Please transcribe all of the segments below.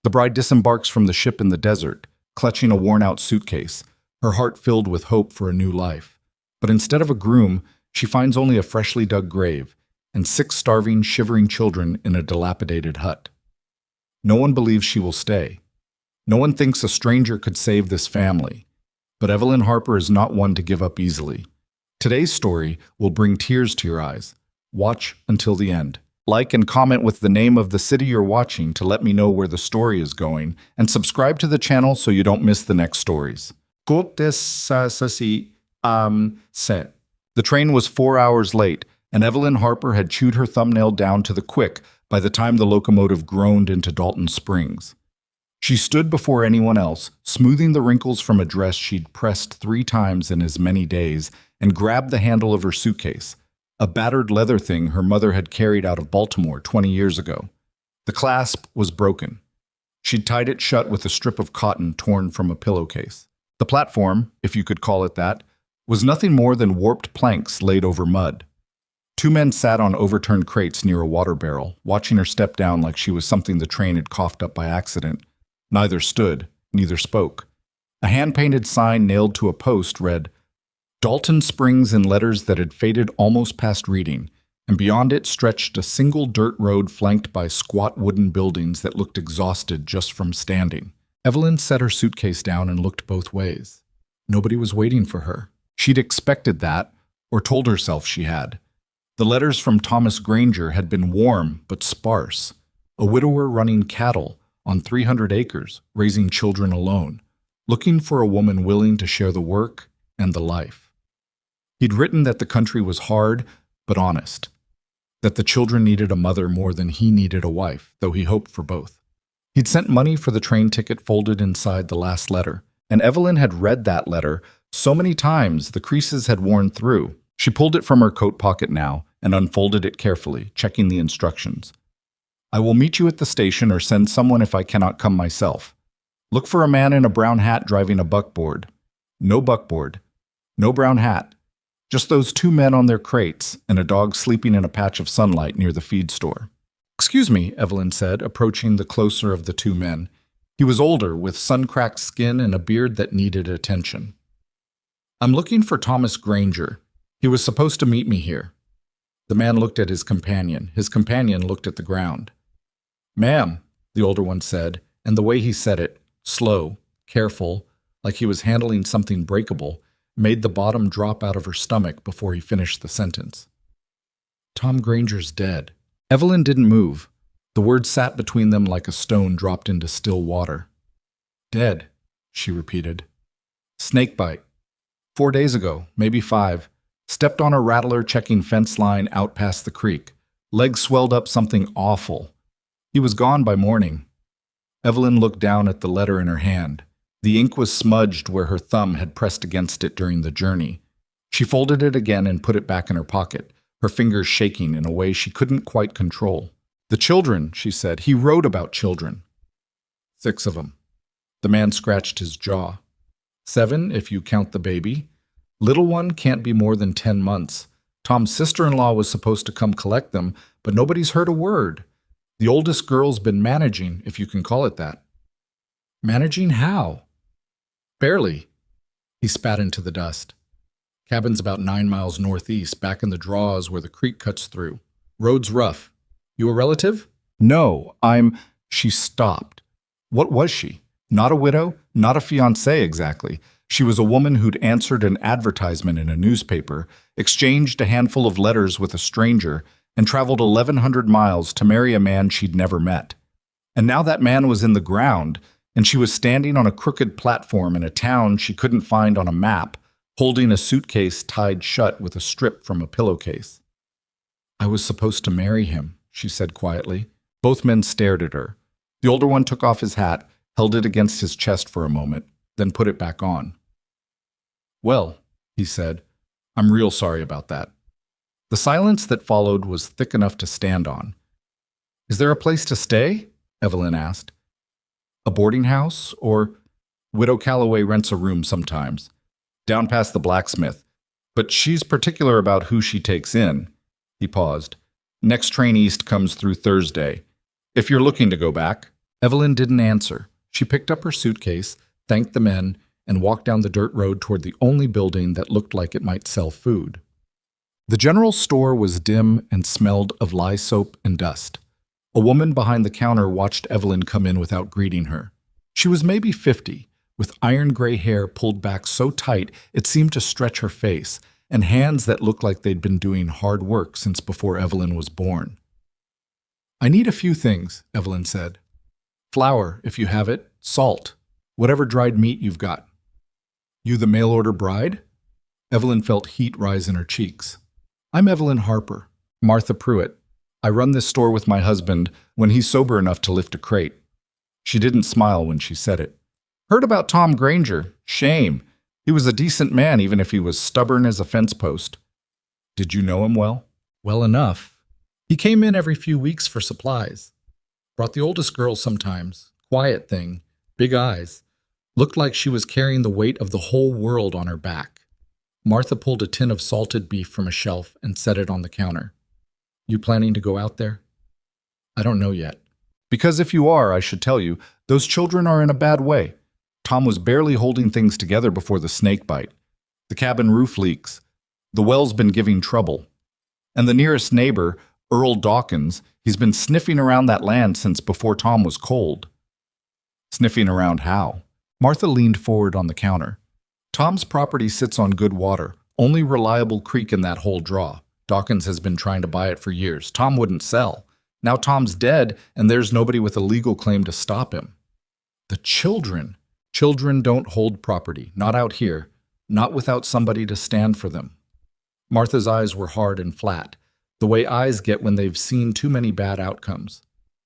The bride disembarks from the ship in the desert, clutching a worn-out suitcase, her heart filled with hope for a new life. But instead of a groom, she finds only a freshly dug grave and 6 starving, shivering children in a dilapidated hut. No one believes she will stay. No one thinks a stranger could save this family. But Evelyn Harper is not one to give up easily. Today's story will bring tears to your eyes. Watch until the end. Like and comment with the name of the city you're watching to let me know where the story is going, and subscribe to the channel so you don't miss the next stories. The train was 4 hours late, and Evelyn Harper had chewed her thumbnail down to the quick by the time the locomotive groaned into Dalton Springs. She stood before anyone else, smoothing the wrinkles from a dress she'd pressed 3 times in as many days, and grabbed the handle of her suitcase, a battered leather thing her mother had carried out of Baltimore 20 years ago. The clasp was broken. She'd tied it shut with a strip of cotton torn from a pillowcase. The platform, if you could call it that, was nothing more than warped planks laid over mud. 2 men sat on overturned crates near a water barrel, watching her step down like she was something the train had coughed up by accident. Neither stood, neither spoke. A hand-painted sign nailed to a post read, "Dalton Springs," in letters that had faded almost past reading, and beyond it stretched a single dirt road flanked by squat wooden buildings that looked exhausted just from standing. Evelyn set her suitcase down and looked both ways. Nobody was waiting for her. She'd expected that, or told herself she had. The letters from Thomas Granger had been warm but sparse. A widower running cattle on 300 acres, raising children alone, looking for a woman willing to share the work and the life. He'd written that the country was hard but honest, that the children needed a mother more than he needed a wife, though he hoped for both. He'd sent money for the train ticket folded inside the last letter, and Evelyn had read that letter so many times the creases had worn through. She pulled it from her coat pocket now and unfolded it carefully, checking the instructions. "I will meet you at the station or send someone if I cannot come myself. Look for a man in a brown hat driving a buckboard. No buckboard. No brown hat. Just those 2 men on their crates and a dog sleeping in a patch of sunlight near the feed store." "Excuse me," Evelyn said, approaching the closer of the 2 men. He was older, with sun-cracked skin and a beard that needed attention. "I'm looking for Thomas Granger. He was supposed to meet me here." The man looked at his companion. His companion looked at the ground. "Ma'am," the older one said, and the way he said it, slow, careful, like he was handling something breakable, made the bottom drop out of her stomach before he finished the sentence. "Tom Granger's dead." Evelyn didn't move. The words sat between them like a stone dropped into still water. "Dead," she repeated. "Snakebite. 4 days ago, maybe 5. Stepped on a rattler checking fence line out past the creek. Legs swelled up something awful. He was gone by morning." Evelyn looked down at the letter in her hand. The ink was smudged where her thumb had pressed against it during the journey. She folded it again and put it back in her pocket, her fingers shaking in a way she couldn't quite control. "The children," she said. "He wrote about children." 6 of them. The man scratched his jaw. 7 if you count the baby. Little one can't be more than 10 months. Tom's sister-in-law was supposed to come collect them, but nobody's heard a word. The oldest girl's been managing, if you can call it that." "Managing how?" "Barely." He spat into the dust. "Cabin's about 9 miles northeast, back in the draws where the creek cuts through. Road's rough. You a relative?" "No, I'm—" She stopped. What was she? Not a widow, not a fiancée exactly. She was a woman who'd answered an advertisement in a newspaper, exchanged a handful of letters with a stranger, and traveled 1,100 miles to marry a man she'd never met. And now that man was in the ground, and she was standing on a crooked platform in a town she couldn't find on a map, holding a suitcase tied shut with a strip from a pillowcase. "I was supposed to marry him," she said quietly. Both men stared at her. The older one took off his hat, held it against his chest for a moment, then put it back on. "Well," he said, "I'm real sorry about that." The silence that followed was thick enough to stand on. "Is there a place to stay?" Evelyn asked. "A boarding house, or—" "Widow Calloway rents a room sometimes, down past the blacksmith, but she's particular about who she takes in." He paused. "Next train east comes through Thursday. If you're looking to go back." Evelyn didn't answer. She picked up her suitcase, thanked the men, and walked down the dirt road toward the only building that looked like it might sell food. The general store was dim and smelled of lye soap and dust. A woman behind the counter watched Evelyn come in without greeting her. She was maybe 50, with iron gray hair pulled back so tight it seemed to stretch her face, and hands that looked like they'd been doing hard work since before Evelyn was born. "I need a few things," Evelyn said. "Flour, if you have it, salt, whatever dried meat you've got." "You the mail-order bride?" Evelyn felt heat rise in her cheeks. "I'm Evelyn Harper, Martha Pruitt. I run this store with my husband when he's sober enough to lift a crate." She didn't smile when she said it. "Heard about Tom Granger. Shame. He was a decent man even if he was stubborn as a fence post." "Did you know him well?" "Well enough. He came in every few weeks for supplies. Brought the oldest girl sometimes. Quiet thing. Big eyes. Looked like she was carrying the weight of the whole world on her back." Martha pulled a tin of salted beef from a shelf and set it on the counter. "You planning to go out there?" "I don't know yet." "Because if you are, I should tell you, those children are in a bad way. Tom was barely holding things together before the snake bite. The cabin roof leaks. The well's been giving trouble. And the nearest neighbor, Earl Dawkins, he's been sniffing around that land since before Tom was cold." "Sniffing around how?" Martha leaned forward on the counter. "Tom's property sits on good water, only reliable creek in that whole draw. Dawkins has been trying to buy it for years. Tom wouldn't sell. Now Tom's dead, and there's nobody with a legal claim to stop him." "The children." "Children don't hold property, not out here, not without somebody to stand for them." Martha's eyes were hard and flat, the way eyes get when they've seen too many bad outcomes.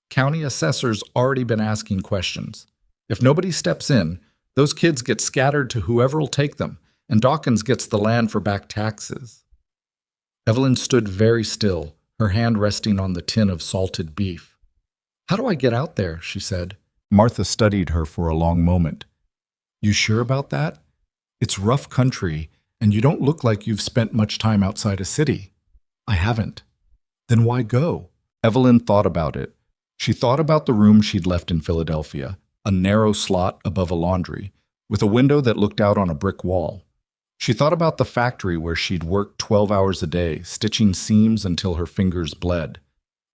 County assessors already been asking questions. If nobody steps in, those kids get scattered to whoever'll take them, and Dawkins gets the land for back taxes. Evelyn stood very still, her hand resting on the tin of salted beef. "How do I get out there?" she said. Martha studied her for a long moment. "You sure about that? It's rough country, and you don't look like you've spent much time outside a city." "I haven't." "Then why go?" Evelyn thought about it. She thought about the room she'd left in Philadelphia, a narrow slot above a laundry, with a window that looked out on a brick wall. She thought about the factory where she'd worked 12 hours a day, stitching seams until her fingers bled.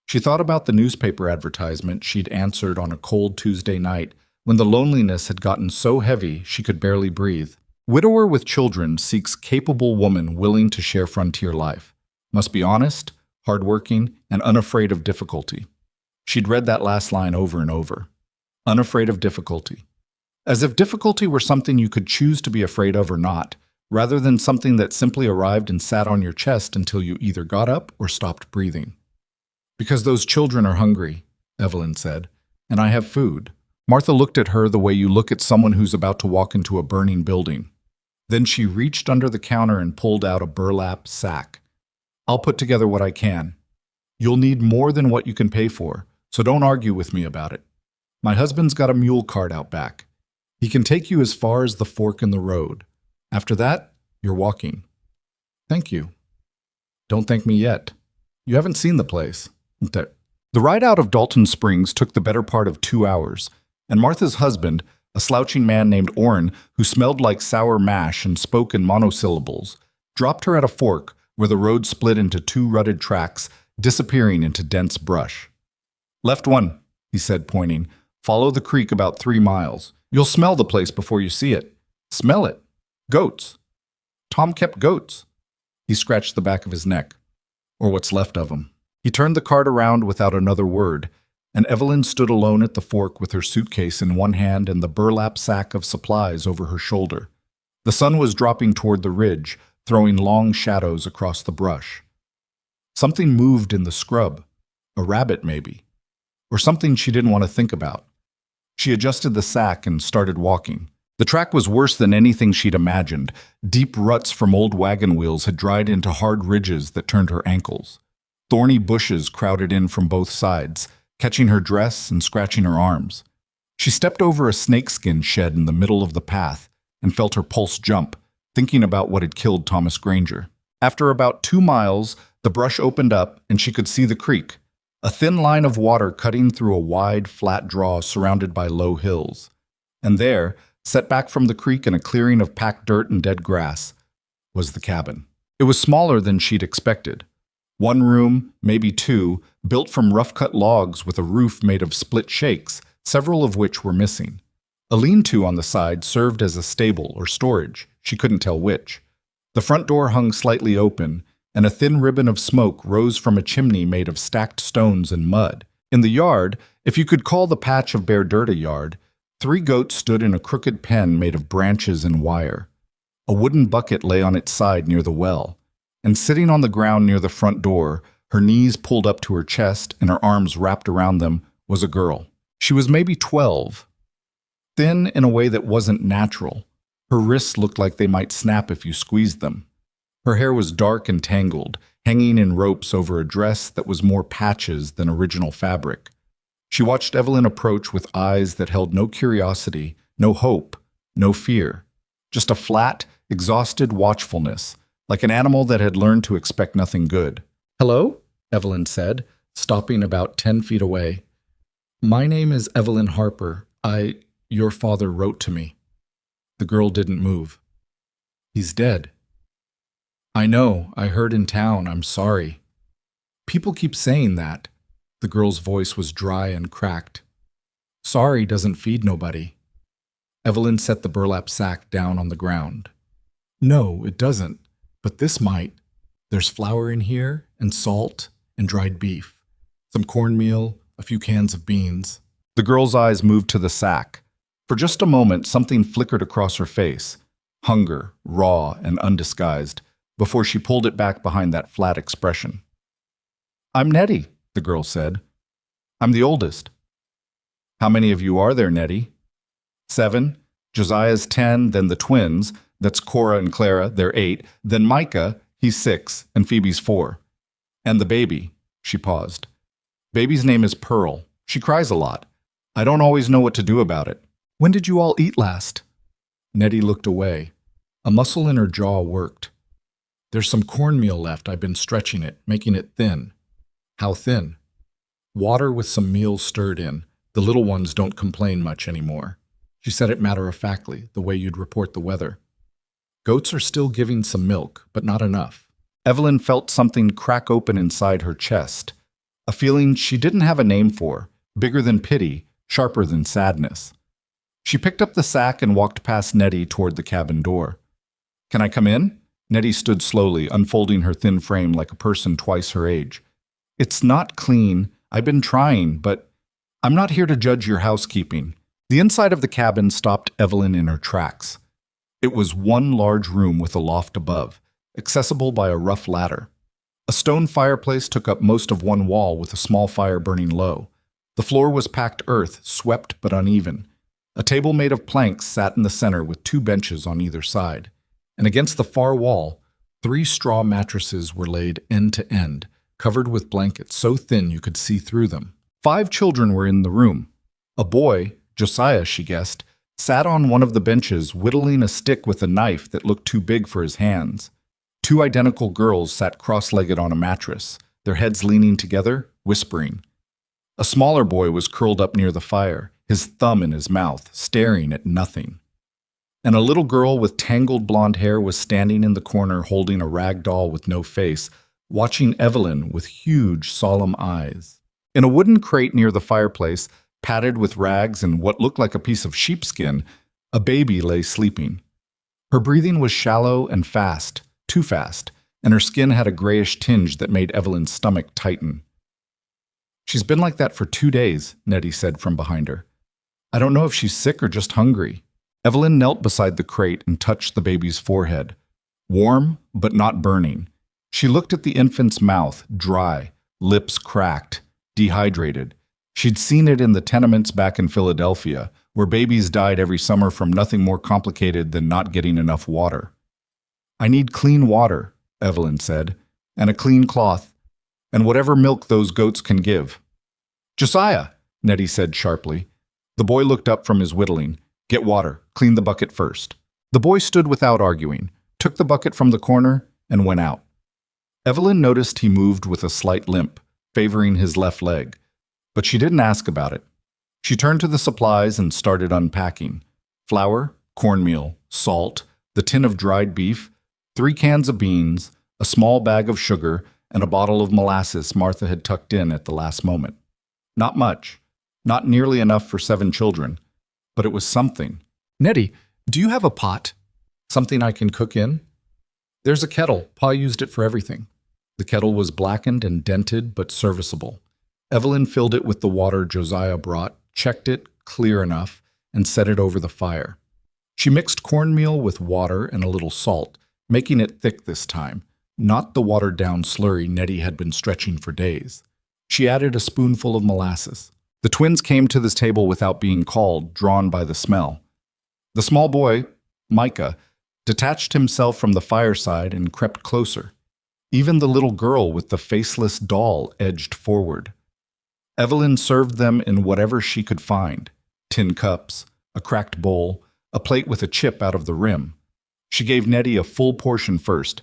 She thought about the newspaper advertisement she'd answered on a cold Tuesday night when the loneliness had gotten so heavy she could barely breathe. "Widower with children seeks capable woman willing to share frontier life. Must be honest, hardworking, and unafraid of difficulty." She'd read that last line over and over. Unafraid of difficulty. As if difficulty were something you could choose to be afraid of or not, rather than something that simply arrived and sat on your chest until you either got up or stopped breathing. "Because those children are hungry," Evelyn said, "and I have food." Martha looked at her the way you look at someone who's about to walk into a burning building. Then she reached under the counter and pulled out a burlap sack. "I'll put together what I can. You'll need more than what you can pay for, so don't argue with me about it. My husband's got a mule cart out back. He can take you as far as the fork in the road. After that, you're walking." "Thank you." "Don't thank me yet. You haven't seen the place." The ride out of Dalton Springs took the better part of 2 hours, and Martha's husband, a slouching man named Orrin, who smelled like sour mash and spoke in monosyllables, dropped her at a fork where the road split into 2 rutted tracks, disappearing into dense brush. "Left one," he said, pointing. "Follow the creek about 3 miles. You'll smell the place before you see it." "Smell it? Goats." "Tom kept goats." He scratched the back of his neck, or what's left of him. He turned the cart around without another word, and Evelyn stood alone at the fork with her suitcase in one hand and the burlap sack of supplies over her shoulder. The sun was dropping toward the ridge, throwing long shadows across the brush. Something moved in the scrub, a rabbit maybe, or something she didn't want to think about. She adjusted the sack and started walking. The track was worse than anything she'd imagined. Deep ruts from old wagon wheels had dried into hard ridges that turned her ankles. Thorny bushes crowded in from both sides, catching her dress and scratching her arms. She stepped over a snakeskin shed in the middle of the path and felt her pulse jump, thinking about what had killed Thomas Granger. After about 2 miles, the brush opened up and she could see the creek, a thin line of water cutting through a wide, flat draw surrounded by low hills. And there, set back from the creek in a clearing of packed dirt and dead grass, was the cabin. It was smaller than she'd expected. One room, maybe two, built from rough-cut logs with a roof made of split shakes, several of which were missing. A lean-to on the side served as a stable or storage, she couldn't tell which. The front door hung slightly open, and a thin ribbon of smoke rose from a chimney made of stacked stones and mud. In the yard, if you could call the patch of bare dirt a yard, 3 goats stood in a crooked pen made of branches and wire. A wooden bucket lay on its side near the well, and sitting on the ground near the front door, her knees pulled up to her chest and her arms wrapped around them, was a girl. She was maybe 12. Thin in a way that wasn't natural. Her wrists looked like they might snap if you squeezed them. Her hair was dark and tangled, hanging in ropes over a dress that was more patches than original fabric. She watched Evelyn approach with eyes that held no curiosity, no hope, no fear. Just a flat, exhausted watchfulness, like an animal that had learned to expect nothing good. "Hello?" Evelyn said, stopping about 10 feet away. "My name is Evelyn Harper. Your father wrote to me." The girl didn't move. "He's dead." "I know. I heard in town. I'm sorry." "People keep saying that." The girl's voice was dry and cracked. "Sorry doesn't feed nobody." Evelyn set the burlap sack down on the ground. "No, it doesn't. But this might. There's flour in here, and salt, and dried beef. Some cornmeal, a few cans of beans." The girl's eyes moved to the sack. For just a moment, something flickered across her face. Hunger, raw and undisguised, before she pulled it back behind that flat expression. "I'm Nettie," the girl said. "I'm the oldest." "How many of you are there, Nettie?" 7. Josiah's 10, then the twins. That's Cora and Clara, they're 8. Then Micah, he's 6, and Phoebe's 4. And the baby, she paused. "Baby's name is Pearl. She cries a lot. I don't always know what to do about it." "When did you all eat last?" Nettie looked away. A muscle in her jaw worked. "There's some cornmeal left. I've been stretching it, making it thin." "How thin?" "Water with some meal stirred in. The little ones don't complain much anymore." She said it matter-of-factly, the way you'd report the weather. "Goats are still giving some milk, but not enough." Evelyn felt something crack open inside her chest. A feeling she didn't have a name for, bigger than pity, sharper than sadness. She picked up the sack and walked past Nettie toward the cabin door. "Can I come in?" Nettie stood slowly, unfolding her thin frame like a person twice her age. "It's not clean. I've been trying, but I'm not here to judge your housekeeping." The inside of the cabin stopped Evelyn in her tracks. It was one large room with a loft above, accessible by a rough ladder. A stone fireplace took up most of one wall with a small fire burning low. The floor was packed earth, swept but uneven. A table made of planks sat in the center with 2 benches on either side. And against the far wall, 3 straw mattresses were laid end to end, covered with blankets so thin you could see through them. 5 children were in the room. A boy, Josiah, she guessed, sat on one of the benches whittling a stick with a knife that looked too big for his hands. 2 identical girls sat cross-legged on a mattress, their heads leaning together, whispering. A smaller boy was curled up near the fire, his thumb in his mouth, staring at nothing. And a little girl with tangled blonde hair was standing in the corner holding a rag doll with no face, watching Evelyn with huge, solemn eyes. In a wooden crate near the fireplace, padded with rags and what looked like a piece of sheepskin, a baby lay sleeping. Her breathing was shallow and fast, too fast, and her skin had a grayish tinge that made Evelyn's stomach tighten. "She's been like that for 2 days," Nettie said from behind her. "I don't know if she's sick or just hungry." Evelyn knelt beside the crate and touched the baby's forehead. Warm, but not burning. She looked at the infant's mouth, dry, lips cracked, dehydrated. She'd seen it in the tenements back in Philadelphia, where babies died every summer from nothing more complicated than not getting enough water. "I need clean water," Evelyn said, "and a clean cloth, and whatever milk those goats can give." "Josiah," Nettie said sharply. The boy looked up from his whittling. "Get water. Clean the bucket first." The boy stood without arguing, took the bucket from the corner, and went out. Evelyn noticed he moved with a slight limp, favoring his left leg. But she didn't ask about it. She turned to the supplies and started unpacking. Flour, cornmeal, salt, the tin of dried beef, 3 cans of beans, a small bag of sugar, and a bottle of molasses Martha had tucked in at the last moment. Not much. Not nearly enough for 7 children. But it was something. "Nettie, do you have a pot? Something I can cook in?" "There's a kettle. Pa used it for everything." The kettle was blackened and dented, but serviceable. Evelyn filled it with the water Josiah brought, checked it clear enough, and set it over the fire. She mixed cornmeal with water and a little salt, making it thick this time, not the watered-down slurry Nettie had been stretching for days. She added a spoonful of molasses. The twins came to this table without being called, drawn by the smell. The small boy, Micah, detached himself from the fireside and crept closer. Even the little girl with the faceless doll edged forward. Evelyn served them in whatever she could find: tin cups, a cracked bowl, a plate with a chip out of the rim. She gave Nettie a full portion first.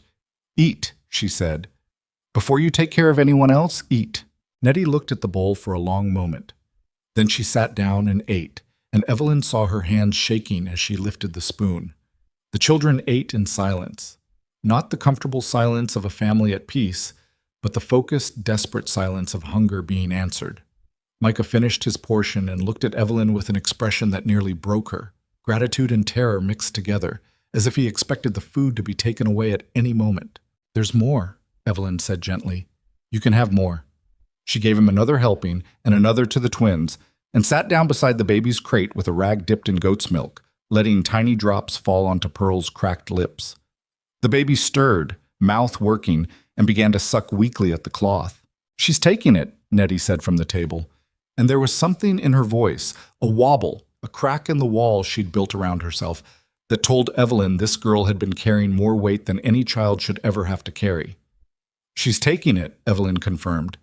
"Eat," she said. "Before you take care of anyone else, eat." Nettie looked at the bowl for a long moment. Then she sat down and ate, and Evelyn saw her hands shaking as she lifted the spoon. The children ate in silence. Not the comfortable silence of a family at peace, but the focused, desperate silence of hunger being answered. Micah finished his portion and looked at Evelyn with an expression that nearly broke her. Gratitude and terror mixed together, as if he expected the food to be taken away at any moment. "There's more," Evelyn said gently. "You can have more." She gave him another helping and another to the twins, and sat down beside the baby's crate with a rag dipped in goat's milk, letting tiny drops fall onto Pearl's cracked lips. The baby stirred, mouth working, and began to suck weakly at the cloth. "She's taking it," Nettie said from the table, and there was something in her voice, a wobble, a crack in the wall she'd built around herself, that told Evelyn this girl had been carrying more weight than any child should ever have to carry. "She's taking it," Evelyn confirmed.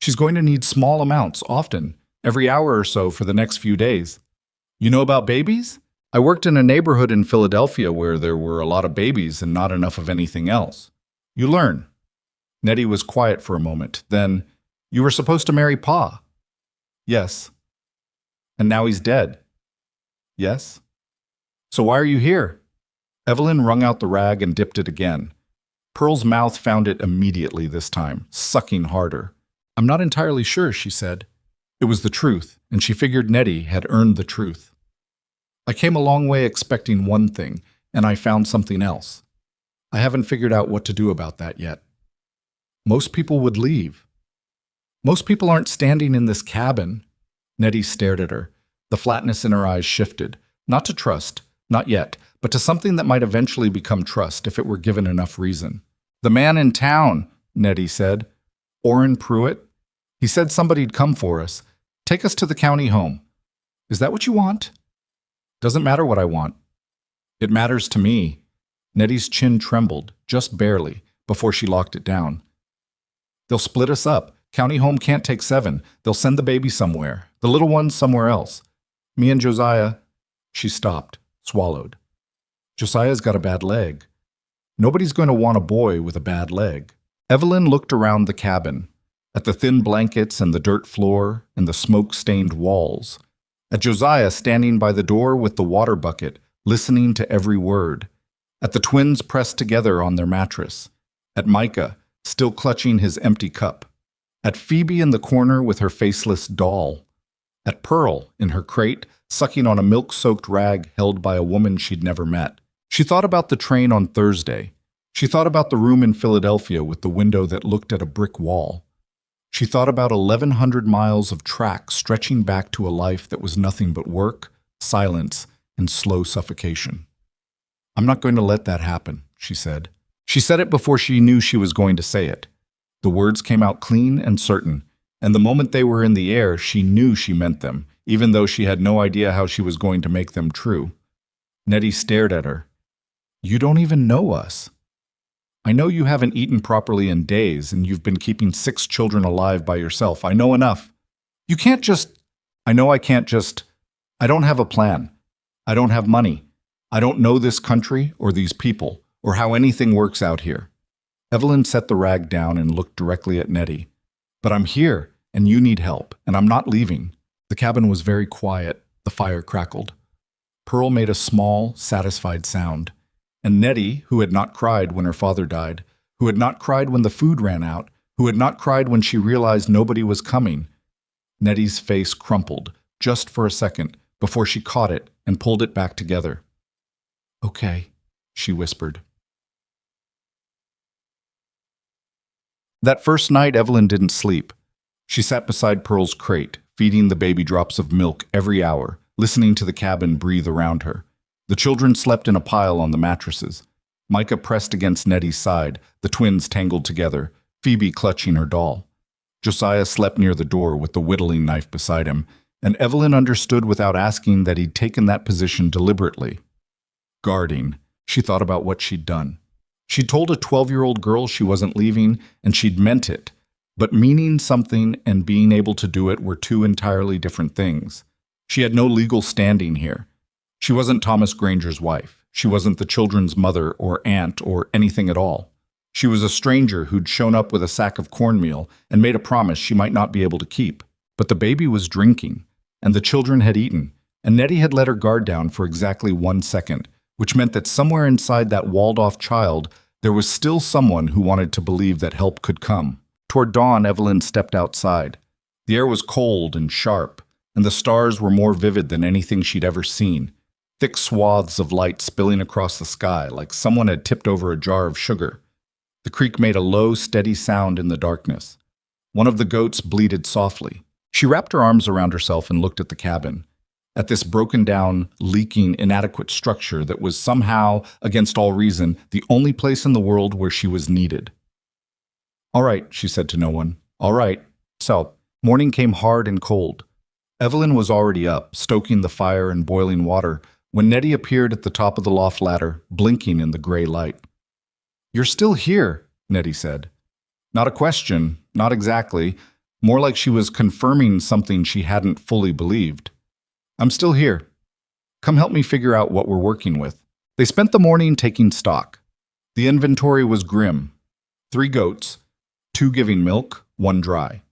"She's going to need small amounts, often, every hour or so for the next few days. You know about babies? I worked in a neighborhood in Philadelphia where there were a lot of babies and not enough of anything else. You learn." Nettie was quiet for a moment. Then, "You were supposed to marry Pa." "Yes." "And now he's dead." "Yes." "So why are you here?" Evelyn wrung out the rag and dipped it again. Pearl's mouth found it immediately this time, sucking harder. "I'm not entirely sure," she said. It was the truth, and she figured Nettie had earned the truth. "I came a long way expecting one thing, and I found something else. I haven't figured out what to do about that yet. Most people would leave. Most people aren't standing in this cabin." Nettie stared at her. The flatness in her eyes shifted, not to trust, not yet, but to something that might eventually become trust if it were given enough reason. "The man in town," Nettie said. "Orrin Pruitt. He said somebody'd come for us. Take us to the county home. Is that what you want?" "Doesn't matter what I want. It matters to me." Nettie's chin trembled, just barely, before she locked it down. "They'll split us up. County home can't take 7. They'll send the baby somewhere, the little one somewhere else. Me and Josiah—" She stopped, swallowed. "Josiah's got a bad leg. Nobody's going to want a boy with a bad leg." Evelyn looked around the cabin, at the thin blankets and the dirt floor and the smoke-stained walls, at Josiah standing by the door with the water bucket, listening to every word, at the twins pressed together on their mattress, at Micah, still clutching his empty cup, at Phoebe in the corner with her faceless doll, at Pearl in her crate, sucking on a milk-soaked rag held by a woman she'd never met. She thought about the train on Thursday. She thought about the room in Philadelphia with the window that looked at a brick wall. She thought about 1,100 miles of track stretching back to a life that was nothing but work, silence, and slow suffocation. "I'm not going to let that happen," she said. She said it before she knew she was going to say it. The words came out clean and certain, and the moment they were in the air, she knew she meant them, even though she had no idea how she was going to make them true. Nettie stared at her. "You don't even know us. I know you haven't eaten properly in days, and you've been keeping 6 children alive by yourself. I know enough. You can't just— I know I can't just— I don't have a plan. I don't have money. I don't know this country or these people or how anything works out here." Evelyn set the rag down and looked directly at Nettie. But I'm here, and you need help, and I'm not leaving. The cabin was very quiet. The fire crackled. Pearl made a small, satisfied sound. And Nettie, who had not cried when her father died, who had not cried when the food ran out, who had not cried when she realized nobody was coming, Nettie's face crumpled, just for a second, before she caught it and pulled it back together. "Okay," she whispered. That first night, Evelyn didn't sleep. She sat beside Pearl's crate, feeding the baby drops of milk every hour, listening to the cabin breathe around her. The children slept in a pile on the mattresses. Micah pressed against Nettie's side, the twins tangled together, Phoebe clutching her doll. Josiah slept near the door with the whittling knife beside him, and Evelyn understood without asking that he'd taken that position deliberately. Guarding. She thought about what she'd done. She'd told a 12-year-old girl she wasn't leaving, and she'd meant it. But meaning something and being able to do it were two entirely different things. She had no legal standing here. She wasn't Thomas Granger's wife. She wasn't the children's mother or aunt or anything at all. She was a stranger who'd shown up with a sack of cornmeal and made a promise she might not be able to keep. But the baby was drinking, and the children had eaten, and Nettie had let her guard down for exactly 1 second, which meant that somewhere inside that walled-off child, there was still someone who wanted to believe that help could come. Toward dawn, Evelyn stepped outside. The air was cold and sharp, and the stars were more vivid than anything she'd ever seen. Thick swaths of light spilling across the sky like someone had tipped over a jar of sugar. The creek made a low, steady sound in the darkness. One of the goats bleated softly. She wrapped her arms around herself and looked at the cabin, at this broken-down, leaking, inadequate structure that was somehow, against all reason, the only place in the world where she was needed. "All right," she said to no one. "All right." So, morning came hard and cold. Evelyn was already up, stoking the fire and boiling water, when Nettie appeared at the top of the loft ladder, blinking in the gray light. "You're still here," Nettie said. Not a question, not exactly, more like she was confirming something she hadn't fully believed. "I'm still here. Come help me figure out what we're working with." They spent the morning taking stock. The inventory was grim. 3 goats, 2 giving milk, 1 dry.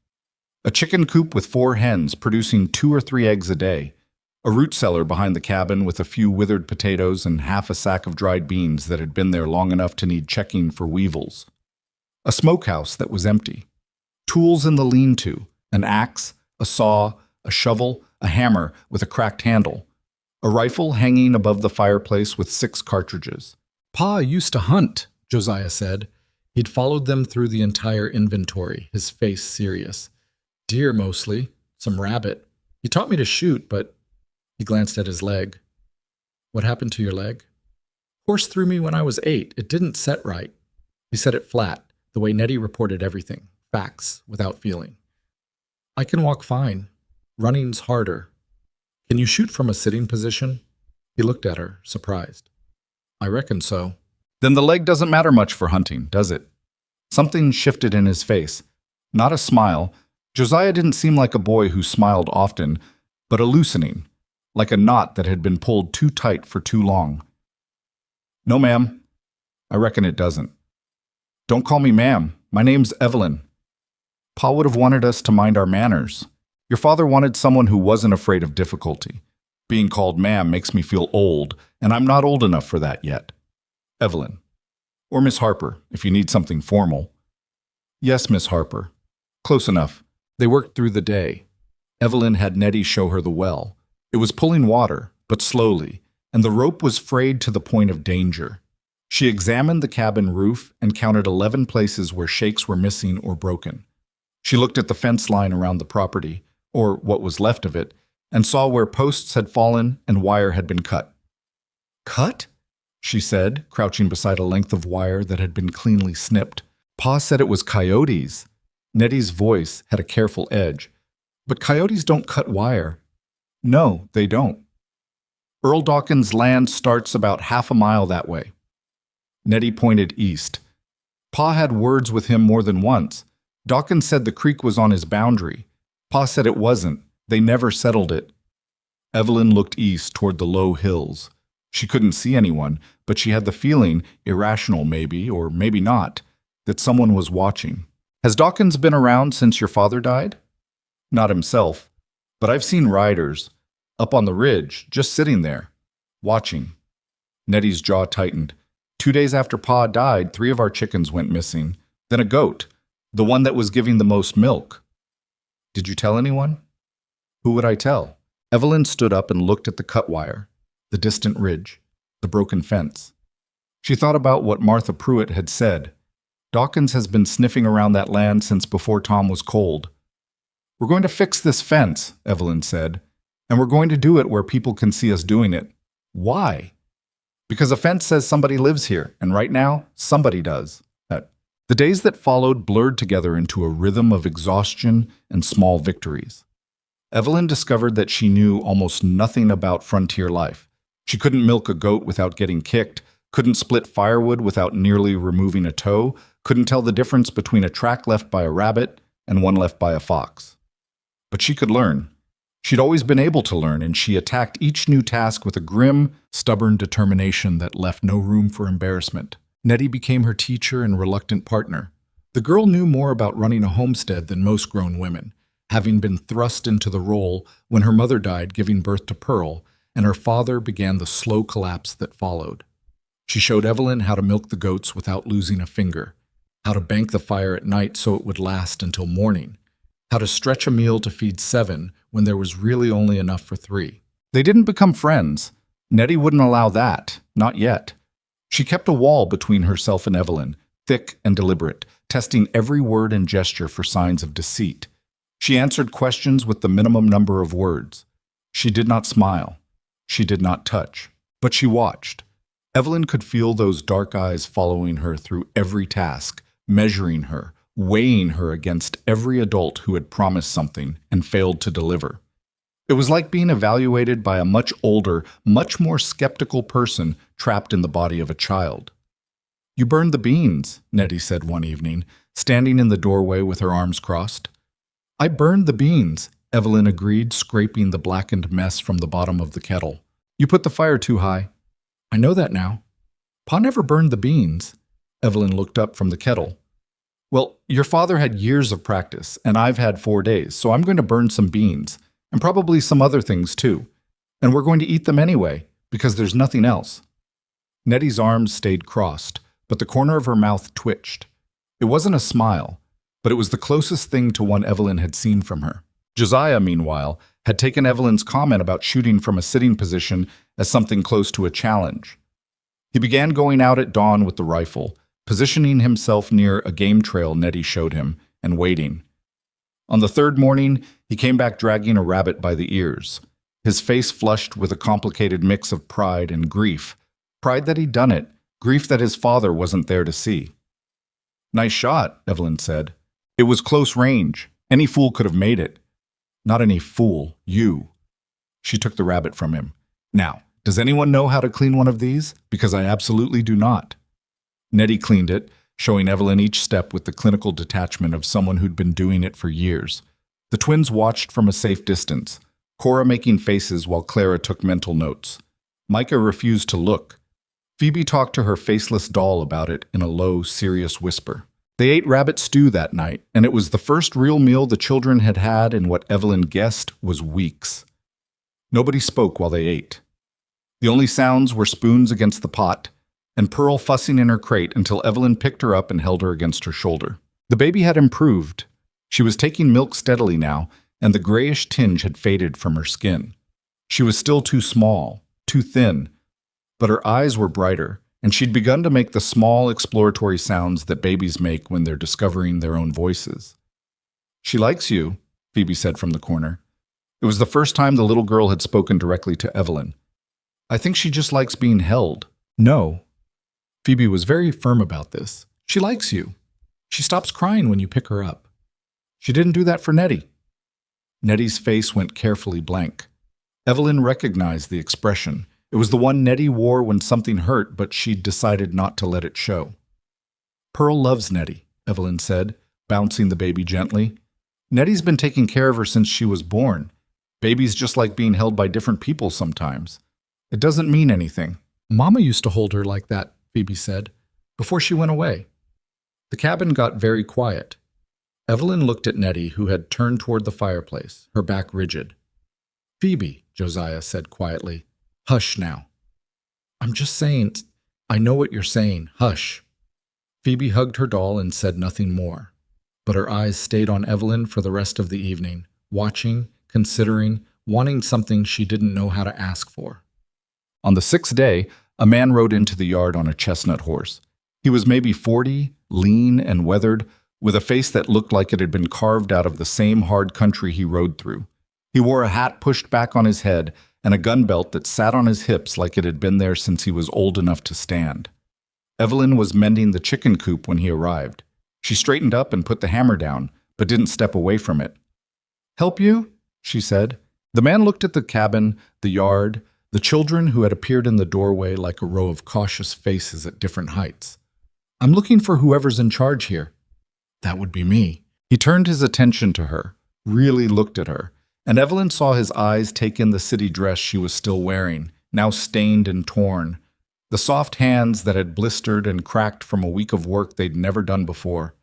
A chicken coop with 4 hens producing 2 or 3 eggs a day. A root cellar behind the cabin with a few withered potatoes and half a sack of dried beans that had been there long enough to need checking for weevils. A smokehouse that was empty. Tools in the lean-to, an axe, a saw, a shovel, a hammer with a cracked handle. A rifle hanging above the fireplace with 6 cartridges. "Pa used to hunt," Josiah said. He'd followed them through the entire inventory, his face serious. "Deer mostly, some rabbit. He taught me to shoot, but..." He glanced at his leg. "What happened to your leg?" "Horse threw me when I was 8. It didn't set right." He said it flat, the way Nettie reported everything, facts, without feeling. "I can walk fine. Running's harder. Can you shoot from a sitting position?" He looked at her, surprised. "I reckon so." "Then the leg doesn't matter much for hunting, does it?" Something shifted in his face. Not a smile. Josiah didn't seem like a boy who smiled often, but a loosening, like a knot that had been pulled too tight for too long. "No, ma'am. I reckon it doesn't." "Don't call me ma'am. My name's Evelyn." "Pa would have wanted us to mind our manners. Your father wanted someone who wasn't afraid of difficulty. Being called ma'am makes me feel old, and I'm not old enough for that yet." "Evelyn. Or Miss Harper, if you need something formal." "Yes, Miss Harper. Close enough." They worked through the day. Evelyn had Nettie show her the well. It was pulling water, but slowly, and the rope was frayed to the point of danger. She examined the cabin roof and counted 11 places where shakes were missing or broken. She looked at the fence line around the property, or what was left of it, and saw where posts had fallen and wire had been cut. "Cut?" she said, crouching beside a length of wire that had been cleanly snipped. "Pa said it was coyotes." Nettie's voice had a careful edge. "But coyotes don't cut wire." "No, they don't. Earl Dawkins' land starts about half a mile that way." Nettie pointed east. "Pa had words with him more than once. Dawkins said the creek was on his boundary. Pa said it wasn't. They never settled it." Evelyn looked east toward the low hills. She couldn't see anyone, but she had the feeling, irrational maybe, or maybe not, that someone was watching. Has Dawkins been around since your father died? Not himself, but I've seen riders, up on the ridge, just sitting there, watching. Nettie's jaw tightened. 2 days after Pa died, 3 of our chickens went missing. Then a goat, the one that was giving the most milk. Did you tell anyone? Who would I tell? Evelyn stood up and looked at the cut wire, the distant ridge, the broken fence. She thought about what Martha Pruitt had said. Dawkins has been sniffing around that land since before Tom was cold. We're going to fix this fence, Evelyn said, and we're going to do it where people can see us doing it. Why? Because a fence says somebody lives here, and right now, somebody does. The days that followed blurred together into a rhythm of exhaustion and small victories. Evelyn discovered that she knew almost nothing about frontier life. She couldn't milk a goat without getting kicked, couldn't split firewood without nearly removing a toe, couldn't tell the difference between a track left by a rabbit and one left by a fox. But she could learn. She'd always been able to learn, and she attacked each new task with a grim, stubborn determination that left no room for embarrassment. Nettie became her teacher and reluctant partner. The girl knew more about running a homestead than most grown women, having been thrust into the role when her mother died giving birth to Pearl, and her father began the slow collapse that followed. She showed Evelyn how to milk the goats without losing a finger, how to bank the fire at night so it would last until morning, how to stretch a meal to feed 7 when there was really only enough for 3. They didn't become friends. Nettie wouldn't allow that, not yet. She kept a wall between herself and Evelyn, thick and deliberate, testing every word and gesture for signs of deceit. She answered questions with the minimum number of words. She did not smile. She did not touch. But she watched. Evelyn could feel those dark eyes following her through every task, measuring her, weighing her against every adult who had promised something and failed to deliver. It was like being evaluated by a much older, much more skeptical person trapped in the body of a child. You burned the beans, Nettie said one evening, standing in the doorway with her arms crossed. I burned the beans, Evelyn agreed, scraping the blackened mess from the bottom of the kettle. You put the fire too high. I know that now. Pa never burned the beans. Evelyn looked up from the kettle. Well, your father had years of practice, and I've had 4 days, so I'm going to burn some beans. And probably some other things too. And we're going to eat them anyway, because there's nothing else. Nettie's arms stayed crossed, but the corner of her mouth twitched. It wasn't a smile, but it was the closest thing to one Evelyn had seen from her. Josiah, meanwhile, had taken Evelyn's comment about shooting from a sitting position as something close to a challenge. He began going out at dawn with the rifle, positioning himself near a game trail Nettie showed him, and waiting. On the 3rd morning, he came back dragging a rabbit by the ears, his face flushed with a complicated mix of pride and grief. Pride that he'd done it, grief that his father wasn't there to see. Nice shot, Evelyn said. It was close range. Any fool could have made it. Not any fool, you. She took the rabbit from him. Now, does anyone know how to clean one of these? Because I absolutely do not. Nettie cleaned it, showing Evelyn each step with the clinical detachment of someone who'd been doing it for years. The twins watched from a safe distance, Cora making faces while Clara took mental notes. Micah refused to look. Phoebe talked to her faceless doll about it in a low, serious whisper. They ate rabbit stew that night, and it was the first real meal the children had had in what Evelyn guessed was weeks. Nobody spoke while they ate. The only sounds were spoons against the pot, and Pearl fussing in her crate until Evelyn picked her up and held her against her shoulder. The baby had improved. She was taking milk steadily now, and the grayish tinge had faded from her skin. She was still too small, too thin, but her eyes were brighter, and she'd begun to make the small exploratory sounds that babies make when they're discovering their own voices. She likes you, Phoebe said from the corner. It was the first time the little girl had spoken directly to Evelyn. I think she just likes being held. No. Phoebe was very firm about this. She likes you. She stops crying when you pick her up. She didn't do that for Nettie. Nettie's face went carefully blank. Evelyn recognized the expression. It was the one Nettie wore when something hurt, but she'd decided not to let it show. Pearl loves Nettie, Evelyn said, bouncing the baby gently. Nettie's been taking care of her since she was born. Babies just like being held by different people sometimes. It doesn't mean anything. Mama used to hold her like that, Phoebe said, before she went away. The cabin got very quiet. Evelyn looked at Nettie, who had turned toward the fireplace, her back rigid. "Phoebe," Josiah said quietly. "Hush now." "I'm just saying, I know what you're saying. Hush." Phoebe hugged her doll and said nothing more, but her eyes stayed on Evelyn for the rest of the evening, watching, considering, wanting something she didn't know how to ask for. On the sixth day, a man rode into the yard on a chestnut horse. He was maybe 40, lean and weathered, with a face that looked like it had been carved out of the same hard country he rode through. He wore a hat pushed back on his head and a gun belt that sat on his hips like it had been there since he was old enough to stand. Evelyn was mending the chicken coop when he arrived. She straightened up and put the hammer down, but didn't step away from it. "Help you?" she said. The man looked at the cabin, the yard, the children who had appeared in the doorway like a row of cautious faces at different heights. "I'm looking for whoever's in charge here." "That would be me." He turned his attention to her, really looked at her, and Evelyn saw his eyes take in the city dress she was still wearing, now stained and torn, the soft hands that had blistered and cracked from a week of work they'd never done before,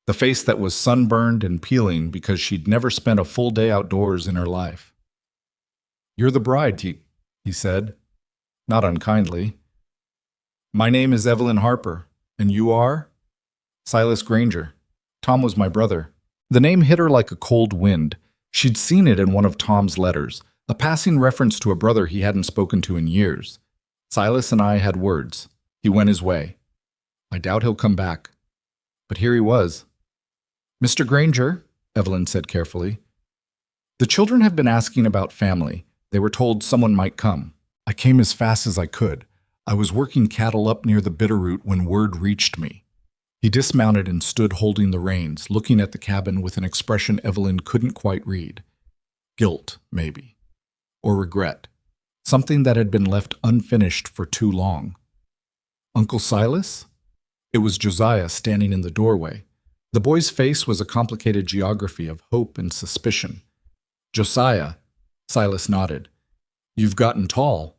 the face that was sunburned and peeling because she'd never spent a full day outdoors in her life. "You're the bride," he said, not unkindly. "My name is Evelyn Harper, and you are?" "Silas Granger. Tom was my brother." The name hit her like a cold wind. She'd seen it in one of Tom's letters, a passing reference to a brother he hadn't spoken to in years. "Silas and I had words. He went his way. I doubt he'll come back." But here he was. "Mr. Granger," Evelyn said carefully, "the children have been asking about family. They were told someone might come. I came as fast as I could. I was working cattle up near the Bitterroot when word reached me." He dismounted and stood holding the reins, looking at the cabin with an expression Evelyn couldn't quite read. Guilt, maybe. Or regret. Something that had been left unfinished for too long. Uncle Silas? It was Josiah standing in the doorway. The boy's face was a complicated geography of hope and suspicion. "Josiah," Silas nodded. "You've gotten tall.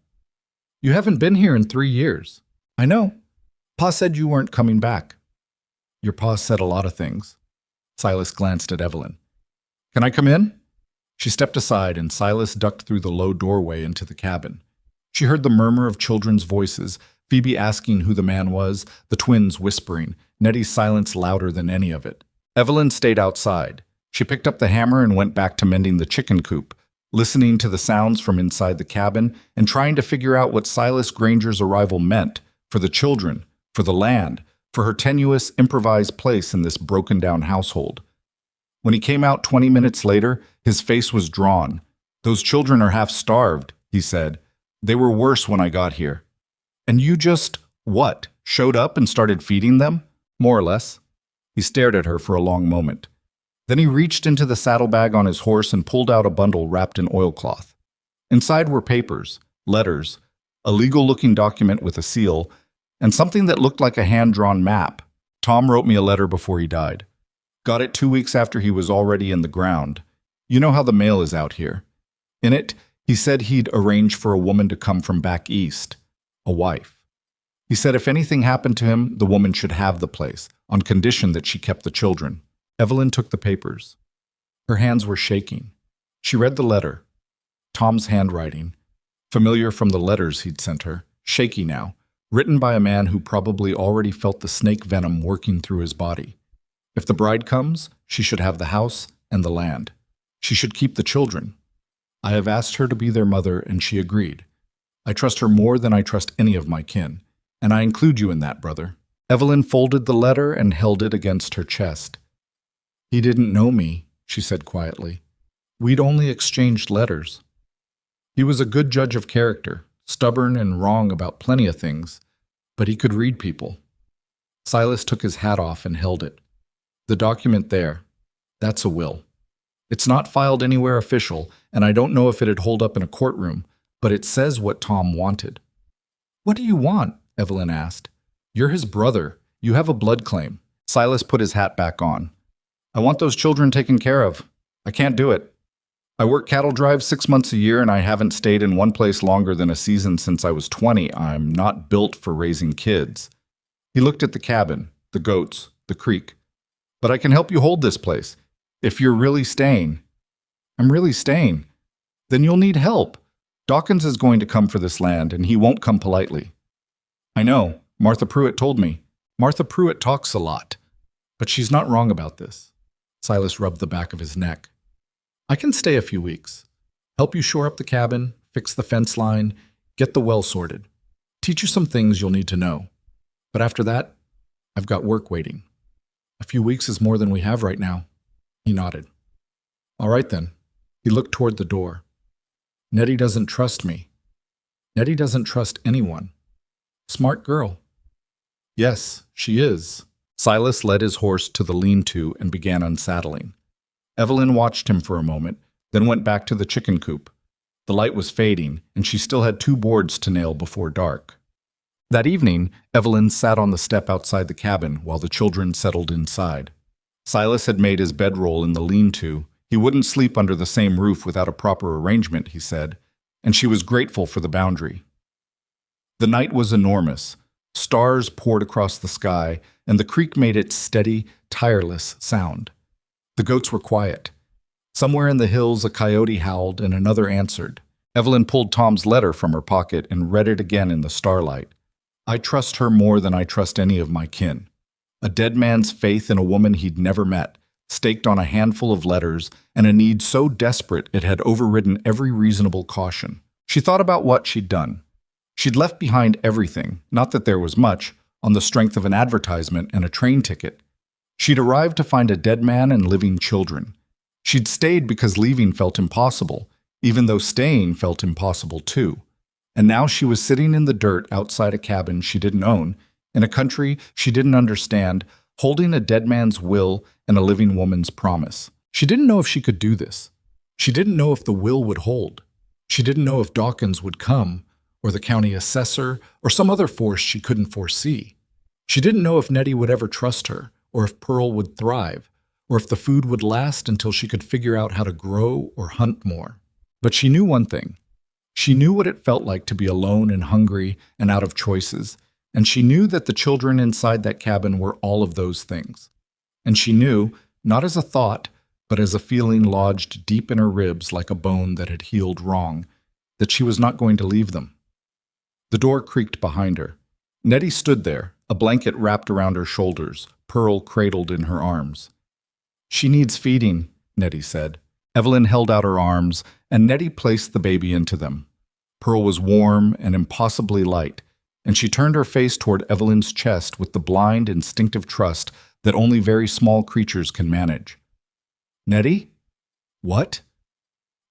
You haven't been here in 3 years." "I know. Pa said you weren't coming back." "Your pa said a lot of things." Silas glanced at Evelyn. "Can I come in?" She stepped aside and Silas ducked through the low doorway into the cabin. She heard the murmur of children's voices, Phoebe asking who the man was, the twins whispering, Nettie's silence louder than any of it. Evelyn stayed outside. She picked up the hammer and went back to mending the chicken coop, listening to the sounds from inside the cabin and trying to figure out what Silas Granger's arrival meant for the children, for the land, for her tenuous, improvised place in this broken-down household. When he came out 20 minutes later, his face was drawn. "Those children are half-starved," he said. "They were worse when I got here." "And you just, what, showed up and started feeding them?" "More or less." He stared at her for a long moment. Then he reached into the saddlebag on his horse and pulled out a bundle wrapped in oilcloth. Inside were papers, letters, a legal-looking document with a seal, and something that looked like a hand-drawn map. "Tom wrote me a letter before he died. Got it 2 weeks after he was already in the ground. You know how the mail is out here. In it, he said he'd arrange for a woman to come from back east, a wife. He said if anything happened to him, the woman should have the place, on condition that she kept the children." Evelyn took the papers. Her hands were shaking. She read the letter. Tom's handwriting, familiar from the letters he'd sent her, shaky now, written by a man who probably already felt the snake venom working through his body. If the bride comes, she should have the house and the land. She should keep the children. I have asked her to be their mother, and she agreed. I trust her more than I trust any of my kin, and I include you in that, brother. Evelyn folded the letter and held it against her chest. "He didn't know me," she said quietly. "We'd only exchanged letters. He was a good judge of character, stubborn and wrong about plenty of things, but he could read people." Silas took his hat off and held it. "The document there, that's a will. It's not filed anywhere official, and I don't know if it'd hold up in a courtroom, but it says what Tom wanted." "What do you want?" Evelyn asked. "You're his brother. You have a blood claim." Silas put his hat back on. "I want those children taken care of. I can't do it. I work cattle drives 6 months a year, and I haven't stayed in one place longer than a season since I was 20. I'm not built for raising kids." He looked at the cabin, the goats, the creek. "But I can help you hold this place. If you're really staying, I'm really staying. Then you'll need help. Dawkins is going to come for this land, and he won't come politely. I know, Martha Pruitt told me. Martha Pruitt talks a lot. But she's not wrong about this. Silas rubbed the back of his neck. I can stay a few weeks. Help you shore up the cabin, fix the fence line, get the well sorted. Teach you some things you'll need to know. But after that, I've got work waiting. A few weeks is more than we have right now. He nodded. All right then. He looked toward the door. Nettie doesn't trust me. Nettie doesn't trust anyone. Smart girl. Yes, she is. Silas led his horse to the lean-to and began unsaddling. Evelyn watched him for a moment, then went back to the chicken coop. The light was fading, and she still had 2 boards to nail before dark. That evening, Evelyn sat on the step outside the cabin while the children settled inside. Silas had made his bedroll in the lean-to. He wouldn't sleep under the same roof without a proper arrangement, he said, and she was grateful for the boundary. The night was enormous. Stars poured across the sky, and the creek made its steady, tireless sound. The goats were quiet. Somewhere in the hills a coyote howled and another answered. Evelyn pulled Tom's letter from her pocket and read it again in the starlight. I trust her more than I trust any of my kin. A dead man's faith in a woman he'd never met, staked on a handful of letters, and a need so desperate it had overridden every reasonable caution. She thought about what she'd done. She'd left behind everything, not that there was much, on the strength of an advertisement and a train ticket. She'd arrived to find a dead man and living children. She'd stayed because leaving felt impossible, even though staying felt impossible too. And now she was sitting in the dirt outside a cabin she didn't own, in a country she didn't understand, holding a dead man's will and a living woman's promise. She didn't know if she could do this. She didn't know if the will would hold. She didn't know if Dawkins would come, or the county assessor, or some other force she couldn't foresee. She didn't know if Nettie would ever trust her, or if Pearl would thrive, or if the food would last until she could figure out how to grow or hunt more. But she knew one thing. She knew what it felt like to be alone and hungry and out of choices, and she knew that the children inside that cabin were all of those things. And she knew, not as a thought, but as a feeling lodged deep in her ribs like a bone that had healed wrong, that she was not going to leave them. The door creaked behind her. Nettie stood there, a blanket wrapped around her shoulders, Pearl cradled in her arms. She needs feeding, Nettie said. Evelyn held out her arms, and Nettie placed the baby into them. Pearl was warm and impossibly light, and she turned her face toward Evelyn's chest with the blind, instinctive trust that only very small creatures can manage. Nettie? What?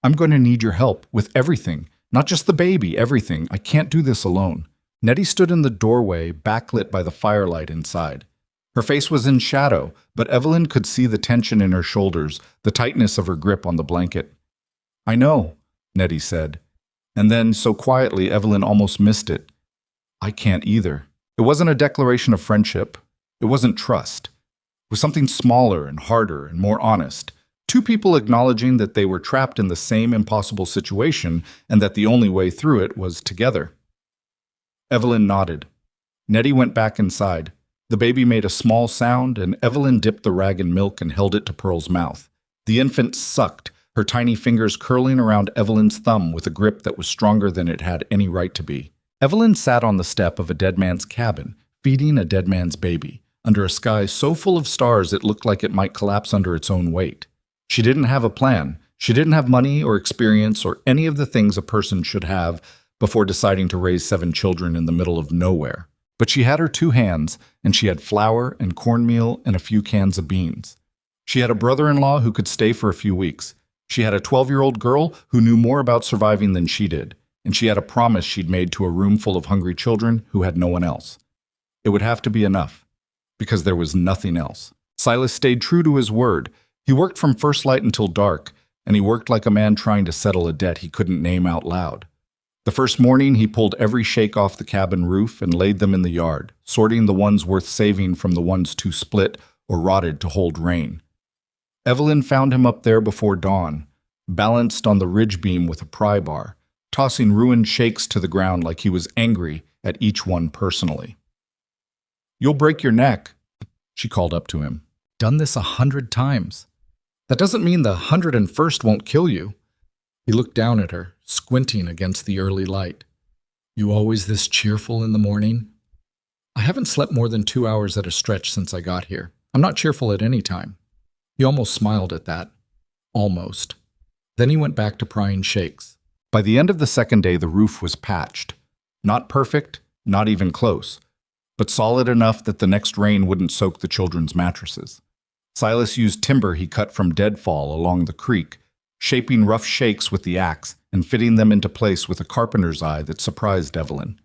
I'm going to need your help with everything, not just the baby, everything. I can't do this alone. Nettie stood in the doorway, backlit by the firelight inside. Her face was in shadow, but Evelyn could see the tension in her shoulders, the tightness of her grip on the blanket. I know, Nettie said. And then, so quietly, Evelyn almost missed it. I can't either. It wasn't a declaration of friendship. It wasn't trust. It was something smaller and harder and more honest. 2 people acknowledging that they were trapped in the same impossible situation and that the only way through it was together. Evelyn nodded. Nettie went back inside. The baby made a small sound, and Evelyn dipped the rag in milk and held it to Pearl's mouth. The infant sucked, her tiny fingers curling around Evelyn's thumb with a grip that was stronger than it had any right to be. Evelyn sat on the step of a dead man's cabin, feeding a dead man's baby, under a sky so full of stars it looked like it might collapse under its own weight. She didn't have a plan. She didn't have money or experience or any of the things a person should have before deciding to raise 7 children in the middle of nowhere. But she had her 2 hands, and she had flour and cornmeal and a few cans of beans. She had a brother-in-law who could stay for a few weeks. She had a 12-year-old girl who knew more about surviving than she did, and she had a promise she'd made to a room full of hungry children who had no one else. It would have to be enough, because there was nothing else. Silas stayed true to his word. He worked from first light until dark, and he worked like a man trying to settle a debt he couldn't name out loud. The first morning, he pulled every shake off the cabin roof and laid them in the yard, sorting the ones worth saving from the ones too split or rotted to hold rain. Evelyn found him up there before dawn, balanced on the ridge beam with a pry bar, tossing ruined shakes to the ground like he was angry at each one personally. You'll break your neck, she called up to him. Done this 100 times. That doesn't mean the 101st won't kill you. He looked down at her, squinting against the early light. You always this cheerful in the morning? I haven't slept more than 2 hours at a stretch since I got here. I'm not cheerful at any time. He almost smiled at that. Almost. Then he went back to prying shakes. By the end of the second day, the roof was patched. Not perfect, not even close, but solid enough that the next rain wouldn't soak the children's mattresses. Silas used timber he cut from deadfall along the creek, shaping rough shakes with the axe and fitting them into place with a carpenter's eye that surprised Evelyn.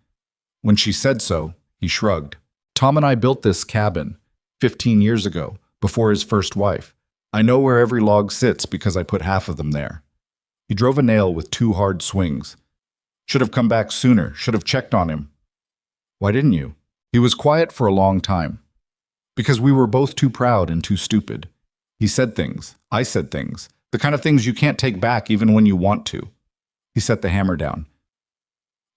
When she said so, he shrugged. Tom and I built this cabin 15 years ago, before his first wife. I know where every log sits because I put half of them there. He drove a nail with 2 hard swings. Should have come back sooner, should have checked on him. Why didn't you? He was quiet for a long time. Because we were both too proud and too stupid. He said things. I said things. The kind of things you can't take back even when you want to. He set the hammer down.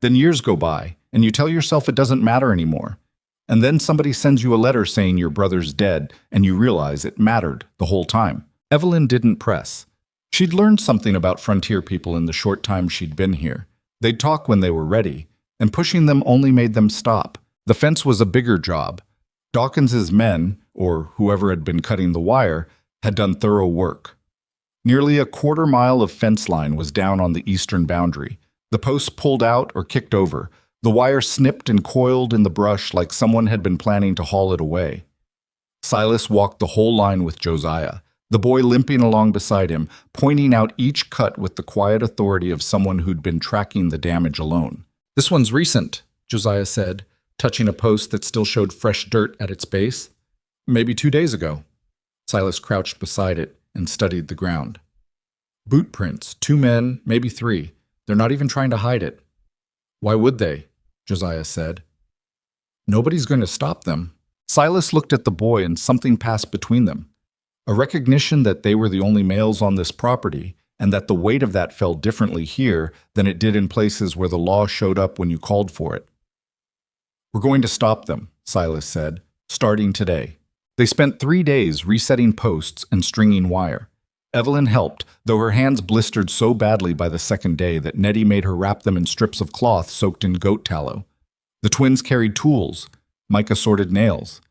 Then years go by, and you tell yourself it doesn't matter anymore. And then somebody sends you a letter saying your brother's dead, and you realize it mattered the whole time. Evelyn didn't press. She'd learned something about frontier people in the short time she'd been here. They'd talk when they were ready, and pushing them only made them stop. The fence was a bigger job. Dawkins's men, or whoever had been cutting the wire, had done thorough work. Nearly a quarter mile of fence line was down on the eastern boundary. The posts pulled out or kicked over. The wire snipped and coiled in the brush like someone had been planning to haul it away. Silas walked the whole line with Josiah, the boy limping along beside him, pointing out each cut with the quiet authority of someone who'd been tracking the damage alone. This one's recent, Josiah said, touching a post that still showed fresh dirt at its base. Maybe 2 days ago. Silas crouched beside it and studied the ground. Boot prints, 2 men, maybe 3. They're not even trying to hide it. Why would they? Josiah said. Nobody's going to stop them. Silas looked at the boy and something passed between them. A recognition that they were the only males on this property and that the weight of that fell differently here than it did in places where the law showed up when you called for it. We're going to stop them, Silas said, starting today. They spent 3 days resetting posts and stringing wire. Evelyn helped, though her hands blistered so badly by the second day that Nettie made her wrap them in strips of cloth soaked in goat tallow. The twins carried tools. Micah sorted nails.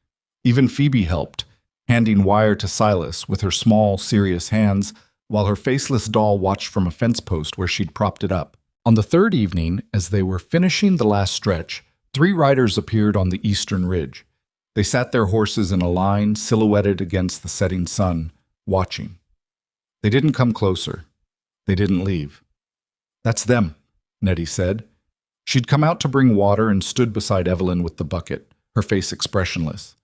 Even Phoebe helped, handing wire to Silas with her small, serious hands, while her faceless doll watched from a fence post where she'd propped it up. On the third evening, as they were finishing the last stretch, 3 riders appeared on the eastern ridge. They sat their horses in a line, silhouetted against the setting sun, watching. They didn't come closer. They didn't leave. That's them, Nettie said. She'd come out to bring water and stood beside Evelyn with the bucket, her face expressionless.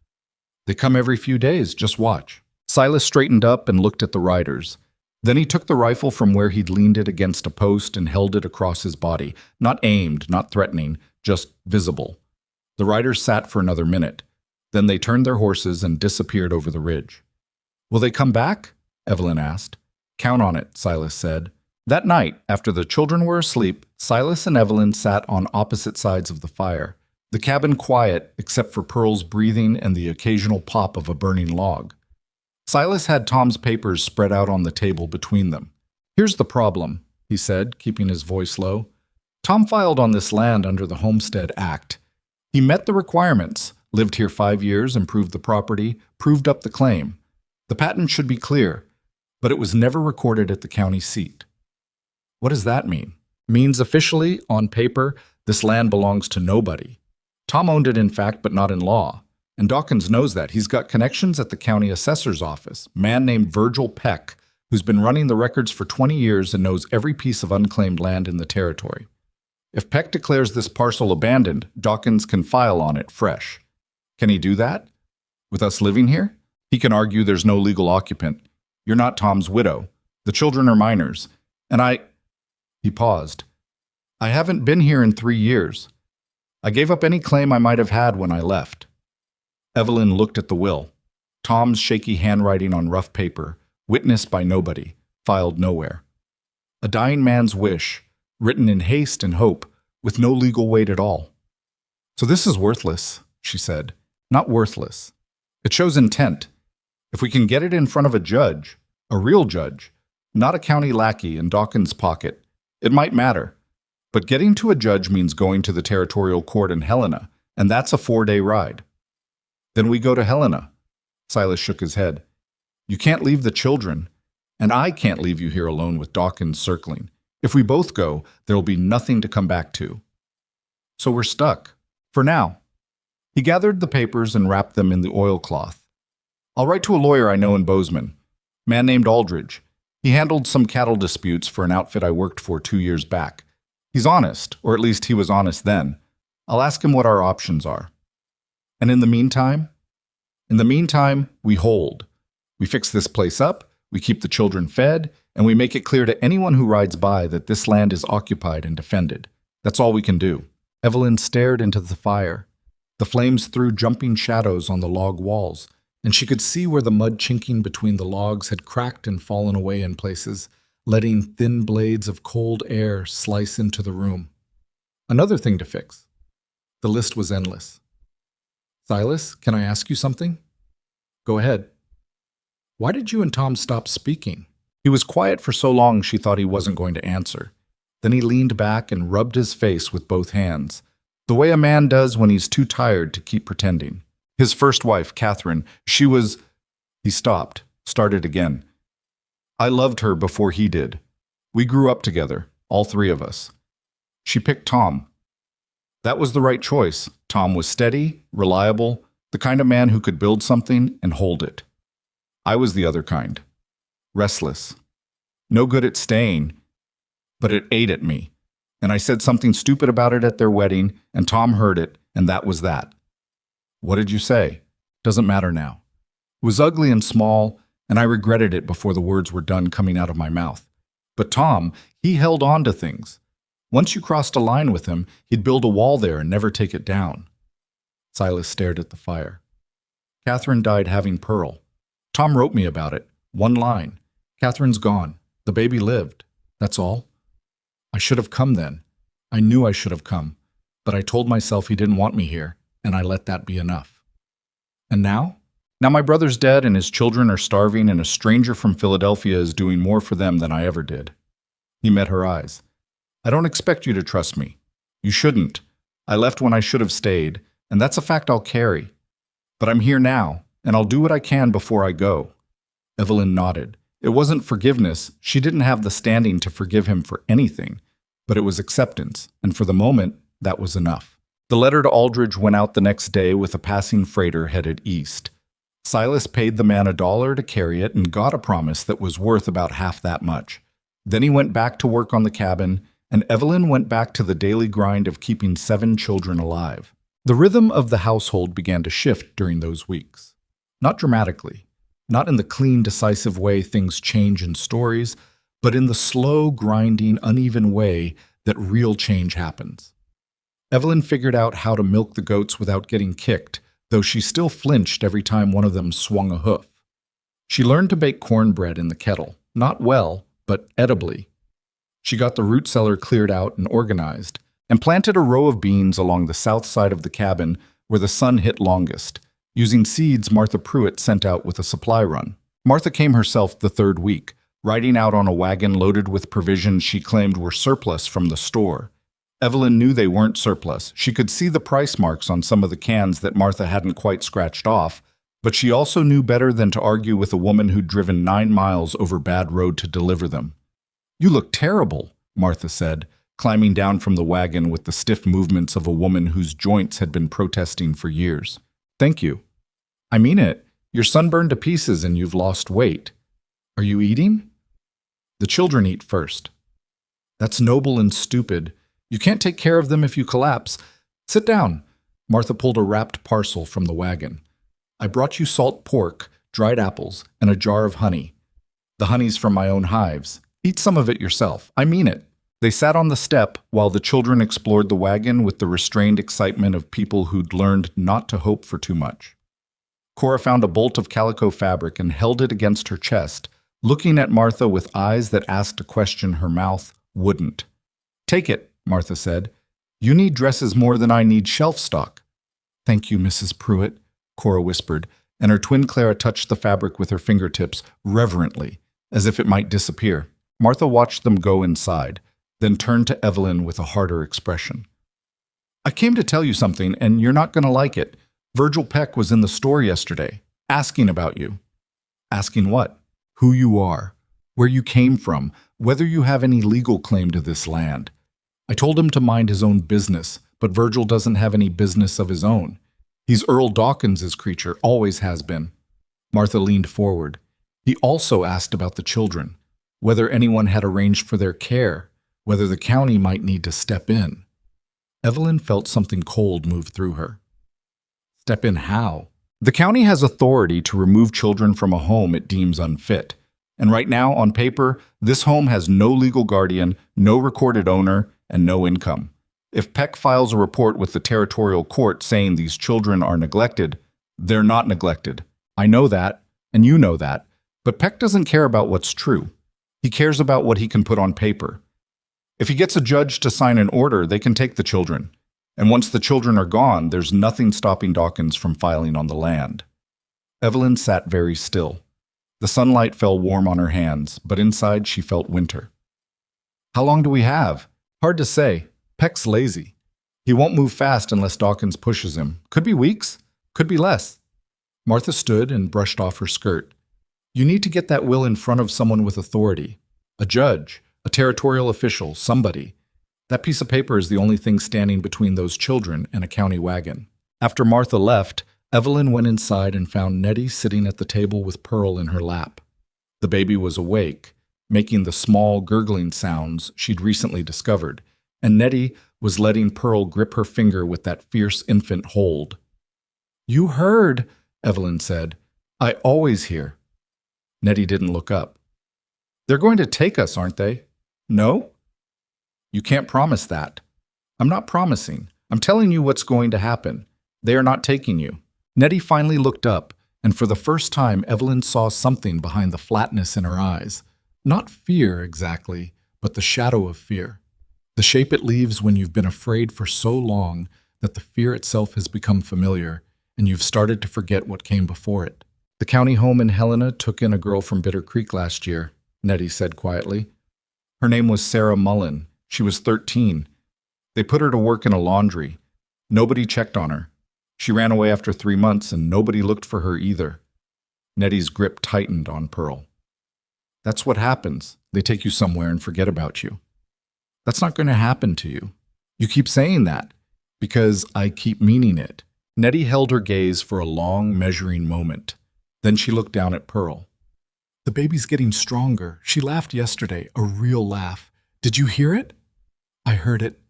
They come every few days, just watch. Silas straightened up and looked at the riders. Then he took the rifle from where he'd leaned it against a post and held it across his body, not aimed, not threatening, just visible. The riders sat for another minute. Then they turned their horses and disappeared over the ridge. Will they come back? Evelyn asked. Count on it, Silas said. That night, after the children were asleep, Silas and Evelyn sat on opposite sides of the fire, the cabin quiet except for Pearl's breathing and the occasional pop of a burning log. Silas had Tom's papers spread out on the table between them. Here's the problem, he said, keeping his voice low. Tom filed on this land under the Homestead Act. He met the requirements, lived here 5 years, improved the property, proved up the claim. The patent should be clear, but it was never recorded at the county seat. What does that mean? Means officially, on paper, this land belongs to nobody. Tom owned it in fact, but not in law. And Dawkins knows that. He's got connections at the county assessor's office, a man named Virgil Peck, who's been running the records for 20 years and knows every piece of unclaimed land in the territory. If Peck declares this parcel abandoned, Dawkins can file on it fresh. Can he do that? With us living here? He can argue there's no legal occupant. You're not Tom's widow. The children are minors. And He paused. I haven't been here in 3 years. I gave up any claim I might have had when I left. Evelyn looked at the will. Tom's shaky handwriting on rough paper, witnessed by nobody, filed nowhere. A dying man's wish, written in haste and hope, with no legal weight at all. So this is worthless, she said. Not worthless. It shows intent. If we can get it in front of a judge, A real judge, not a county lackey in Dawkins' pocket. It might matter. But getting to a judge means going to the territorial court in Helena, and that's a 4-day ride. Then we go to Helena. Silas shook his head. You can't leave the children, and I can't leave you here alone with Dawkins circling. If we both go, there'll be nothing to come back to. So we're stuck. For now. He gathered the papers and wrapped them in the oilcloth. I'll write to a lawyer I know in Bozeman. Man named Aldridge. He handled some cattle disputes for an outfit I worked for 2 years back. He's honest, or at least he was honest then. I'll ask him what our options are. And in the meantime? In the meantime, we hold. We fix this place up, we keep the children fed, and we make it clear to anyone who rides by that this land is occupied and defended. That's all we can do. Evelyn stared into the fire. The flames threw jumping shadows on the log walls, and she could see where the mud chinking between the logs had cracked and fallen away in places, letting thin blades of cold air slice into the room. Another thing to fix. The list was endless. Silas, can I ask you something? Go ahead. Why did you and Tom stop speaking? He was quiet for so long she thought he wasn't going to answer. Then he leaned back and rubbed his face with both hands, the way a man does when he's too tired to keep pretending. His first wife, Catherine, she was... He stopped, started again. I loved her before he did. We grew up together, all three of us. She picked Tom. That was the right choice. Tom was steady, reliable, the kind of man who could build something and hold it. I was the other kind. Restless. No good at staying, but it ate at me. And I said something stupid about it at their wedding, and Tom heard it, and that was that. What did you say? Doesn't matter now. It was ugly and small, and I regretted it before the words were done coming out of my mouth. But Tom, he held on to things. Once you crossed a line with him, he'd build a wall there and never take it down. Silas stared at the fire. Catherine died having Pearl. Tom wrote me about it. One line. Catherine's gone. The baby lived. That's all. I should have come then. I knew I should have come. But I told myself he didn't want me here, and I let that be enough. And now? Now my brother's dead and his children are starving, and a stranger from Philadelphia is doing more for them than I ever did. He met her eyes. I don't expect you to trust me. You shouldn't. I left when I should have stayed, and that's a fact I'll carry. But I'm here now, and I'll do what I can before I go. Evelyn nodded. It wasn't forgiveness. She didn't have the standing to forgive him for anything. But it was acceptance, and for the moment, that was enough. The letter to Aldridge went out the next day with a passing freighter headed east. Silas paid the man $1 to carry it and got a promise that was worth about half that much. Then he went back to work on the cabin, and Evelyn went back to the daily grind of keeping 7 children alive. The rhythm of the household began to shift during those weeks. Not dramatically, not in the clean, decisive way things change in stories, but in the slow, grinding, uneven way that real change happens. Evelyn figured out how to milk the goats without getting kicked, though she still flinched every time one of them swung a hoof. She learned to bake cornbread in the kettle, not well, but edibly. She got the root cellar cleared out and organized, and planted a row of beans along the south side of the cabin where the sun hit longest, using seeds Martha Pruitt sent out with a supply run. Martha came herself the 3rd week, riding out on a wagon loaded with provisions she claimed were surplus from the store. Evelyn knew they weren't surplus. She could see the price marks on some of the cans that Martha hadn't quite scratched off, but she also knew better than to argue with a woman who'd driven 9 miles over bad road to deliver them. "You look terrible," Martha said, climbing down from the wagon with the stiff movements of a woman whose joints had been protesting for years. "Thank you." "I mean it. You're sunburned to pieces and you've lost weight. Are you eating?" "The children eat first." "That's noble and stupid. You can't take care of them if you collapse. Sit down." Martha pulled a wrapped parcel from the wagon. "I brought you salt pork, dried apples, and a jar of honey. The honey's from my own hives. Eat some of it yourself. I mean it." They sat on the step while the children explored the wagon with the restrained excitement of people who'd learned not to hope for too much. Cora found a bolt of calico fabric and held it against her chest, looking at Martha with eyes that asked a question her mouth wouldn't. "Take it," Martha said. "You need dresses more than I need shelf stock." "Thank you, Mrs. Pruitt," Cora whispered, and her twin Clara touched the fabric with her fingertips reverently, as if it might disappear. Martha watched them go inside, then turned to Evelyn with a harder expression. I came to tell you something, and you're not going to like it. Virgil Peck was in the store yesterday, asking about you. Asking what? Who you are, where you came from, whether you have any legal claim to this land. I told him to mind his own business, but Virgil doesn't have any business of his own. He's Earl Dawkins' creature, always has been. Martha leaned forward. He also asked about the children, whether anyone had arranged for their care, whether the county might need to step in. Evelyn felt something cold move through her. Step in how? The county has authority to remove children from a home it deems unfit. And right now, on paper, this home has no legal guardian, no recorded owner, and no income. If Peck files a report with the territorial court saying these children are neglected, they're not neglected. I know that, and you know that. But Peck doesn't care about what's true. He cares about what he can put on paper. If he gets a judge to sign an order, they can take the children. And once the children are gone, there's nothing stopping Dawkins from filing on the land. Evelyn sat very still. The sunlight fell warm on her hands, but inside she felt winter. How long do we have? Hard to say. Peck's lazy. He won't move fast unless Dawkins pushes him. Could be weeks, could be less. Martha stood and brushed off her skirt. You need to get that will in front of someone with authority. A judge, a territorial official, somebody. That piece of paper is the only thing standing between those children and a county wagon. After Martha left, Evelyn went inside and found Nettie sitting at the table with Pearl in her lap. The baby was awake, making the small gurgling sounds she'd recently discovered, and Nettie was letting Pearl grip her finger with that fierce infant hold. You heard, Evelyn said. I always hear. Nettie didn't look up. They're going to take us, aren't they? No? You can't promise that. I'm not promising. I'm telling you what's going to happen. They are not taking you. Nettie finally looked up, and for the first time Evelyn saw something behind the flatness in her eyes. Not fear exactly, but the shadow of fear. The shape it leaves when you've been afraid for so long that the fear itself has become familiar, and you've started to forget what came before it. The county home in Helena took in a girl from Bitter Creek last year, Nettie said quietly. Her name was Sarah Mullen. She was 13. They put her to work in a laundry. Nobody checked on her. She ran away after 3 months, and nobody looked for her either. Nettie's grip tightened on Pearl. That's what happens. They take you somewhere and forget about you. That's not going to happen to you. You keep saying that, because I keep meaning it. Nettie held her gaze for a long, measuring moment. Then she looked down at Pearl. The baby's getting stronger. She laughed yesterday, a real laugh. Did you hear it? I heard it.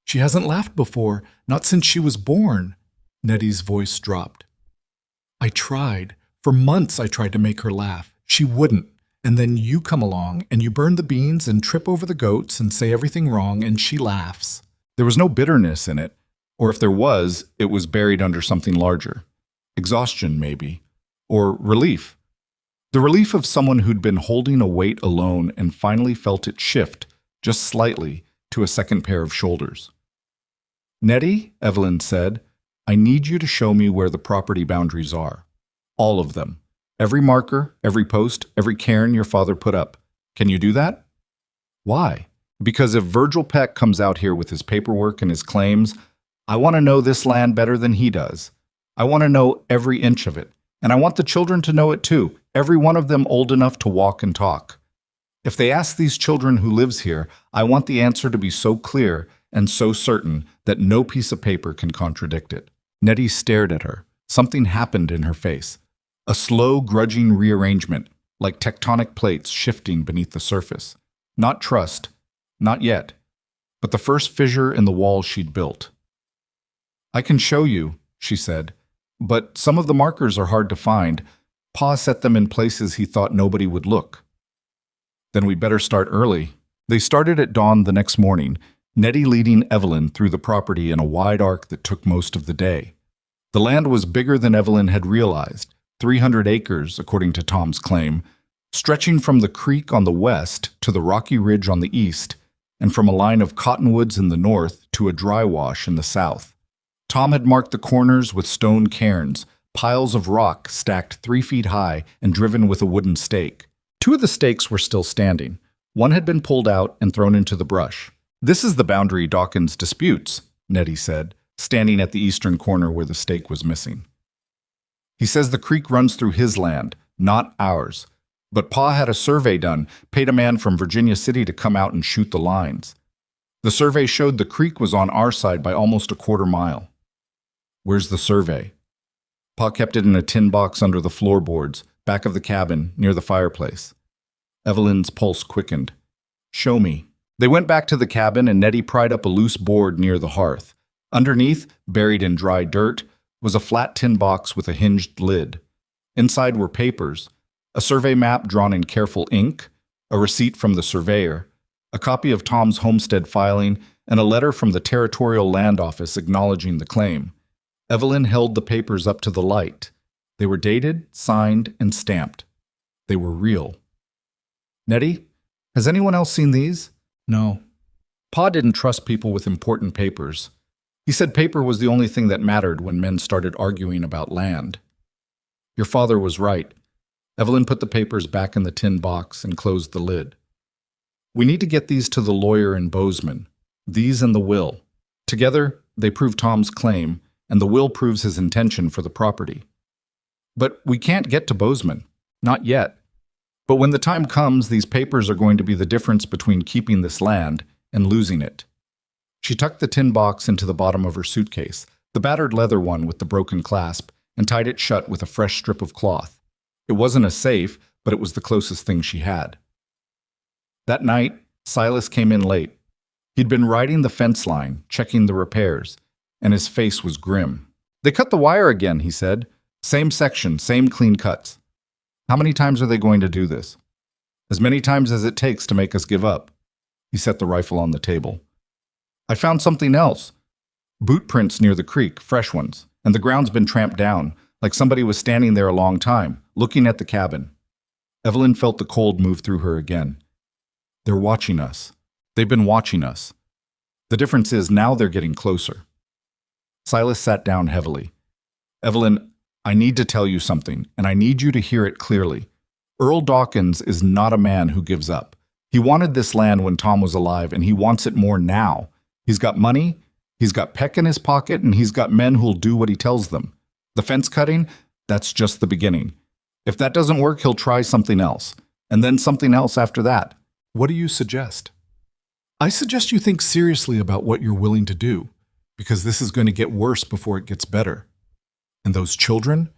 She hasn't laughed before, not since she was born. Nettie's voice dropped. I tried. For months I tried to make her laugh. She wouldn't. And then you come along, and you burn the beans and trip over the goats and say everything wrong, and she laughs. There was no bitterness in it. Or if there was, it was buried under something larger. Exhaustion, maybe. Or relief. The relief of someone who'd been holding a weight alone and finally felt it shift, just slightly, to a second pair of shoulders. Nettie, Evelyn said, I need you to show me where the property boundaries are. All of them. Every marker, every post, every cairn your father put up. Can you do that? Why? Because if Virgil Peck comes out here with his paperwork and his claims, I want to know this land better than he does. I want to know every inch of it. And I want the children to know it too, every one of them old enough to walk and talk. If they ask these children who lives here, I want the answer to be so clear and so certain that no piece of paper can contradict it. Nettie stared at her. Something happened in her face. A slow, grudging rearrangement, like tectonic plates shifting beneath the surface. Not trust, not yet, but the first fissure in the wall she'd built. I can show you, she said, but some of the markers are hard to find. Pa set them in places he thought nobody would look. Then we'd better start early. They started at dawn the next morning, Nettie leading Evelyn through the property in a wide arc that took most of the day. The land was bigger than Evelyn had realized, 300 acres, according to Tom's claim, stretching from the creek on the west to the rocky ridge on the east, and from a line of cottonwoods in the north to a dry wash in the south. Tom had marked the corners with stone cairns, piles of rock stacked 3 feet high and driven with a wooden stake. Two of the stakes were still standing. One had been pulled out and thrown into the brush. "This is the boundary Dawkins disputes," Nettie said, standing at the eastern corner where the stake was missing. "He says the creek runs through his land, not ours. But Pa had a survey done, paid a man from Virginia City to come out and shoot the lines. The survey showed the creek was on our side by almost a quarter mile." "Where's the survey?" Pa kept it in a tin box under the floorboards, back of the cabin, near the fireplace. Evelyn's pulse quickened. "Show me." They went back to the cabin and Nettie pried up a loose board near the hearth. Underneath, buried in dry dirt, was a flat tin box with a hinged lid. Inside were papers, a survey map drawn in careful ink, a receipt from the surveyor, a copy of Tom's homestead filing, and a letter from the Territorial Land Office acknowledging the claim. Evelyn held the papers up to the light. They were dated, signed, and stamped. They were real. "Nettie, has anyone else seen these?" "No." Pa didn't trust people with important papers. He said paper was the only thing that mattered when men started arguing about land. "Your father was right." Evelyn put the papers back in the tin box and closed the lid. "We need to get these to the lawyer in Bozeman. These and the will. Together, they prove Tom's claim, and the will proves his intention for the property." "But we can't get to Bozeman. Not yet. But when the time comes, these papers are going to be the difference between keeping this land and losing it." She tucked the tin box into the bottom of her suitcase, the battered leather one with the broken clasp, and tied it shut with a fresh strip of cloth. It wasn't a safe, but it was the closest thing she had. That night, Silas came in late. He'd been riding the fence line, checking the repairs, and his face was grim. "They cut the wire again," he said. "Same section, same clean cuts." "How many times are they going to do this?" "As many times as it takes to make us give up." He set the rifle on the table. "I found something else. Boot prints near the creek, fresh ones, and the ground's been tramped down, like somebody was standing there a long time, looking at the cabin." Evelyn felt the cold move through her again. "They're watching us. They've been watching us. The difference is now they're getting closer." Silas sat down heavily. "Evelyn, I need to tell you something, and I need you to hear it clearly. Earl Dawkins is not a man who gives up. He wanted this land when Tom was alive, and he wants it more now. He's got money, he's got Peck in his pocket, and he's got men who'll do what he tells them. The fence cutting, that's just the beginning. If that doesn't work, he'll try something else, and then something else after that." "What do you suggest?" "I suggest you think seriously about what you're willing to do, because this is going to get worse before it gets better. And those children,"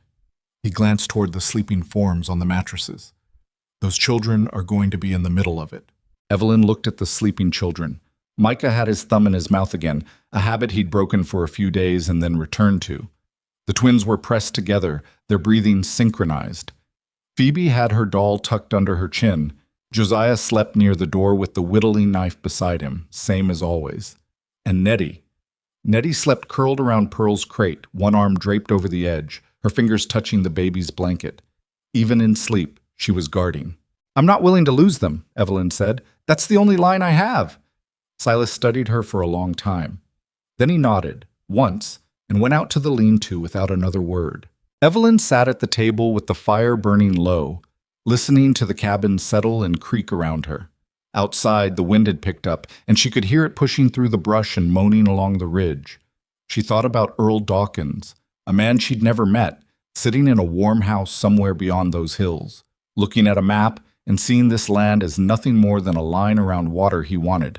he glanced toward the sleeping forms on the mattresses, "those children are going to be in the middle of it." Evelyn looked at the sleeping children. Micah had his thumb in his mouth again, a habit he'd broken for a few days and then returned to. The twins were pressed together, their breathing synchronized. Phoebe had her doll tucked under her chin. Josiah slept near the door with the whittling knife beside him, same as always. And Nettie. Nettie slept curled around Pearl's crate, one arm draped over the edge, her fingers touching the baby's blanket. Even in sleep, she was guarding. "I'm not willing to lose them," Evelyn said. "That's the only line I have." Silas studied her for a long time. Then he nodded, once, and went out to the lean-to without another word. Evelyn sat at the table with the fire burning low, listening to the cabin settle and creak around her. Outside, the wind had picked up, and she could hear it pushing through the brush and moaning along the ridge. She thought about Earl Dawkins, a man she'd never met, sitting in a warm house somewhere beyond those hills, looking at a map and seeing this land as nothing more than a line around water he wanted.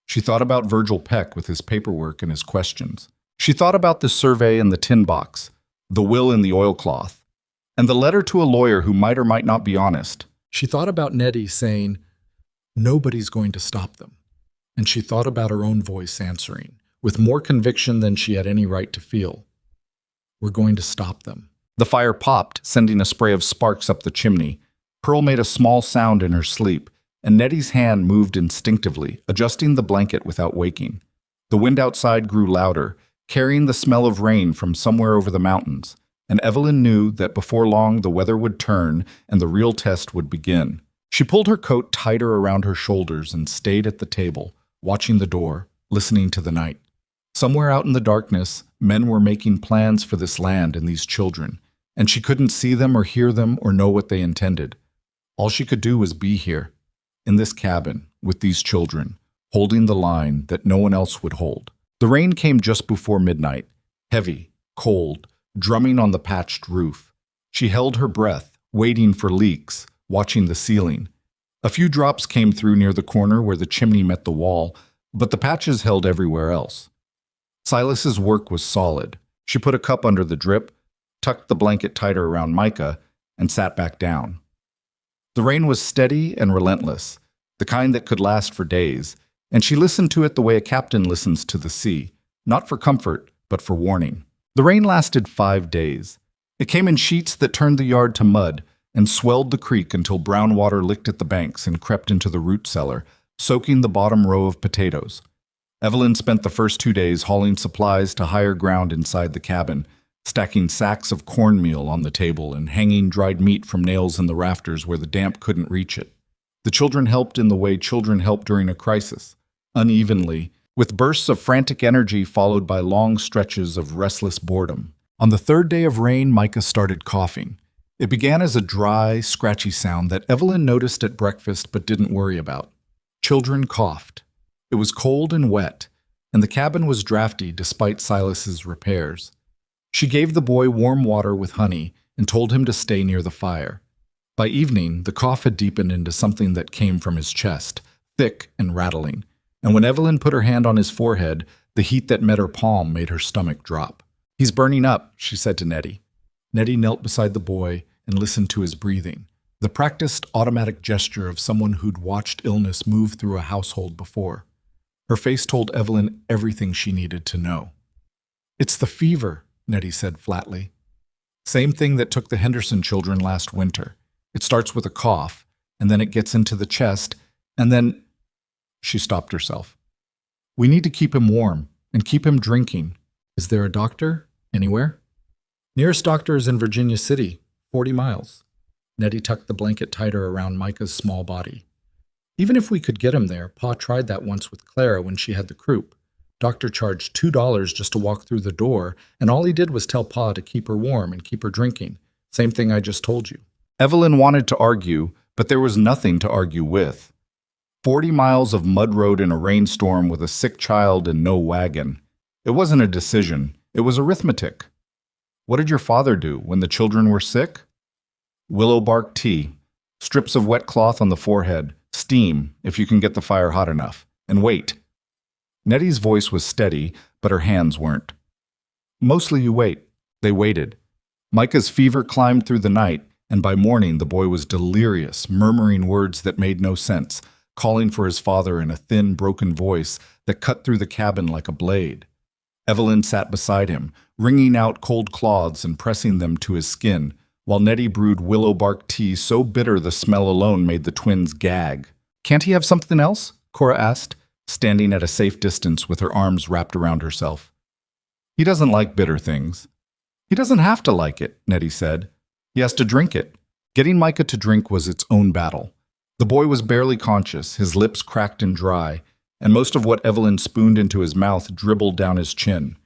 She thought about Virgil Peck with his paperwork and his questions. She thought about the survey in the tin box, the will in the oilcloth, and the letter to a lawyer who might or might not be honest. She thought about Nettie saying, "Nobody's going to stop them." And she thought about her own voice answering, with more conviction than she had any right to feel. "We're going to stop them." The fire popped, sending a spray of sparks up the chimney. Pearl made a small sound in her sleep, and Nettie's hand moved instinctively, adjusting the blanket without waking. The wind outside grew louder, carrying the smell of rain from somewhere over the mountains, and Evelyn knew that before long the weather would turn and the real test would begin. She pulled her coat tighter around her shoulders and stayed at the table, watching the door, listening to the night. Somewhere out in the darkness, men were making plans for this land and these children, and she couldn't see them or hear them or know what they intended. All she could do was be here, in this cabin, with these children, holding the line that no one else would hold. The rain came just before midnight, heavy, cold, drumming on the patched roof. She held her breath, waiting for leaks, watching the ceiling. A few drops came through near the corner where the chimney met the wall, but the patches held everywhere else. Silas's work was solid. She put a cup under the drip, tucked the blanket tighter around Micah, and sat back down. The rain was steady and relentless, the kind that could last for days, and she listened to it the way a captain listens to the sea, not for comfort, but for warning. The rain lasted 5 days. It came in sheets that turned the yard to mud and swelled the creek until brown water licked at the banks and crept into the root cellar, soaking the bottom row of potatoes. Evelyn spent the first 2 days hauling supplies to higher ground inside the cabin, stacking sacks of cornmeal on the table and hanging dried meat from nails in the rafters where the damp couldn't reach it. The children helped in the way children help during a crisis, unevenly, with bursts of frantic energy followed by long stretches of restless boredom. On the 3rd day of rain, Micah started coughing. It began as a dry, scratchy sound that Evelyn noticed at breakfast but didn't worry about. Children coughed. It was cold and wet, and the cabin was drafty despite Silas's repairs. She gave the boy warm water with honey and told him to stay near the fire. By evening, the cough had deepened into something that came from his chest, thick and rattling, and when Evelyn put her hand on his forehead, the heat that met her palm made her stomach drop. "He's burning up," she said to Nettie. Nettie knelt beside the boy and listened to his breathing, the practiced automatic gesture of someone who'd watched illness move through a household before. Her face told Evelyn everything she needed to know. "It's the fever," Nettie said flatly. "Same thing that took the Henderson children last winter. It starts with a cough, and then it gets into the chest, and then—" She stopped herself. "We need to keep him warm and keep him drinking. Is there a doctor anywhere?" "Nearest doctor is in Virginia City, 40 miles. Nettie tucked the blanket tighter around Micah's small body. "Even if we could get him there, Pa tried that once with Clara when she had the croup. Doctor charged $2 just to walk through the door, and all he did was tell Pa to keep her warm and keep her drinking. Same thing I just told you." Evelyn wanted to argue, but there was nothing to argue with. 40 miles of mud road in a rainstorm with a sick child and no wagon. It wasn't a decision, it was arithmetic. What did your father do when the children were sick? Willow bark tea, strips of wet cloth on the forehead, steam if you can get the fire hot enough, and wait. Nettie's voice was steady, but her hands weren't. Mostly you wait. They waited. Micah's fever climbed through the night, and by morning the boy was delirious, murmuring words that made no sense, calling for his father in a thin, broken voice that cut through the cabin like a blade. Evelyn sat beside him, wringing out cold cloths and pressing them to his skin, while Nettie brewed willow bark tea so bitter the smell alone made the twins gag. "Can't he have something else?" Cora asked, standing at a safe distance with her arms wrapped around herself. "He doesn't like bitter things." "He doesn't have to like it," Nettie said. "He has to drink it." Getting Micah to drink was its own battle. The boy was barely conscious, his lips cracked and dry, and most of what Evelyn spooned into his mouth dribbled down his chin.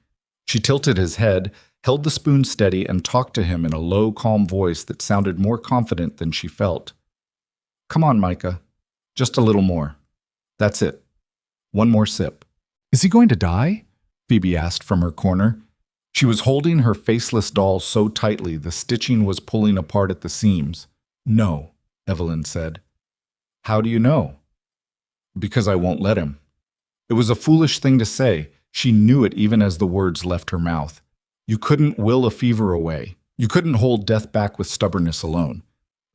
She tilted his head, held the spoon steady, and talked to him in a low, calm voice that sounded more confident than she felt. "Come on, Micah. Just a little more. That's it. One more sip." "Is he going to die?" Phoebe asked from her corner. She was holding her faceless doll so tightly the stitching was pulling apart at the seams. "No," Evelyn said. "How do you know?" "Because I won't let him." It was a foolish thing to say. She knew it even as the words left her mouth. You couldn't will a fever away. You couldn't hold death back with stubbornness alone.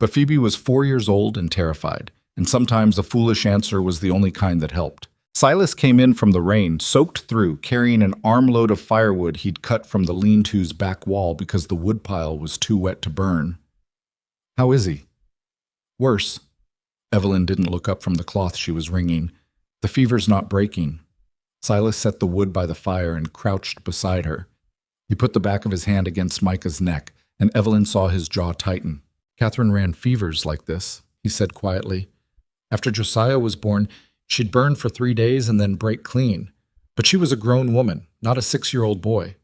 But Phoebe was 4 years old and terrified, and sometimes a foolish answer was the only kind that helped. Silas came in from the rain, soaked through, carrying an armload of firewood he'd cut from the lean-to's back wall because the woodpile was too wet to burn. "How is he?" "Worse." Evelyn didn't look up from the cloth she was wringing. "The fever's not breaking." Silas set the wood by the fire and crouched beside her. He put the back of his hand against Micah's neck, and Evelyn saw his jaw tighten. "Catherine ran fevers like this," he said quietly. "After Josiah was born, she'd burn for 3 days and then break clean. But she was a grown woman, not a 6-year-old boy."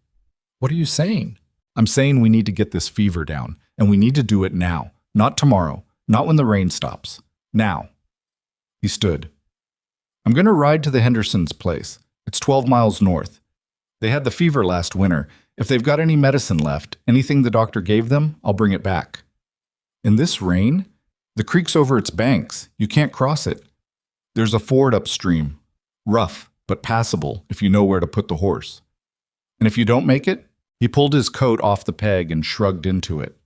"What are you saying?" "I'm saying we need to get this fever down, and we need to do it now, not tomorrow. Not when the rain stops. Now. He stood. I'm going to ride to the Hendersons' place. It's 12 miles north. They had the fever last winter. If they've got any medicine left, anything the doctor gave them, I'll bring it back. In this rain? The creek's over its banks. You can't cross it. There's a ford upstream. Rough, but passable if you know where to put the horse. And if you don't make it, he pulled his coat off the peg and shrugged into it.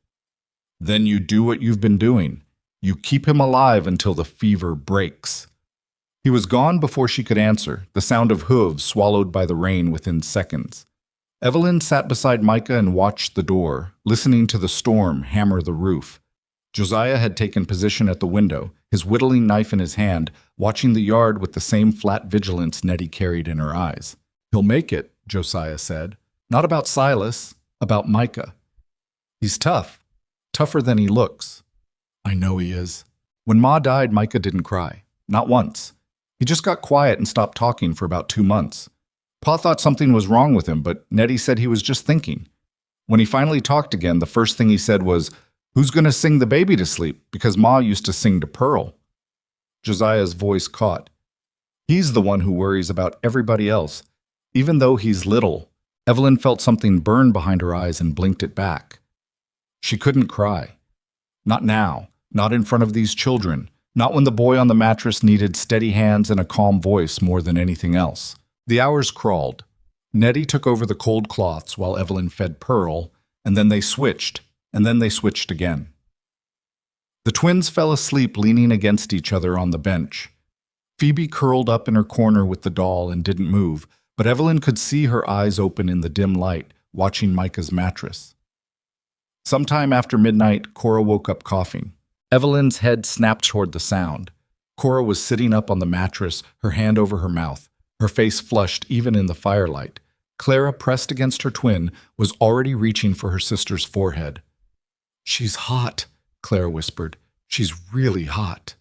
Then you do what you've been doing. You keep him alive until the fever breaks. He was gone before she could answer, the sound of hooves swallowed by the rain within seconds. Evelyn sat beside Micah and watched the door, listening to the storm hammer the roof. Josiah had taken position at the window, his whittling knife in his hand, watching the yard with the same flat vigilance Nettie carried in her eyes. He'll make it, Josiah said. Not about Silas, about Micah. He's tough, tougher than he looks. I know he is. When Ma died, Micah didn't cry. Not once. He just got quiet and stopped talking for about 2 months. Pa thought something was wrong with him, but Nettie said he was just thinking. When he finally talked again, the first thing he said was, "Who's going to sing the baby to sleep? Because Ma used to sing to Pearl." Josiah's voice caught. He's the one who worries about everybody else. Even though he's little, Evelyn felt something burn behind her eyes and blinked it back. She couldn't cry. Not now, not in front of these children, not when the boy on the mattress needed steady hands and a calm voice more than anything else. The hours crawled. Nettie took over the cold cloths while Evelyn fed Pearl, and then they switched again. The twins fell asleep leaning against each other on the bench. Phoebe curled up in her corner with the doll and didn't move, but Evelyn could see her eyes open in the dim light, watching Micah's mattress. Sometime after midnight, Cora woke up coughing. Evelyn's head snapped toward the sound. Cora was sitting up on the mattress, her hand over her mouth, her face flushed even in the firelight. Clara, pressed against her twin, was already reaching for her sister's forehead. "She's hot," Clara whispered. "She's really hot."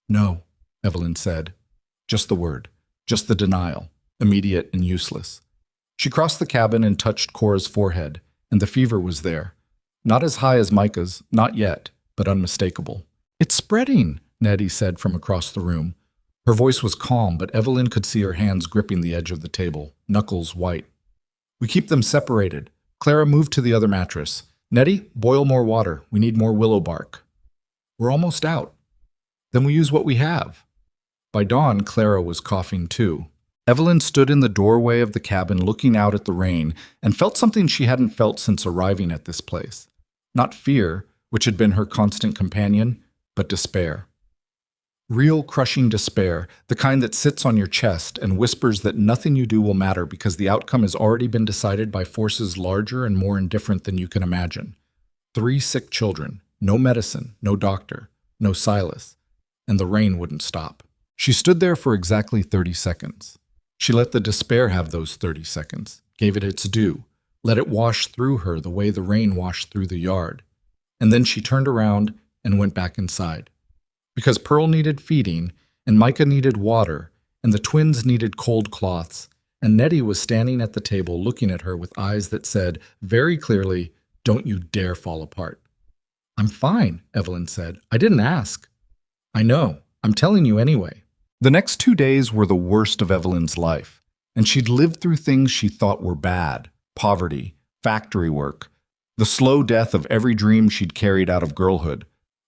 "No," Evelyn said. Just the word, just the denial, immediate and useless. She crossed the cabin and touched Cora's forehead, and the fever was there. Not as high as Micah's, not yet, but unmistakable. "It's spreading," Nettie said from across the room. Her voice was calm, but Evelyn could see her hands gripping the edge of the table, knuckles white. "We keep them separated." Clara moved to the other mattress. "Nettie, boil more water. We need more willow bark." "We're almost out." "Then we use what we have." By dawn, Clara was coughing too. Evelyn stood in the doorway of the cabin looking out at the rain and felt something she hadn't felt since arriving at this place. Not fear, which had been her constant companion, but despair. Real crushing despair, the kind that sits on your chest and whispers that nothing you do will matter because the outcome has already been decided by forces larger and more indifferent than you can imagine. 3 sick children, no medicine, no doctor, no Silas, and the rain wouldn't stop. She stood there for exactly 30 seconds. She let the despair have those 30 seconds, gave it its due, let it wash through her the way the rain washed through the yard. And then she turned around and went back inside. Because Pearl needed feeding, and Micah needed water, and the twins needed cold cloths, and Nettie was standing at the table looking at her with eyes that said very clearly, "Don't you dare fall apart." "I'm fine," Evelyn said. "I didn't ask." "I know. I'm telling you anyway." The next 2 days were the worst of Evelyn's life, and she'd lived through things she thought were bad: poverty, factory work, the slow death of every dream she'd carried out of girlhood.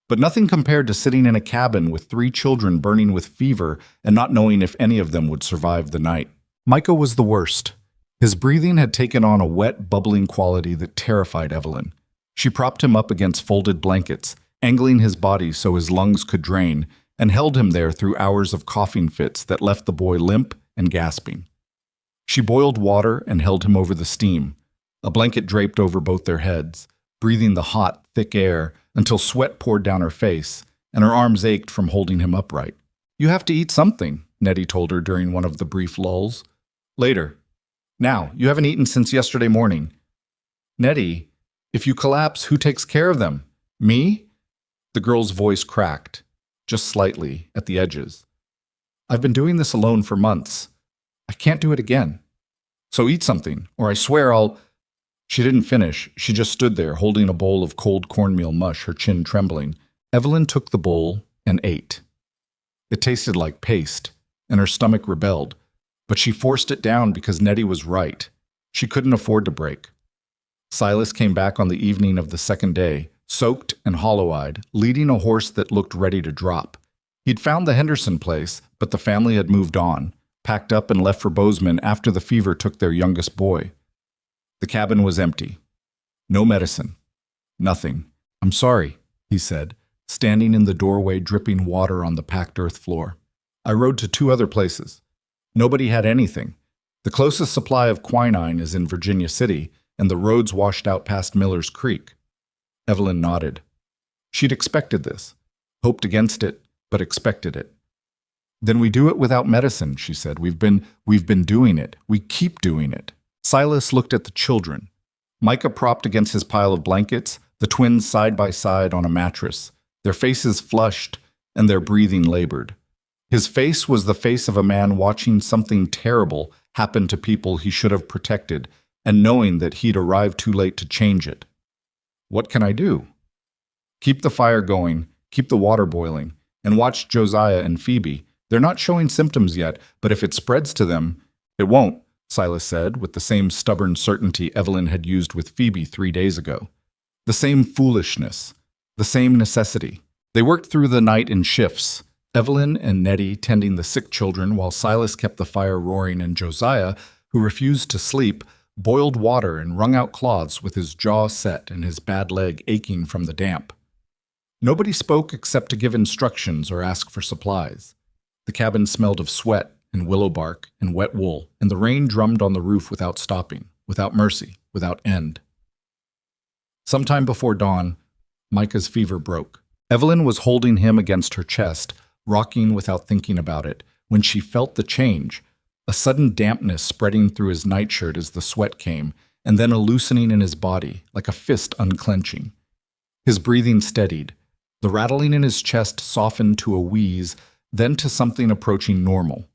But nothing compared to sitting in a cabin with 3 children burning with fever and not knowing if any of them would survive the night. Micah was the worst. His breathing had taken on a wet, bubbling quality that terrified Evelyn. She propped him up against folded blankets, angling his body so his lungs could drain, and held him there through hours of coughing fits that left the boy limp and gasping. She boiled water and held him over the steam. A blanket draped over both their heads, breathing the hot, thick air until sweat poured down her face, and her arms ached from holding him upright. "You have to eat something," Nettie told her during one of the brief lulls. "Later. Now, you haven't eaten since yesterday morning." "Nettie, if you collapse, who takes care of them? Me?" The girl's voice cracked, just slightly, at the edges. "I've been doing this alone for months. I can't do it again. So eat something, or I swear I'll—" She didn't finish. She just stood there, holding a bowl of cold cornmeal mush, her chin trembling. Evelyn took the bowl and ate. It tasted like paste, and her stomach rebelled, but she forced it down because Nettie was right. She couldn't afford to break. Silas came back on the evening of the second day, soaked and hollow-eyed, leading a horse that looked ready to drop. He'd found the Henderson place, but the family had moved on, packed up and left for Bozeman after the fever took their youngest boy. The cabin was empty. No medicine. Nothing. "I'm sorry," he said, standing in the doorway dripping water on the packed earth floor. "I rode to 2 other places. Nobody had anything. The closest supply of quinine is in Virginia City, and the roads washed out past Miller's Creek." Evelyn nodded. She'd expected this, hoped against it, but expected it. "Then we do it without medicine," she said. We've been doing it. We keep doing it." Silas looked at the children. Micah propped against his pile of blankets, the twins side by side on a mattress, their faces flushed and their breathing labored. His face was the face of a man watching something terrible happen to people he should have protected and knowing that he'd arrived too late to change it. "What can I do?" "Keep the fire going, keep the water boiling, and watch Josiah and Phoebe. They're not showing symptoms yet, but if it spreads to them, it won't," Silas said, with the same stubborn certainty Evelyn had used with Phoebe 3 days ago. The same foolishness, the same necessity. They worked through the night in shifts, Evelyn and Nettie tending the sick children while Silas kept the fire roaring, and Josiah, who refused to sleep, boiled water and wrung out cloths with his jaw set and his bad leg aching from the damp. Nobody spoke except to give instructions or ask for supplies. The cabin smelled of sweat and willow bark and wet wool, and the rain drummed on the roof without stopping, without mercy, without end. Sometime before dawn, Micah's fever broke. Evelyn was holding him against her chest, rocking without thinking about it, when she felt the change, a sudden dampness spreading through his nightshirt as the sweat came, and then a loosening in his body, like a fist unclenching. His breathing steadied. The rattling in his chest softened to a wheeze, then to something approaching normal.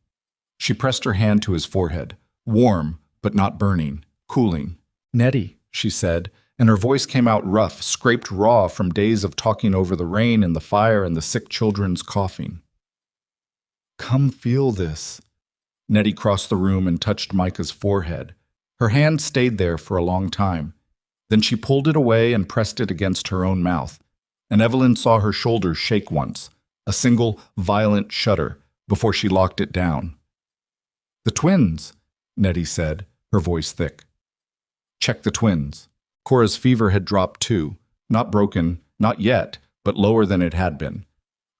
She pressed her hand to his forehead, warm, but not burning, cooling. "Nettie," she said, and her voice came out rough, scraped raw from days of talking over the rain and the fire and the sick children's coughing. "Come feel this." Nettie crossed the room and touched Micah's forehead. Her hand stayed there for a long time. Then she pulled it away and pressed it against her own mouth, and Evelyn saw her shoulders shake once, a single violent shudder, before she locked it down. "The twins," Nettie said, her voice thick. "Check the twins." Cora's fever had dropped too, not broken, not yet, but lower than it had been.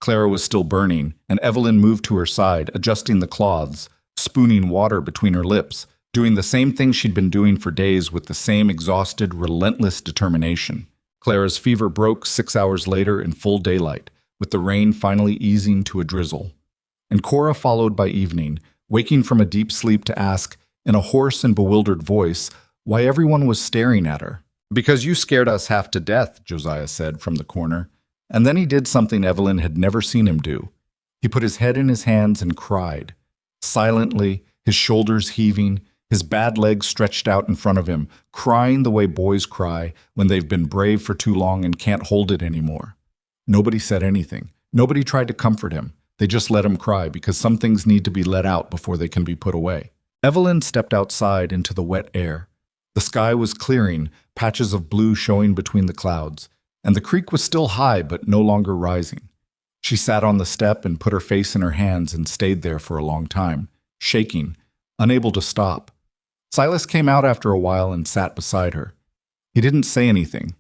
Clara was still burning, and Evelyn moved to her side, adjusting the cloths, spooning water between her lips, doing the same thing she'd been doing for days with the same exhausted, relentless determination. Clara's fever broke 6 hours later in full daylight, with the rain finally easing to a drizzle. And Cora followed by evening, waking from a deep sleep to ask, in a hoarse and bewildered voice, why everyone was staring at her. "Because you scared us half to death," Josiah said from the corner. And then he did something Evelyn had never seen him do. He put his head in his hands and cried. Silently, his shoulders heaving, his bad legs stretched out in front of him, crying the way boys cry when they've been brave for too long and can't hold it anymore. Nobody said anything. Nobody tried to comfort him. They just let him cry because some things need to be let out before they can be put away. Evelyn stepped outside into the wet air. The sky was clearing, patches of blue showing between the clouds, and the creek was still high but no longer rising. She sat on the step and put her face in her hands and stayed there for a long time, shaking, unable to stop. Silas came out after a while and sat beside her. He didn't say anything.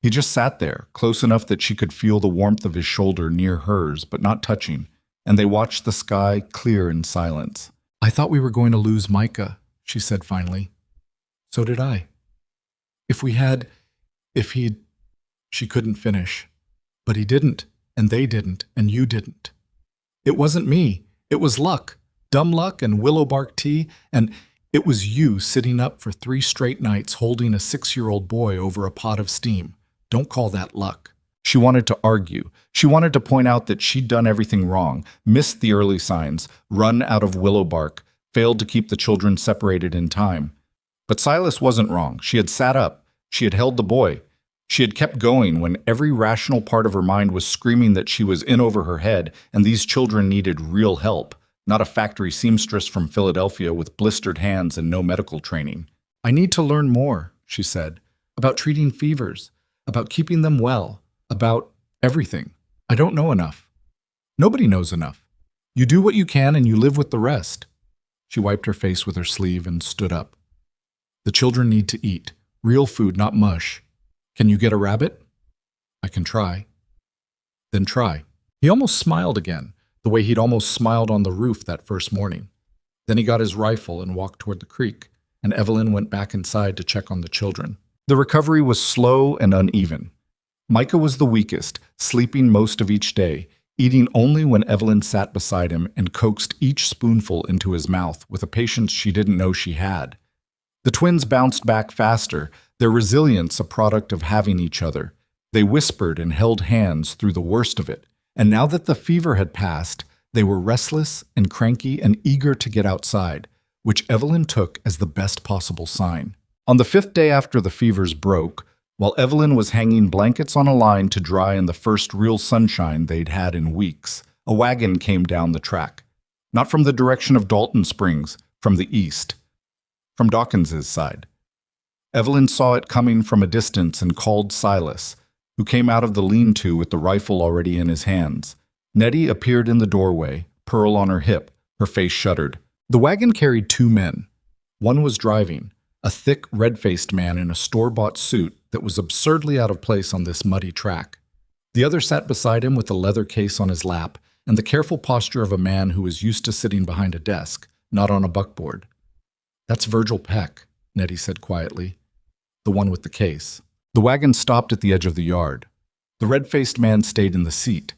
He just sat there, close enough that she could feel the warmth of his shoulder near hers, but not touching, and they watched the sky clear in silence. "I thought we were going to lose Micah," she said finally. "So did I. If he'd... She couldn't finish. "But he didn't, and they didn't, and you didn't. It wasn't me. It was luck. Dumb luck and willow bark tea, and it was you sitting up for 3 straight nights holding a 6-year-old boy over a pot of steam. Don't call that luck." She wanted to argue. She wanted to point out that she'd done everything wrong, missed the early signs, run out of willow bark, failed to keep the children separated in time. But Silas wasn't wrong. She had sat up. She had held the boy. She had kept going when every rational part of her mind was screaming that she was in over her head and these children needed real help, not a factory seamstress from Philadelphia with blistered hands and no medical training. "I need to learn more," she said, "about treating fevers, about keeping them well, about everything. I don't know enough. Nobody knows enough. You do what you can and you live with the rest." She wiped her face with her sleeve and stood up. "The children need to eat. Real food, not mush. Can you get a rabbit?" "I can try." "Then try." He almost smiled again, the way he'd almost smiled on the roof that first morning. Then he got his rifle and walked toward the creek, and Evelyn went back inside to check on the children. The recovery was slow and uneven. Micah was the weakest, sleeping most of each day, eating only when Evelyn sat beside him and coaxed each spoonful into his mouth with a patience she didn't know she had. The twins bounced back faster, their resilience a product of having each other. They whispered and held hands through the worst of it, and now that the fever had passed, they were restless and cranky and eager to get outside, which Evelyn took as the best possible sign. On the 5th day after the fevers broke, while Evelyn was hanging blankets on a line to dry in the first real sunshine they'd had in weeks, a wagon came down the track. Not from the direction of Dalton Springs, from the east. From Dawkins's side. Evelyn saw it coming from a distance and called Silas, who came out of the lean-to with the rifle already in his hands. Nettie appeared in the doorway, Pearl on her hip, her face shuttered. The wagon carried 2 men. One was driving, a thick, red-faced man in a store-bought suit that was absurdly out of place on this muddy track. The other sat beside him with a leather case on his lap and the careful posture of a man who was used to sitting behind a desk, not on a buckboard. "That's Virgil Peck," Nettie said quietly. "The one with the case." The wagon stopped at the edge of the yard. The red-faced man stayed in the seat.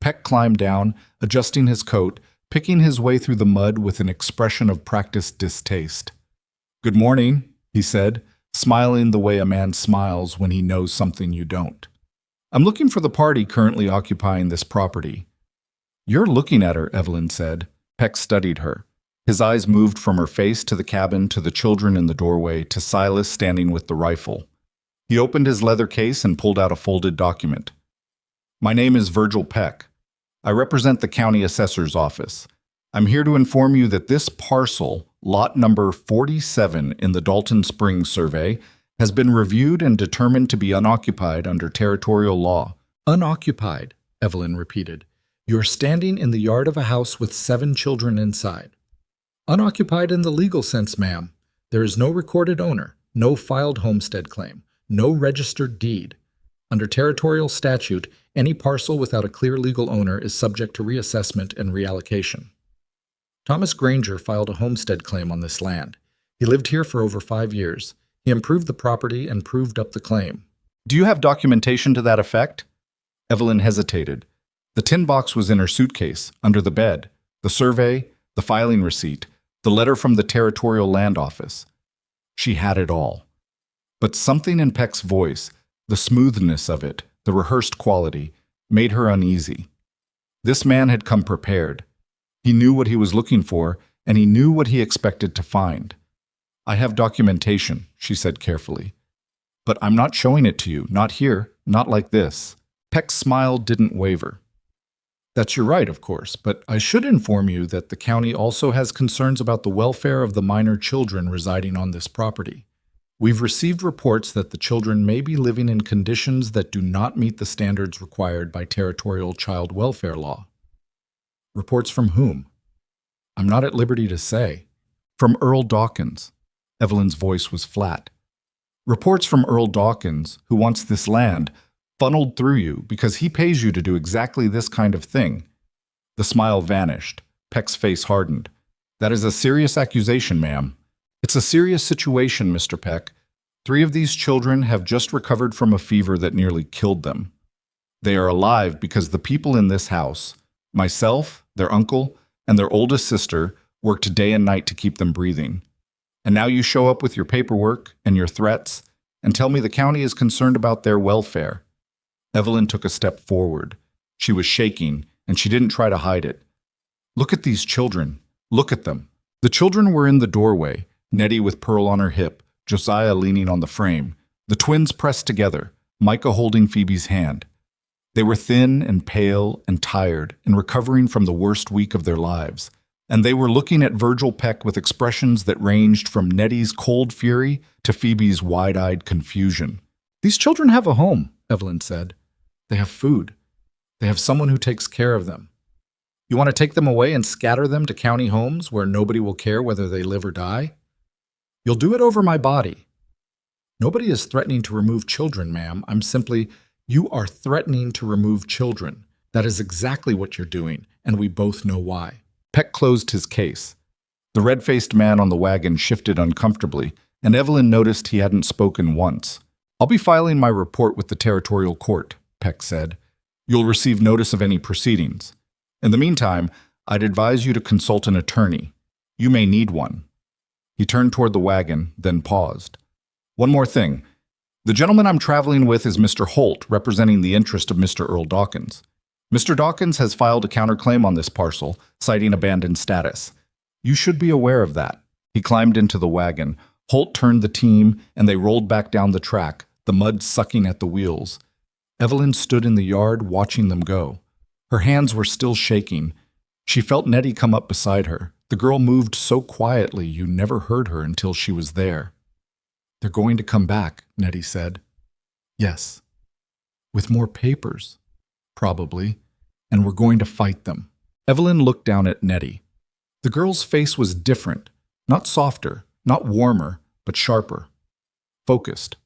Peck climbed down, adjusting his coat, picking his way through the mud with an expression of practiced distaste. "Good morning," he said, smiling the way a man smiles when he knows something you don't. "I'm looking for the party currently occupying this property." "You're looking at her," Evelyn said. Peck studied her. His eyes moved from her face to the cabin to the children in the doorway to Silas standing with the rifle. He opened his leather case and pulled out a folded document. "My name is Virgil Peck. I represent the county assessor's office. I'm here to inform you that this parcel, lot number 47 in the Dalton Springs survey, has been reviewed and determined to be unoccupied under territorial law." "Unoccupied," Evelyn repeated. "You're standing in the yard of a house with 7 children inside." "Unoccupied in the legal sense, ma'am. There is no recorded owner, no filed homestead claim, no registered deed. Under territorial statute, any parcel without a clear legal owner is subject to reassessment and reallocation. Thomas Granger filed a homestead claim on this land. He lived here for over 5 years. He improved the property and proved up the claim." "Do you have documentation to that effect?" Evelyn hesitated. The tin box was in her suitcase, under the bed. The survey, the filing receipt, the letter from the territorial land office. She had it all. But something in Peck's voice, the smoothness of it, the rehearsed quality, made her uneasy. This man had come prepared. He knew what he was looking for, and he knew what he expected to find. "I have documentation," she said carefully. "But I'm not showing it to you, not here, not like this." Peck's smile didn't waver. "That's your right, of course, but I should inform you that the county also has concerns about the welfare of the minor children residing on this property. We've received reports that the children may be living in conditions that do not meet the standards required by territorial child welfare law." "Reports from whom?" "I'm not at liberty to say." "From Earl Dawkins." Evelyn's voice was flat. "Reports from Earl Dawkins, who wants this land, funneled through you because he pays you to do exactly this kind of thing." The smile vanished. Peck's face hardened. "That is a serious accusation, ma'am." "It's a serious situation, Mr. Peck. 3 of these children have just recovered from a fever that nearly killed them. They are alive because the people in this house, myself, their uncle, and their oldest sister, worked day and night to keep them breathing. And now you show up with your paperwork and your threats and tell me the county is concerned about their welfare." Evelyn took a step forward. She was shaking, and she didn't try to hide it. "Look at these children. Look at them." The children were in the doorway, Nettie with Pearl on her hip, Josiah leaning on the frame. The twins pressed together, Micah holding Phoebe's hand. They were thin and pale and tired and recovering from the worst week of their lives, and they were looking at Virgil Peck with expressions that ranged from Nettie's cold fury to Phoebe's wide-eyed confusion. "These children have a home," Evelyn said. "They have food. They have someone who takes care of them. You want to take them away and scatter them to county homes where nobody will care whether they live or die? You'll do it over my body." "Nobody is threatening to remove children, ma'am. I'm simply, you are threatening to remove children. That is exactly what you're doing, and we both know why." Peck closed his case. The red-faced man on the wagon shifted uncomfortably, and Evelyn noticed he hadn't spoken once. "I'll be filing my report with the territorial court," Peck said. "You'll receive notice of any proceedings. In the meantime, I'd advise you to consult an attorney. You may need one." He turned toward the wagon, then paused. "One more thing. The gentleman I'm traveling with is Mr. Holt, representing the interest of Mr. Earl Dawkins. Mr. Dawkins has filed a counterclaim on this parcel, citing abandoned status. You should be aware of that." He climbed into the wagon. Holt turned the team, and they rolled back down the track, the mud sucking at the wheels. Evelyn stood in the yard watching them go. Her hands were still shaking. She felt Nettie come up beside her. The girl moved so quietly you never heard her until she was there. "They're going to come back," Nettie said. "Yes. With more papers. Probably. And we're going to fight them." Evelyn looked down at Nettie. The girl's face was different. Not softer, not warmer, but sharper. Focused.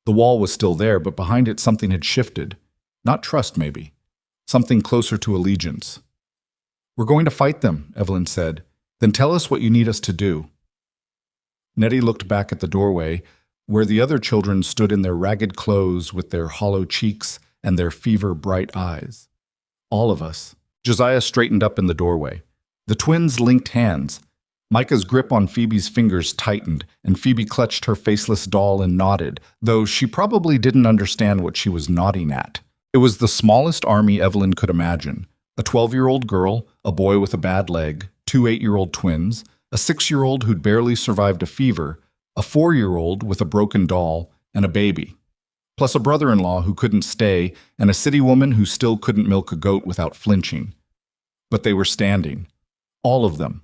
The wall was still there, but behind it something had shifted. Not trust, maybe. Something closer to allegiance. "We're going to fight them," Evelyn said. "Then tell us what you need us to do." Nettie looked back at the doorway, where the other children stood in their ragged clothes with their hollow cheeks and their fever-bright eyes. "All of us." Josiah straightened up in the doorway. The twins linked hands. Micah's grip on Phoebe's fingers tightened, and Phoebe clutched her faceless doll and nodded, though she probably didn't understand what she was nodding at. It was the smallest army Evelyn could imagine. A 12-year-old girl, a boy with a bad leg, 2 8-year-old twins, a 6-year-old who'd barely survived a fever, a 4-year-old with a broken doll, and a baby. Plus a brother-in-law who couldn't stay, and a city woman who still couldn't milk a goat without flinching. But they were standing. All of them.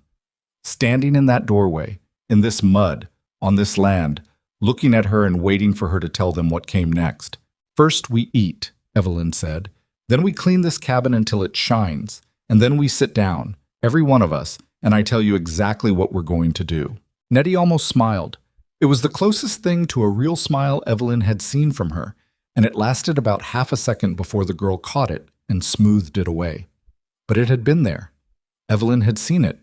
Standing in that doorway, in this mud, on this land, looking at her and waiting for her to tell them what came next. "First we eat," Evelyn said. "Then we clean this cabin until it shines. And then we sit down, every one of us, and I tell you exactly what we're going to do." Nettie almost smiled. It was the closest thing to a real smile Evelyn had seen from her, and it lasted about half a second before the girl caught it and smoothed it away. But it had been there. Evelyn had seen it.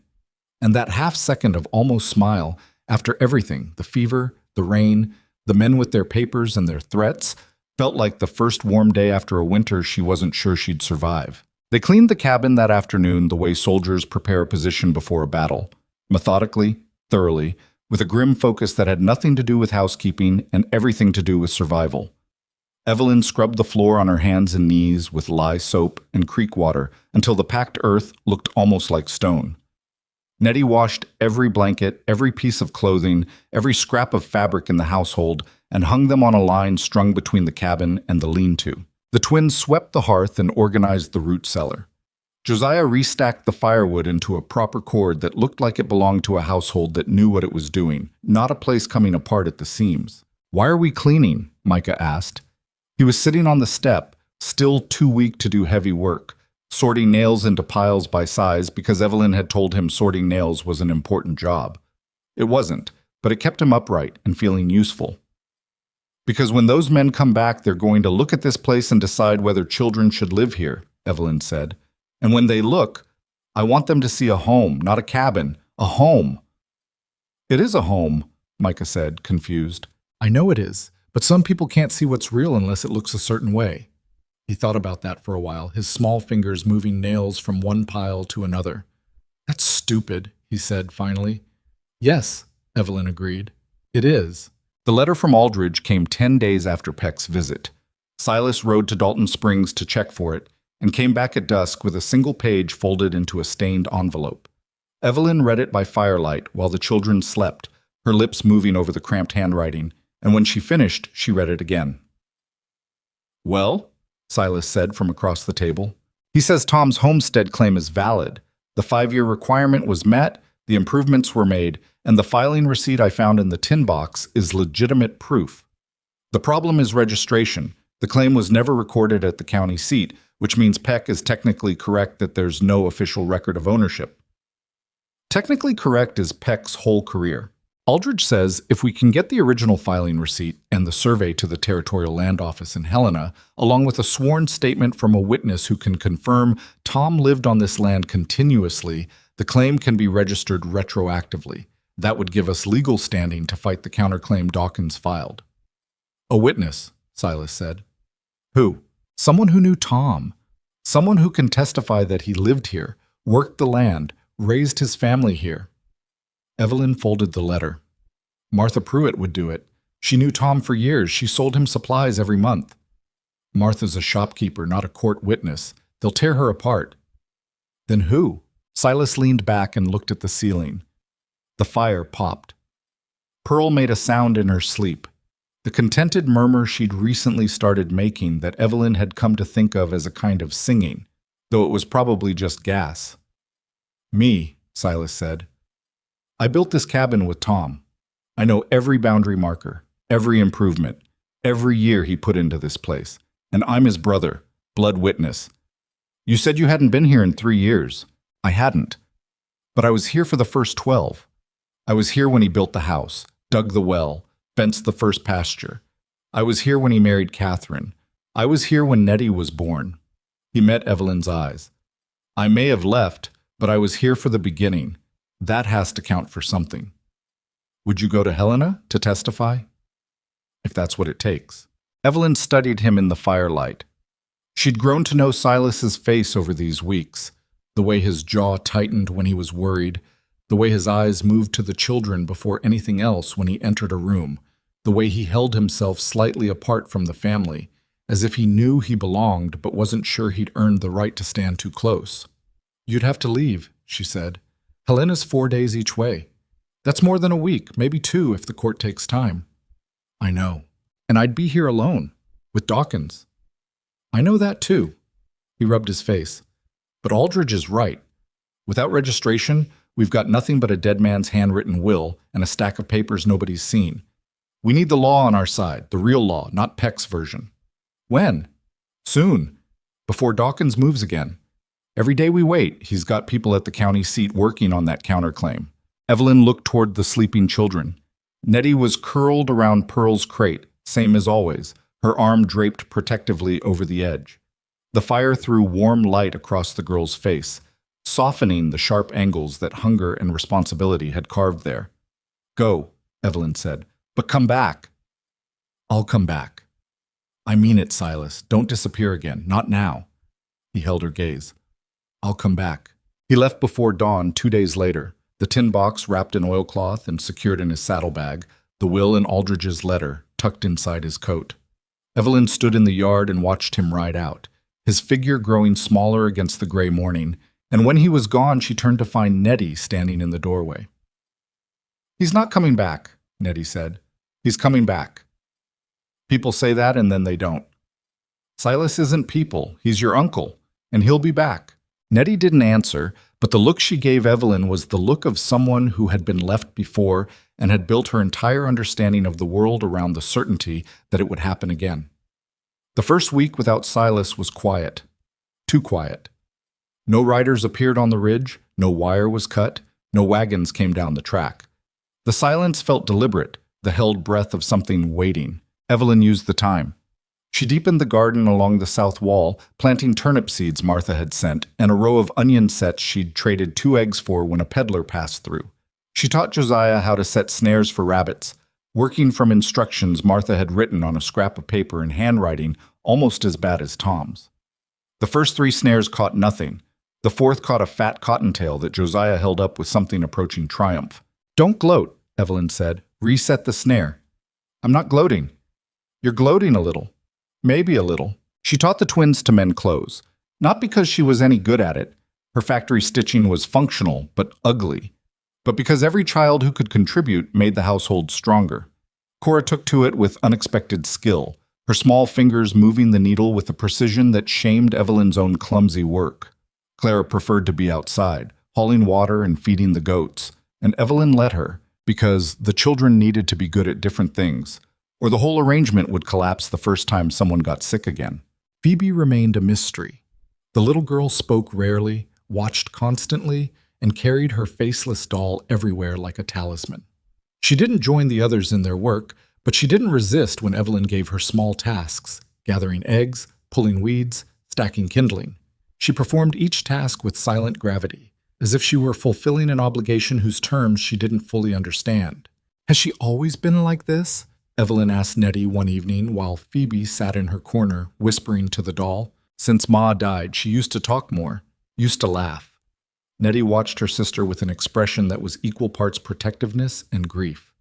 And that half second of almost smile, after everything, the fever, the rain, the men with their papers and their threats, felt like the first warm day after a winter she wasn't sure she'd survive. They cleaned the cabin that afternoon the way soldiers prepare a position before a battle. Methodically, thoroughly, with a grim focus that had nothing to do with housekeeping and everything to do with survival. Evelyn scrubbed the floor on her hands and knees with lye soap and creek water until the packed earth looked almost like stone. Nettie washed every blanket, every piece of clothing, every scrap of fabric in the household, and hung them on a line strung between the cabin and the lean-to. The twins swept the hearth and organized the root cellar. Josiah restacked the firewood into a proper cord that looked like it belonged to a household that knew what it was doing, not a place coming apart at the seams. "Why are we cleaning?" Micah asked. He was sitting on the step, still too weak to do heavy work, sorting nails into piles by size because Evelyn had told him sorting nails was an important job. It wasn't, but it kept him upright and feeling useful. "Because when those men come back, they're going to look at this place and decide whether children should live here," Evelyn said. "And when they look, I want them to see a home, not a cabin, a home." "It is a home," Micah said, confused. "I know it is, but some people can't see what's real unless it looks a certain way." He thought about that for a while, his small fingers moving nails from one pile to another. "That's stupid," he said finally. "Yes," Evelyn agreed. "It is." The letter from Aldridge came 10 days after Peck's visit. Silas rode to Dalton Springs to check for it, and came back at dusk with a single page folded into a stained envelope. Evelyn read it by firelight while the children slept, her lips moving over the cramped handwriting, and when she finished, she read it again. Well, Silas said from across the table. He says Tom's homestead claim is valid. The 5-year requirement was met, the improvements were made, and the filing receipt I found in the tin box is legitimate proof. The problem is registration. The claim was never recorded at the county seat, which means Peck is technically correct that there's no official record of ownership. Technically correct is Peck's whole career. Aldridge says if we can get the original filing receipt and the survey to the Territorial Land Office in Helena, along with a sworn statement from a witness who can confirm Tom lived on this land continuously, the claim can be registered retroactively. That would give us legal standing to fight the counterclaim Dawkins filed. A witness, Silas said. Who? Someone who knew Tom. Someone who can testify that he lived here, worked the land, raised his family here. Evelyn folded the letter. Martha Pruitt would do it. She knew Tom for years. She sold him supplies every month. Martha's a shopkeeper, not a court witness. They'll tear her apart. Then who? Silas leaned back and looked at the ceiling. The fire popped. Pearl made a sound in her sleep. The contented murmur she'd recently started making that Evelyn had come to think of as a kind of singing, though it was probably just gas. Me, Silas said. I built this cabin with Tom. I know every boundary marker, every improvement, every year he put into this place. And I'm his brother, blood witness. You said you hadn't been here in 3 years. I hadn't. But I was here for the first 12. I was here when he built the house, dug the well, fenced the first pasture. I was here when he married Catherine. I was here when Nettie was born. He met Evelyn's eyes. I may have left, but I was here for the beginning. That has to count for something. Would you go to Helena to testify? If that's what it takes. Evelyn studied him in the firelight. She'd grown to know Silas's face over these weeks, the way his jaw tightened when he was worried, the way his eyes moved to the children before anything else when he entered a room, the way he held himself slightly apart from the family, as if he knew he belonged but wasn't sure he'd earned the right to stand too close. You'd have to leave, she said. Helena's 4 days each way. That's more than a week, maybe 2 if the court takes time. I know. And I'd be here alone, with Dawkins. I know that too. He rubbed his face. But Aldridge is right. Without registration, we've got nothing but a dead man's handwritten will and a stack of papers nobody's seen. We need the law on our side, the real law, not Peck's version. When? Soon. Before Dawkins moves again. Every day we wait, he's got people at the county seat working on that counterclaim. Evelyn looked toward the sleeping children. Nettie was curled around Pearl's crate, same as always, her arm draped protectively over the edge. The fire threw warm light across the girl's face, softening the sharp angles that hunger and responsibility had carved there. Go, Evelyn said, but come back. I'll come back. I mean it, Silas. Don't disappear again. Not now. He held her gaze. I'll come back. He left before dawn 2 days later, the tin box wrapped in oilcloth and secured in his saddlebag, the will and Aldridge's letter tucked inside his coat. Evelyn stood in the yard and watched him ride out, his figure growing smaller against the gray morning, and when he was gone she turned to find Nettie standing in the doorway. He's not coming back, Nettie said. He's coming back. People say that and then they don't. Silas isn't people. He's your uncle, and he'll be back. Nettie didn't answer, but the look she gave Evelyn was the look of someone who had been left before and had built her entire understanding of the world around the certainty that it would happen again. The first week without Silas was quiet. Too quiet. No riders appeared on the ridge, no wire was cut, no wagons came down the track. The silence felt deliberate, the held breath of something waiting. Evelyn used the time. She deepened the garden along the south wall, planting turnip seeds Martha had sent, and a row of onion sets she'd traded 2 eggs for when a peddler passed through. She taught Josiah how to set snares for rabbits, working from instructions Martha had written on a scrap of paper in handwriting almost as bad as Tom's. The first 3 snares caught nothing. The 4th caught a fat cottontail that Josiah held up with something approaching triumph. Don't gloat, Evelyn said. Reset the snare. I'm not gloating. You're gloating a little. Maybe a little. She taught the twins to mend clothes, not because she was any good at it. Her factory stitching was functional, but ugly. But because every child who could contribute made the household stronger. Cora took to it with unexpected skill, her small fingers moving the needle with a precision that shamed Evelyn's own clumsy work. Clara preferred to be outside, hauling water and feeding the goats, and Evelyn let her, because the children needed to be good at different things, or the whole arrangement would collapse the first time someone got sick again. Phoebe remained a mystery. The little girl spoke rarely, watched constantly, and carried her faceless doll everywhere like a talisman. She didn't join the others in their work, but she didn't resist when Evelyn gave her small tasks, gathering eggs, pulling weeds, stacking kindling. She performed each task with silent gravity, as if she were fulfilling an obligation whose terms she didn't fully understand. "Has she always been like this?" Evelyn asked Nettie one evening while Phoebe sat in her corner, whispering to the doll. "Since Ma died, she used to talk more, used to laugh." Nettie watched her sister with an expression that was equal parts protectiveness and grief.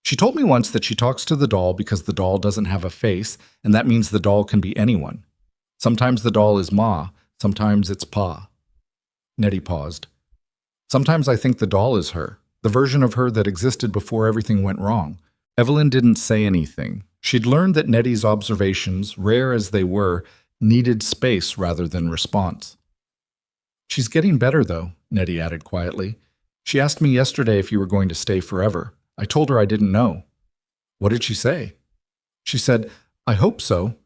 "She told me once that she talks to the doll because the doll doesn't have a face, and that means the doll can be anyone. Sometimes the doll is Ma, sometimes it's Pa." Nettie paused. "Sometimes I think the doll is her, the version of her that existed before everything went wrong." Evelyn didn't say anything. She'd learned that Nettie's observations, rare as they were, needed space rather than response. "She's getting better, though," Nettie added quietly. "She asked me yesterday if you were going to stay forever. I told her I didn't know." "What did she say?" "She said, 'I hope so.'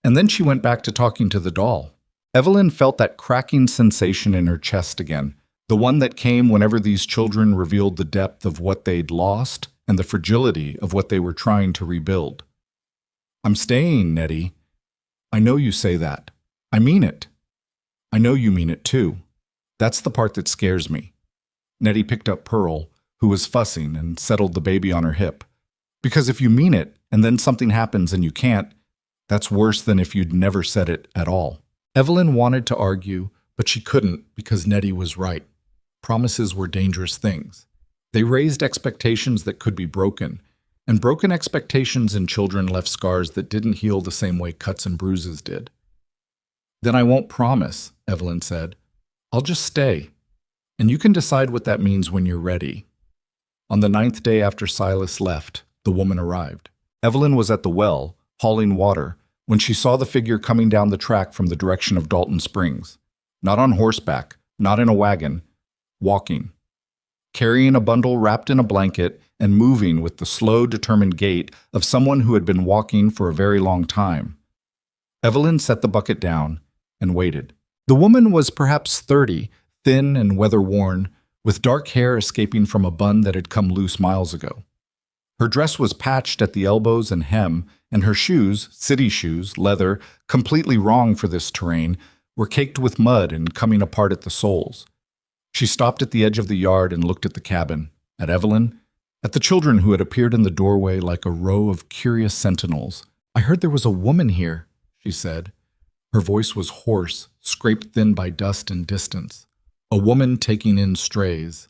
And then she went back to talking to the doll." Evelyn felt that cracking sensation in her chest again, the one that came whenever these children revealed the depth of what they'd lost and the fragility of what they were trying to rebuild. "I'm staying, Nettie. I know you say that. I mean it. I know you mean it too. That's the part that scares me." Nettie picked up Pearl, who was fussing, and settled the baby on her hip. "Because if you mean it, and then something happens and you can't, that's worse than if you'd never said it at all." Evelyn wanted to argue, but she couldn't because Nettie was right. Promises were dangerous things. They raised expectations that could be broken, and broken expectations in children left scars that didn't heal the same way cuts and bruises did. "Then I won't promise," Evelyn said. "I'll just stay, and you can decide what that means when you're ready." On the 9th day after Silas left, the woman arrived. Evelyn was at the well, hauling water, when she saw the figure coming down the track from the direction of Dalton Springs. Not on horseback, not in a wagon, walking. Carrying a bundle wrapped in a blanket and moving with the slow, determined gait of someone who had been walking for a very long time. Evelyn set the bucket down and waited. The woman was perhaps 30, thin and weather-worn, with dark hair escaping from a bun that had come loose miles ago. Her dress was patched at the elbows and hem, and her shoes, city shoes, leather, completely wrong for this terrain, were caked with mud and coming apart at the soles. She stopped at the edge of the yard and looked at the cabin, at Evelyn, at the children who had appeared in the doorway like a row of curious sentinels. "I heard there was a woman here," she said. Her voice was hoarse, scraped thin by dust and distance. "A woman taking in strays."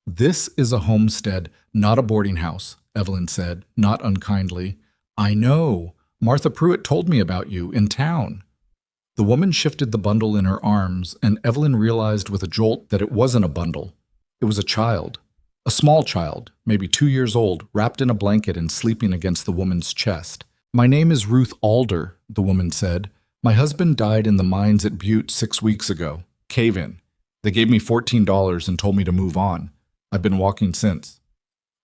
"This is a homestead, not a boarding house," Evelyn said, not unkindly. "I know. Martha Pruitt told me about you, in town." The woman shifted the bundle in her arms, and Evelyn realized with a jolt that it wasn't a bundle. It was a child. A small child, maybe 2 years old, wrapped in a blanket and sleeping against the woman's chest. "My name is Ruth Alder," the woman said. "My husband died in the mines at Butte 6 weeks ago. Cave-in. They gave me $14 and told me to move on. I've been walking since."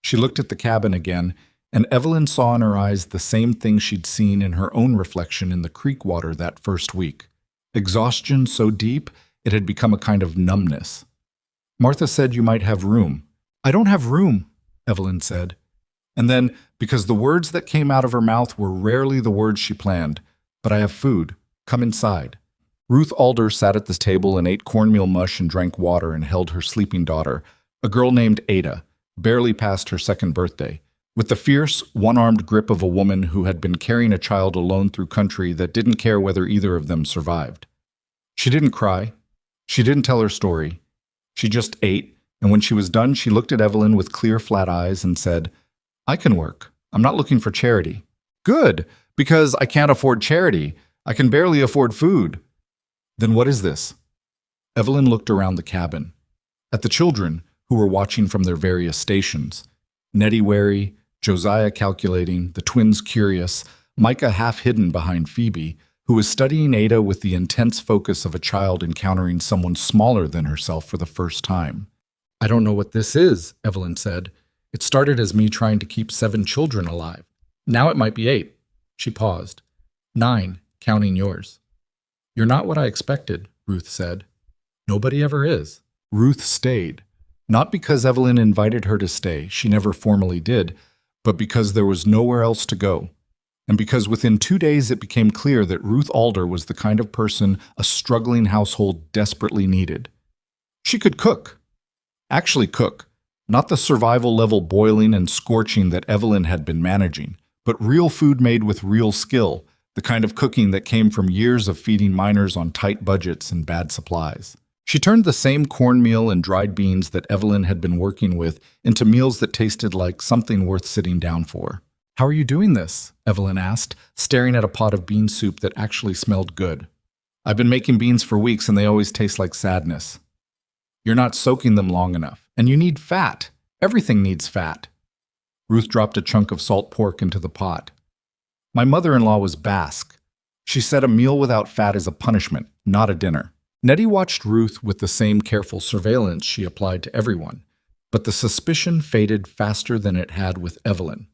She looked at the cabin again, and Evelyn saw in her eyes the same thing she'd seen in her own reflection in the creek water that first week. Exhaustion so deep it had become a kind of numbness. "Martha said you might have room." "I don't have room," Evelyn said. And then, because the words that came out of her mouth were rarely the words she planned, "But I have food. Come inside." Ruth Alder sat at the table and ate cornmeal mush and drank water and held her sleeping daughter, a girl named Ada, barely past her 2nd birthday, with the fierce, one-armed grip of a woman who had been carrying a child alone through country that didn't care whether either of them survived. She didn't cry. She didn't tell her story. She just ate, and when she was done, she looked at Evelyn with clear, flat eyes and said, "I can work. I'm not looking for charity." "Good, because I can't afford charity. I can barely afford food." "Then what is this?" Evelyn looked around the cabin, at the children who were watching from their various stations. Nettie wary, Josiah calculating, the twins curious, Micah half hidden behind Phoebe, who was studying Ada with the intense focus of a child encountering someone smaller than herself for the first time. "I don't know what this is," Evelyn said. "It started as me trying to keep 7 children alive. Now it might be 8. She paused. 9, counting yours. "You're not what I expected," Ruth said. "Nobody ever is." Ruth stayed. Not because Evelyn invited her to stay, she never formally did, but because there was nowhere else to go. And because within 2 days it became clear that Ruth Alder was the kind of person a struggling household desperately needed. She could cook. Actually cook. Not the survival-level boiling and scorching that Evelyn had been managing, but real food made with real skill, the kind of cooking that came from years of feeding miners on tight budgets and bad supplies. She turned the same cornmeal and dried beans that Evelyn had been working with into meals that tasted like something worth sitting down for. "How are you doing this?" Evelyn asked, staring at a pot of bean soup that actually smelled good. "I've been making beans for weeks and they always taste like sadness." "You're not soaking them long enough, and you need fat. Everything needs fat." Ruth dropped a chunk of salt pork into the pot. "My mother-in-law was Basque. She said a meal without fat is a punishment, not a dinner." Nettie watched Ruth with the same careful surveillance she applied to everyone, but the suspicion faded faster than it had with Evelyn.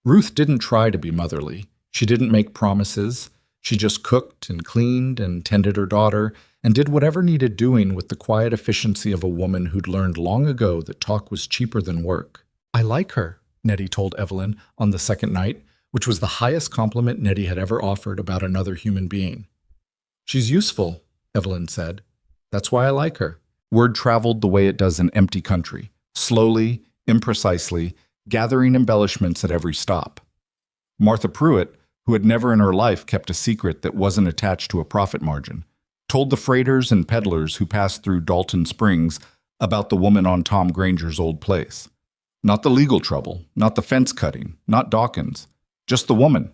Ruth didn't try to be motherly. She didn't make promises. She just cooked and cleaned and tended her daughter and did whatever needed doing with the quiet efficiency of a woman who'd learned long ago that talk was cheaper than work. "I like her," Nettie told Evelyn on the second night, which was the highest compliment Nettie had ever offered about another human being. "She's useful," Evelyn said. "That's why I like her." Word traveled the way it does in empty country, slowly, imprecisely, gathering embellishments at every stop. Martha Pruitt, who had never in her life kept a secret that wasn't attached to a profit margin, told the freighters and peddlers who passed through Dalton Springs about the woman on Tom Granger's old place. Not the legal trouble, not the fence cutting, not Dawkins, just the woman.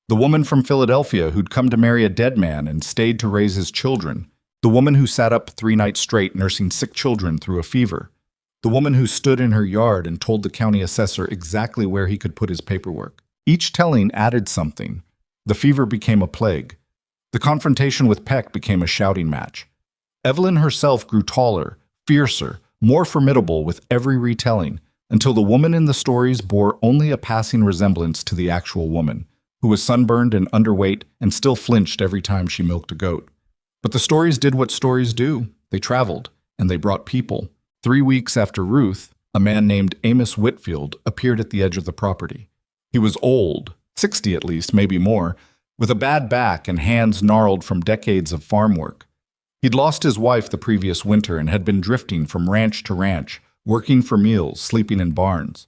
The woman from Philadelphia who'd come to marry a dead man and stayed to raise his children. The woman who sat up 3 nights straight nursing sick children through a fever. The woman who stood in her yard and told the county assessor exactly where he could put his paperwork. Each telling added something. The fever became a plague. The confrontation with Peck became a shouting match. Evelyn herself grew taller, fiercer, more formidable with every retelling, until the woman in the stories bore only a passing resemblance to the actual woman, who was sunburned and underweight and still flinched every time she milked a goat. But the stories did what stories do. They traveled, and they brought people. 3 weeks after Ruth, a man named Amos Whitfield appeared at the edge of the property. He was old, 60 at least, maybe more, with a bad back and hands gnarled from decades of farm work. He'd lost his wife the previous winter and had been drifting from ranch to ranch, working for meals, sleeping in barns.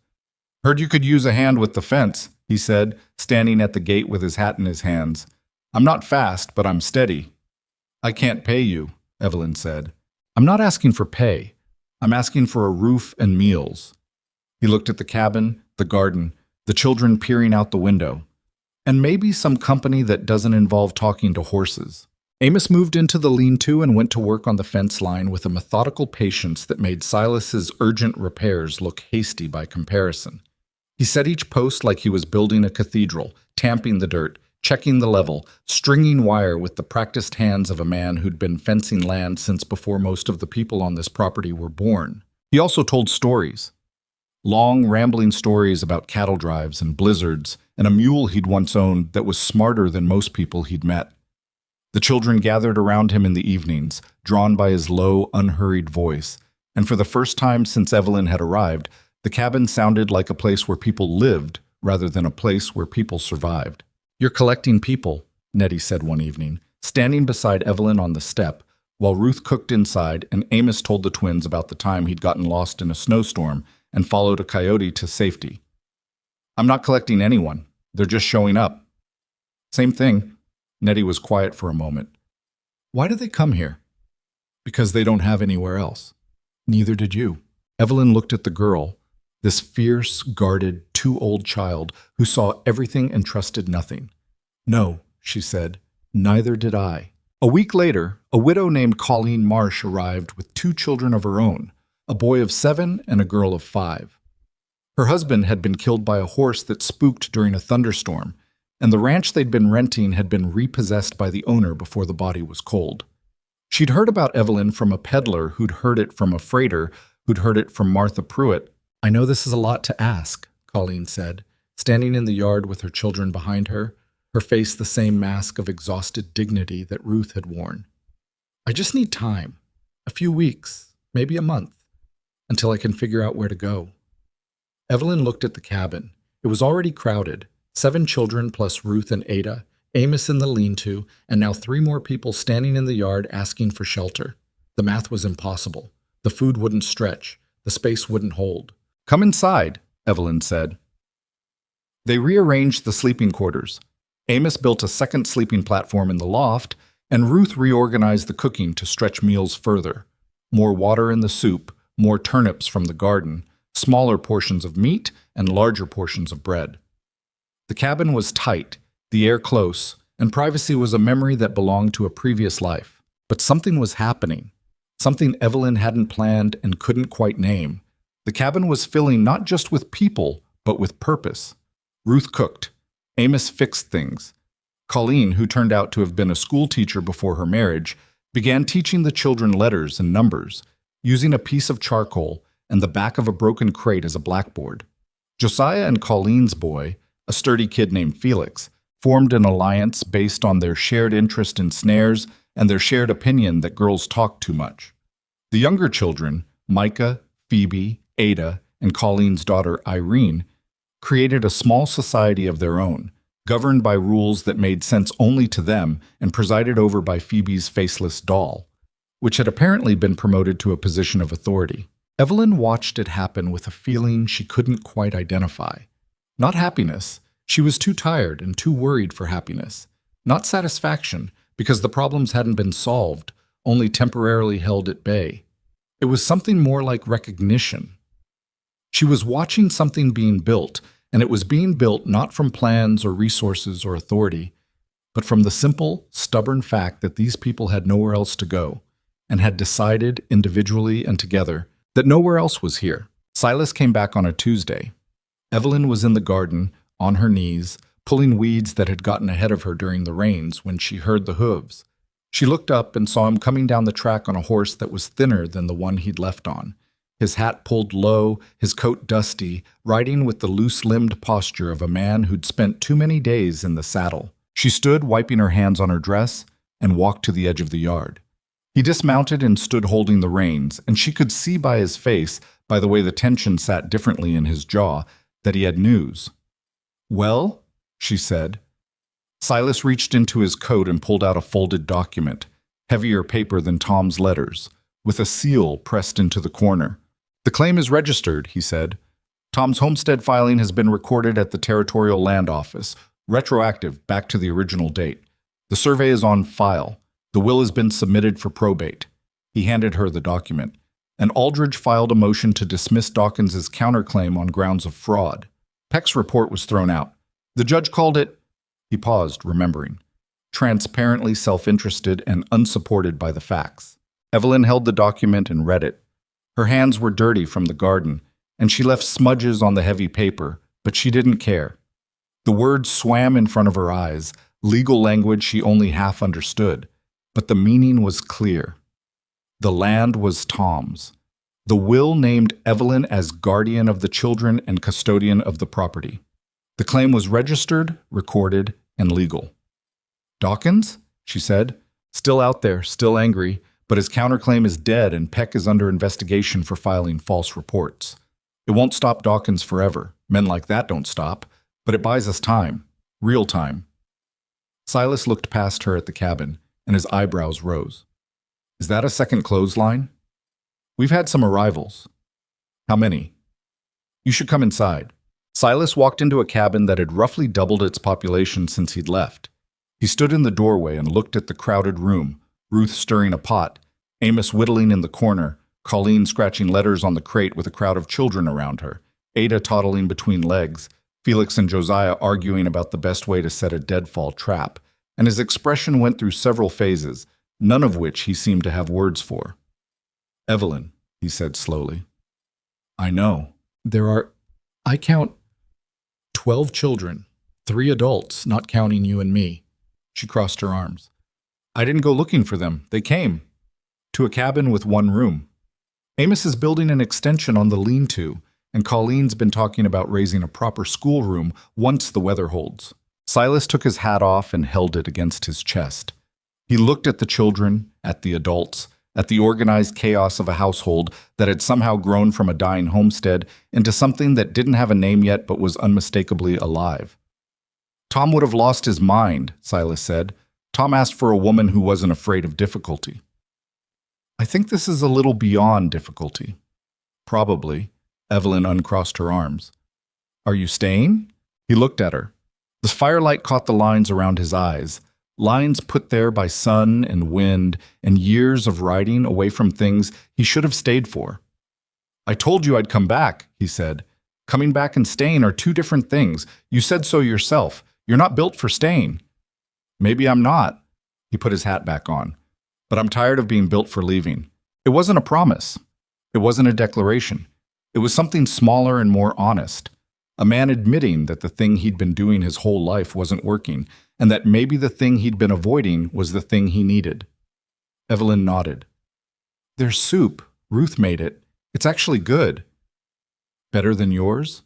"Heard you could use a hand with the fence," he said, standing at the gate with his hat in his hands. "I'm not fast, but I'm steady." "I can't pay you," Evelyn said. "I'm not asking for pay. I'm asking for a roof and meals." He looked at the cabin, the garden, the children peering out the window, and maybe some company that doesn't involve talking to horses. Amos moved into the lean-to and went to work on the fence line with a methodical patience that made Silas's urgent repairs look hasty by comparison. He set each post like he was building a cathedral, tamping the dirt, checking the level, stringing wire with the practiced hands of a man who'd been fencing land since before most of the people on this property were born. He also told stories. Long, rambling stories about cattle drives and blizzards and a mule he'd once owned that was smarter than most people he'd met. The children gathered around him in the evenings, drawn by his low, unhurried voice, and for the first time since Evelyn had arrived, the cabin sounded like a place where people lived rather than a place where people survived. "You're collecting people," Nettie said one evening, standing beside Evelyn on the step, while Ruth cooked inside and Amos told the twins about the time he'd gotten lost in a snowstorm and followed a coyote to safety. "I'm not collecting anyone. They're just showing up." "Same thing." Nettie was quiet for a moment. "Why do they come here?" "Because they don't have anywhere else." "Neither did you." Evelyn looked at the girl, this fierce, guarded, too-old child who saw everything and trusted nothing. "No," she said, "neither did I." A week later, a widow named Colleen Marsh arrived with 2 children of her own, a boy of 7 and a girl of 5. Her husband had been killed by a horse that spooked during a thunderstorm, and the ranch they'd been renting had been repossessed by the owner before the body was cold. She'd heard about Evelyn from a peddler who'd heard it from a freighter who'd heard it from Martha Pruitt. "I know this is a lot to ask," Colleen said, standing in the yard with her children behind her, her face the same mask of exhausted dignity that Ruth had worn. "I just need time, a few weeks, maybe a month, until I can figure out where to go." Evelyn looked at the cabin. It was already crowded, 7 children plus Ruth and Ada, Amos in the lean-to, and now 3 more people standing in the yard asking for shelter. The math was impossible. The food wouldn't stretch. The space wouldn't hold. "Come inside," Evelyn said. They rearranged the sleeping quarters. Amos built a second sleeping platform in the loft, and Ruth reorganized the cooking to stretch meals further. More water in the soup, more turnips from the garden, smaller portions of meat, and larger portions of bread. The cabin was tight, the air close, and privacy was a memory that belonged to a previous life. But something was happening, something Evelyn hadn't planned and couldn't quite name. The cabin was filling not just with people, but with purpose. Ruth cooked. Amos fixed things. Colleen, who turned out to have been a school teacher before her marriage, began teaching the children letters and numbers, using a piece of charcoal and the back of a broken crate as a blackboard. Josiah and Colleen's boy, a sturdy kid named Felix, formed an alliance based on their shared interest in snares and their shared opinion that girls talk too much. The younger children, Micah, Phoebe, Ada, and Colleen's daughter Irene, created a small society of their own, governed by rules that made sense only to them and presided over by Phoebe's faceless doll, which had apparently been promoted to a position of authority. Evelyn watched it happen with a feeling she couldn't quite identify. Not happiness. She was too tired and too worried for happiness. Not satisfaction, because the problems hadn't been solved, only temporarily held at bay. It was something more like recognition. She was watching something being built, and it was being built not from plans or resources or authority, but from the simple, stubborn fact that these people had nowhere else to go, and had decided, individually and together, that nowhere else was here. Silas came back on a Tuesday. Evelyn was in the garden, on her knees, pulling weeds that had gotten ahead of her during the rains when she heard the hooves. She looked up and saw him coming down the track on a horse that was thinner than the one he'd left on. His hat pulled low, his coat dusty, riding with the loose-limbed posture of a man who'd spent too many days in the saddle. She stood, wiping her hands on her dress, and walked to the edge of the yard. He dismounted and stood holding the reins, and she could see by his face, by the way the tension sat differently in his jaw, that he had news. "Well?" she said. Silas reached into his coat and pulled out a folded document, heavier paper than Tom's letters, with a seal pressed into the corner. "The claim is registered," he said. "Tom's homestead filing has been recorded at the Territorial Land Office, retroactive back to the original date. The survey is on file. The will has been submitted for probate." He handed her the document. And Aldridge filed a motion to dismiss Dawkins's counterclaim on grounds of fraud. Peck's report was thrown out. The judge called it, he paused, remembering, transparently self-interested and unsupported by the facts. Evelyn held the document and read it. Her hands were dirty from the garden, and she left smudges on the heavy paper, but she didn't care. The words swam in front of her eyes, legal language she only half understood, but the meaning was clear. The land was Tom's. The will named Evelyn as guardian of the children and custodian of the property. The claim was registered, recorded, and legal. "Dawkins?" she said. "Still out there, still angry, but his counterclaim is dead and Peck is under investigation for filing false reports. It won't stop Dawkins forever. Men like that don't stop, but it buys us time. Real time." Silas looked past her at the cabin, and his eyebrows rose. "Is that a second clothesline?" "We've had some arrivals." "How many?" "You should come inside." Silas walked into a cabin that had roughly doubled its population since he'd left. He stood in the doorway and looked at the crowded room, Ruth stirring a pot, Amos whittling in the corner, Colleen scratching letters on the crate with a crowd of children around her, Ada toddling between legs, Felix and Josiah arguing about the best way to set a deadfall trap, and his expression went through several phases, none of which he seemed to have words for. "Evelyn," he said slowly. "I know. I count 12 children, 3 adults, not counting you and me. She crossed her arms. I didn't go looking for them. They came. To a cabin with 1 room. Amos is building an extension on the lean-to, and Colleen's been talking about raising a proper schoolroom once the weather holds. Silas took his hat off and held it against his chest. He looked at the children, at the adults, at the organized chaos of a household that had somehow grown from a dying homestead into something that didn't have a name yet but was unmistakably alive. Tom would have lost his mind, Silas said. Tom asked for a woman who wasn't afraid of difficulty. I think this is a little beyond difficulty. Probably. Evelyn uncrossed her arms. Are you staying? He looked at her. The firelight caught the lines around his eyes, lines put there by sun and wind and years of riding away from things he should have stayed for. I told you I'd come back, he said. Coming back and staying are 2 different things. You said so yourself. You're not built for staying. Maybe I'm not. He put his hat back on. But I'm tired of being built for leaving. It wasn't a promise. It wasn't a declaration. It was something smaller and more honest. A man admitting that the thing he'd been doing his whole life wasn't working, and that maybe the thing he'd been avoiding was the thing he needed. Evelyn nodded. There's soup. Ruth made it. It's actually good. Better than yours?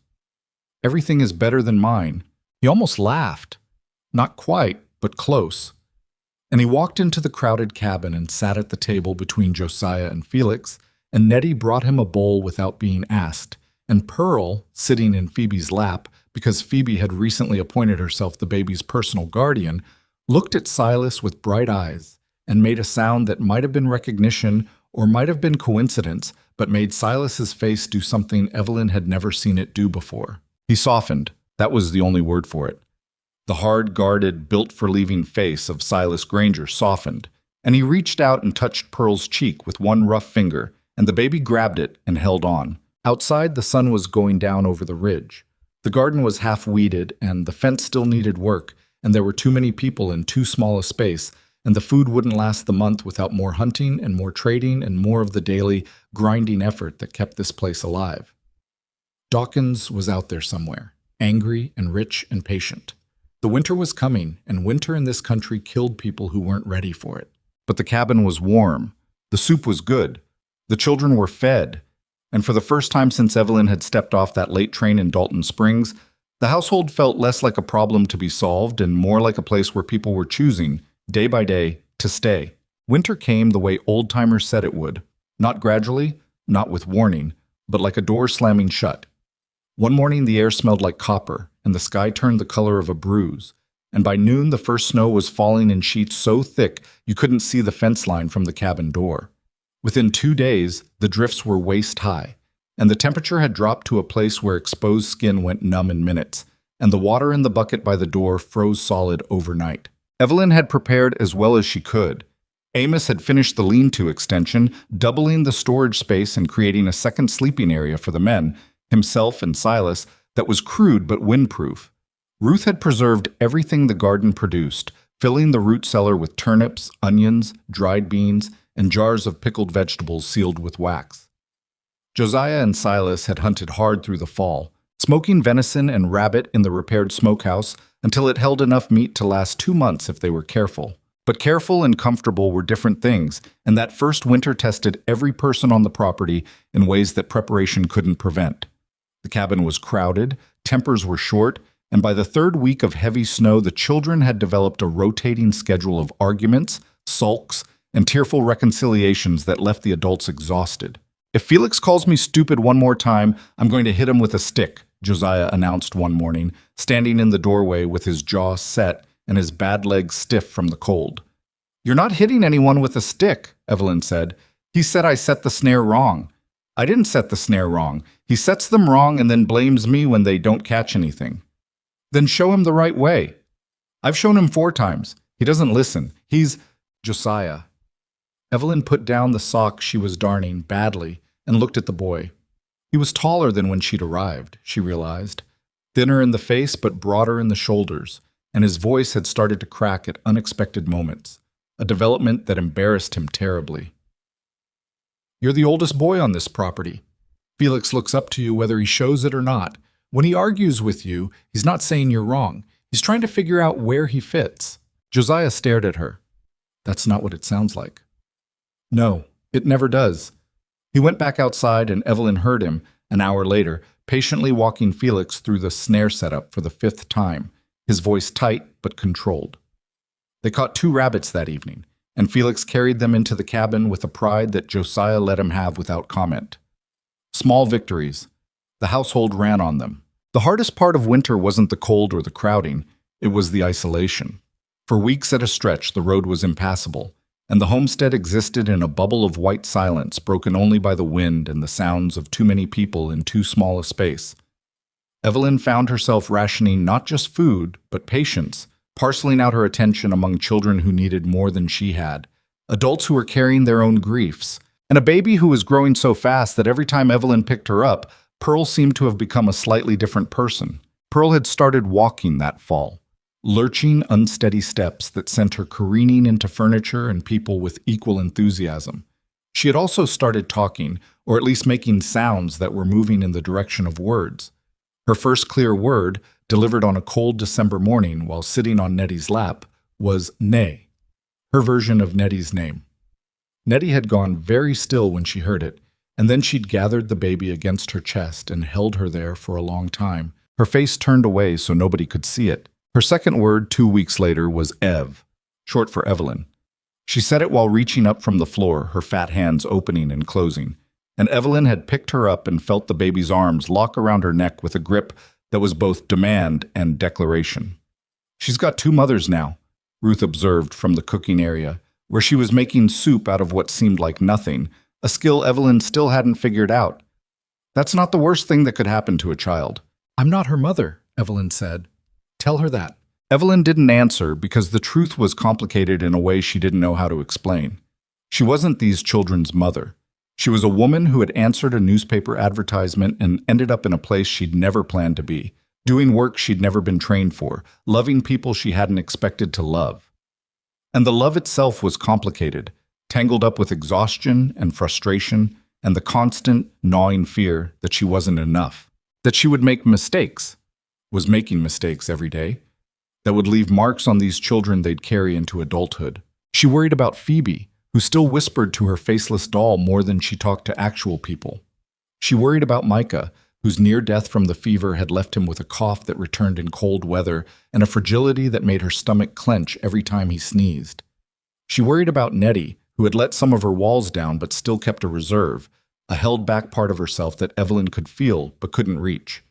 Everything is better than mine. He almost laughed. Not quite, but close. And he walked into the crowded cabin and sat at the table between Josiah and Felix, and Nettie brought him a bowl without being asked, and Pearl, sitting in Phoebe's lap because Phoebe had recently appointed herself the baby's personal guardian, looked at Silas with bright eyes and made a sound that might have been recognition or might have been coincidence, but made Silas's face do something Evelyn had never seen it do before. He softened. That was the only word for it. The hard-guarded, built-for-leaving face of Silas Granger softened, and he reached out and touched Pearl's cheek with one rough finger, and the baby grabbed it and held on. Outside, the sun was going down over the ridge. The garden was half-weeded, and the fence still needed work, and there were too many people in too small a space, and the food wouldn't last the month without more hunting and more trading and more of the daily, grinding effort that kept this place alive. Dawkins was out there somewhere, angry and rich and patient. The winter was coming, and winter in this country killed people who weren't ready for it. But the cabin was warm. The soup was good. The children were fed. And for the first time since Evelyn had stepped off that late train in Dalton Springs, the household felt less like a problem to be solved and more like a place where people were choosing, day by day, to stay. Winter came the way old-timers said it would. Not gradually, not with warning, but like a door slamming shut. One morning the air smelled like copper, and the sky turned the color of a bruise, and by noon the first snow was falling in sheets so thick you couldn't see the fence line from the cabin door. Within 2 days, the drifts were waist-high, and the temperature had dropped to a place where exposed skin went numb in minutes, and the water in the bucket by the door froze solid overnight. Evelyn had prepared as well as she could. Amos had finished the lean-to extension, doubling the storage space and creating a second sleeping area for the men, himself and Silas, that was crude but windproof. Ruth had preserved everything the garden produced, filling the root cellar with turnips, onions, dried beans, and jars of pickled vegetables sealed with wax. Josiah and Silas had hunted hard through the fall, smoking venison and rabbit in the repaired smokehouse until it held enough meat to last 2 months if they were careful. But careful and comfortable were different things, and that first winter tested every person on the property in ways that preparation couldn't prevent. The cabin was crowded, tempers were short, and by the 3rd week of heavy snow, the children had developed a rotating schedule of arguments, sulks, and tearful reconciliations that left the adults exhausted. If Felix calls me stupid one more time, I'm going to hit him with a stick, Josiah announced one morning, standing in the doorway with his jaw set and his bad legs stiff from the cold. You're not hitting anyone with a stick, Evelyn said. He said I set the snare wrong. I didn't set the snare wrong. He sets them wrong and then blames me when they don't catch anything. Then show him the right way. I've shown him 4 times. He doesn't listen. He's Josiah. Evelyn put down the sock she was darning badly and looked at the boy. He was taller than when she'd arrived, she realized, thinner in the face but broader in the shoulders, and his voice had started to crack at unexpected moments, a development that embarrassed him terribly. You're the oldest boy on this property. Felix looks up to you whether he shows it or not. When he argues with you, he's not saying you're wrong. He's trying to figure out where he fits. Josiah stared at her. That's not what it sounds like. No, it never does. He went back outside and Evelyn heard him, an hour later, patiently walking Felix through the snare setup for the 5th time, his voice tight but controlled. They caught 2 rabbits that evening, and Felix carried them into the cabin with a pride that Josiah let him have without comment. Small victories. The household ran on them. The hardest part of winter wasn't the cold or the crowding, it was the isolation. For weeks at a stretch, the road was impassable, and the homestead existed in a bubble of white silence broken only by the wind and the sounds of too many people in too small a space. Evelyn found herself rationing not just food, but patience, parceling out her attention among children who needed more than she had, adults who were carrying their own griefs, and a baby who was growing so fast that every time Evelyn picked her up, Pearl seemed to have become a slightly different person. Pearl had started walking that fall, lurching, unsteady steps that sent her careening into furniture and people with equal enthusiasm. She had also started talking, or at least making sounds that were moving in the direction of words. Her first clear word, delivered on a cold December morning while sitting on Nettie's lap, was Nay, her version of Nettie's name. Nettie had gone very still when she heard it, and then she'd gathered the baby against her chest and held her there for a long time, her face turned away so nobody could see it. Her second word 2 weeks later was Ev, short for Evelyn. She said it while reaching up from the floor, her fat hands opening and closing, and Evelyn had picked her up and felt the baby's arms lock around her neck with a grip that was both demand and declaration. She's got 2 mothers now, Ruth observed from the cooking area, where she was making soup out of what seemed like nothing, a skill Evelyn still hadn't figured out. That's not the worst thing that could happen to a child. I'm not her mother, Evelyn said. Tell her that. Evelyn didn't answer because the truth was complicated in a way she didn't know how to explain. She wasn't these children's mother. She was a woman who had answered a newspaper advertisement and ended up in a place she'd never planned to be, doing work she'd never been trained for, loving people she hadn't expected to love. And the love itself was complicated, tangled up with exhaustion and frustration and the constant, gnawing fear that she wasn't enough, that she would make mistakes, was making mistakes every day, that would leave marks on these children they'd carry into adulthood. She worried about Phoebe, who still whispered to her faceless doll more than she talked to actual people. She worried about Micah, whose near death from the fever had left him with a cough that returned in cold weather and a fragility that made her stomach clench every time he sneezed. She worried about Nettie, who had let some of her walls down but still kept a reserve, a held-back part of herself that Evelyn could feel but couldn't reach.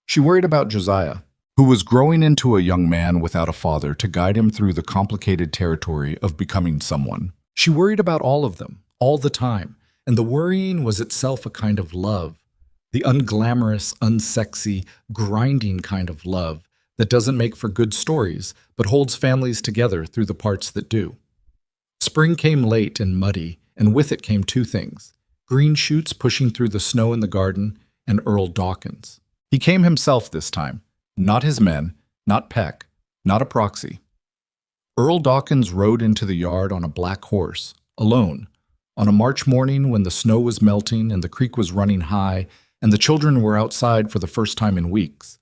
She worried about Josiah, who was growing into a young man without a father to guide him through the complicated territory of becoming someone. She worried about all of them, all the time, and the worrying was itself a kind of love, the unglamorous, unsexy, grinding kind of love that doesn't make for good stories, but holds families together through the parts that do. Spring came late and muddy, and with it came 2 things: green shoots pushing through the snow in the garden, and Earl Dawkins. He came himself this time, not his men, not Peck, not a proxy. Earl Dawkins rode into the yard on a black horse, alone, on a March morning when the snow was melting and the creek was running high and the children were outside for the first time in weeks,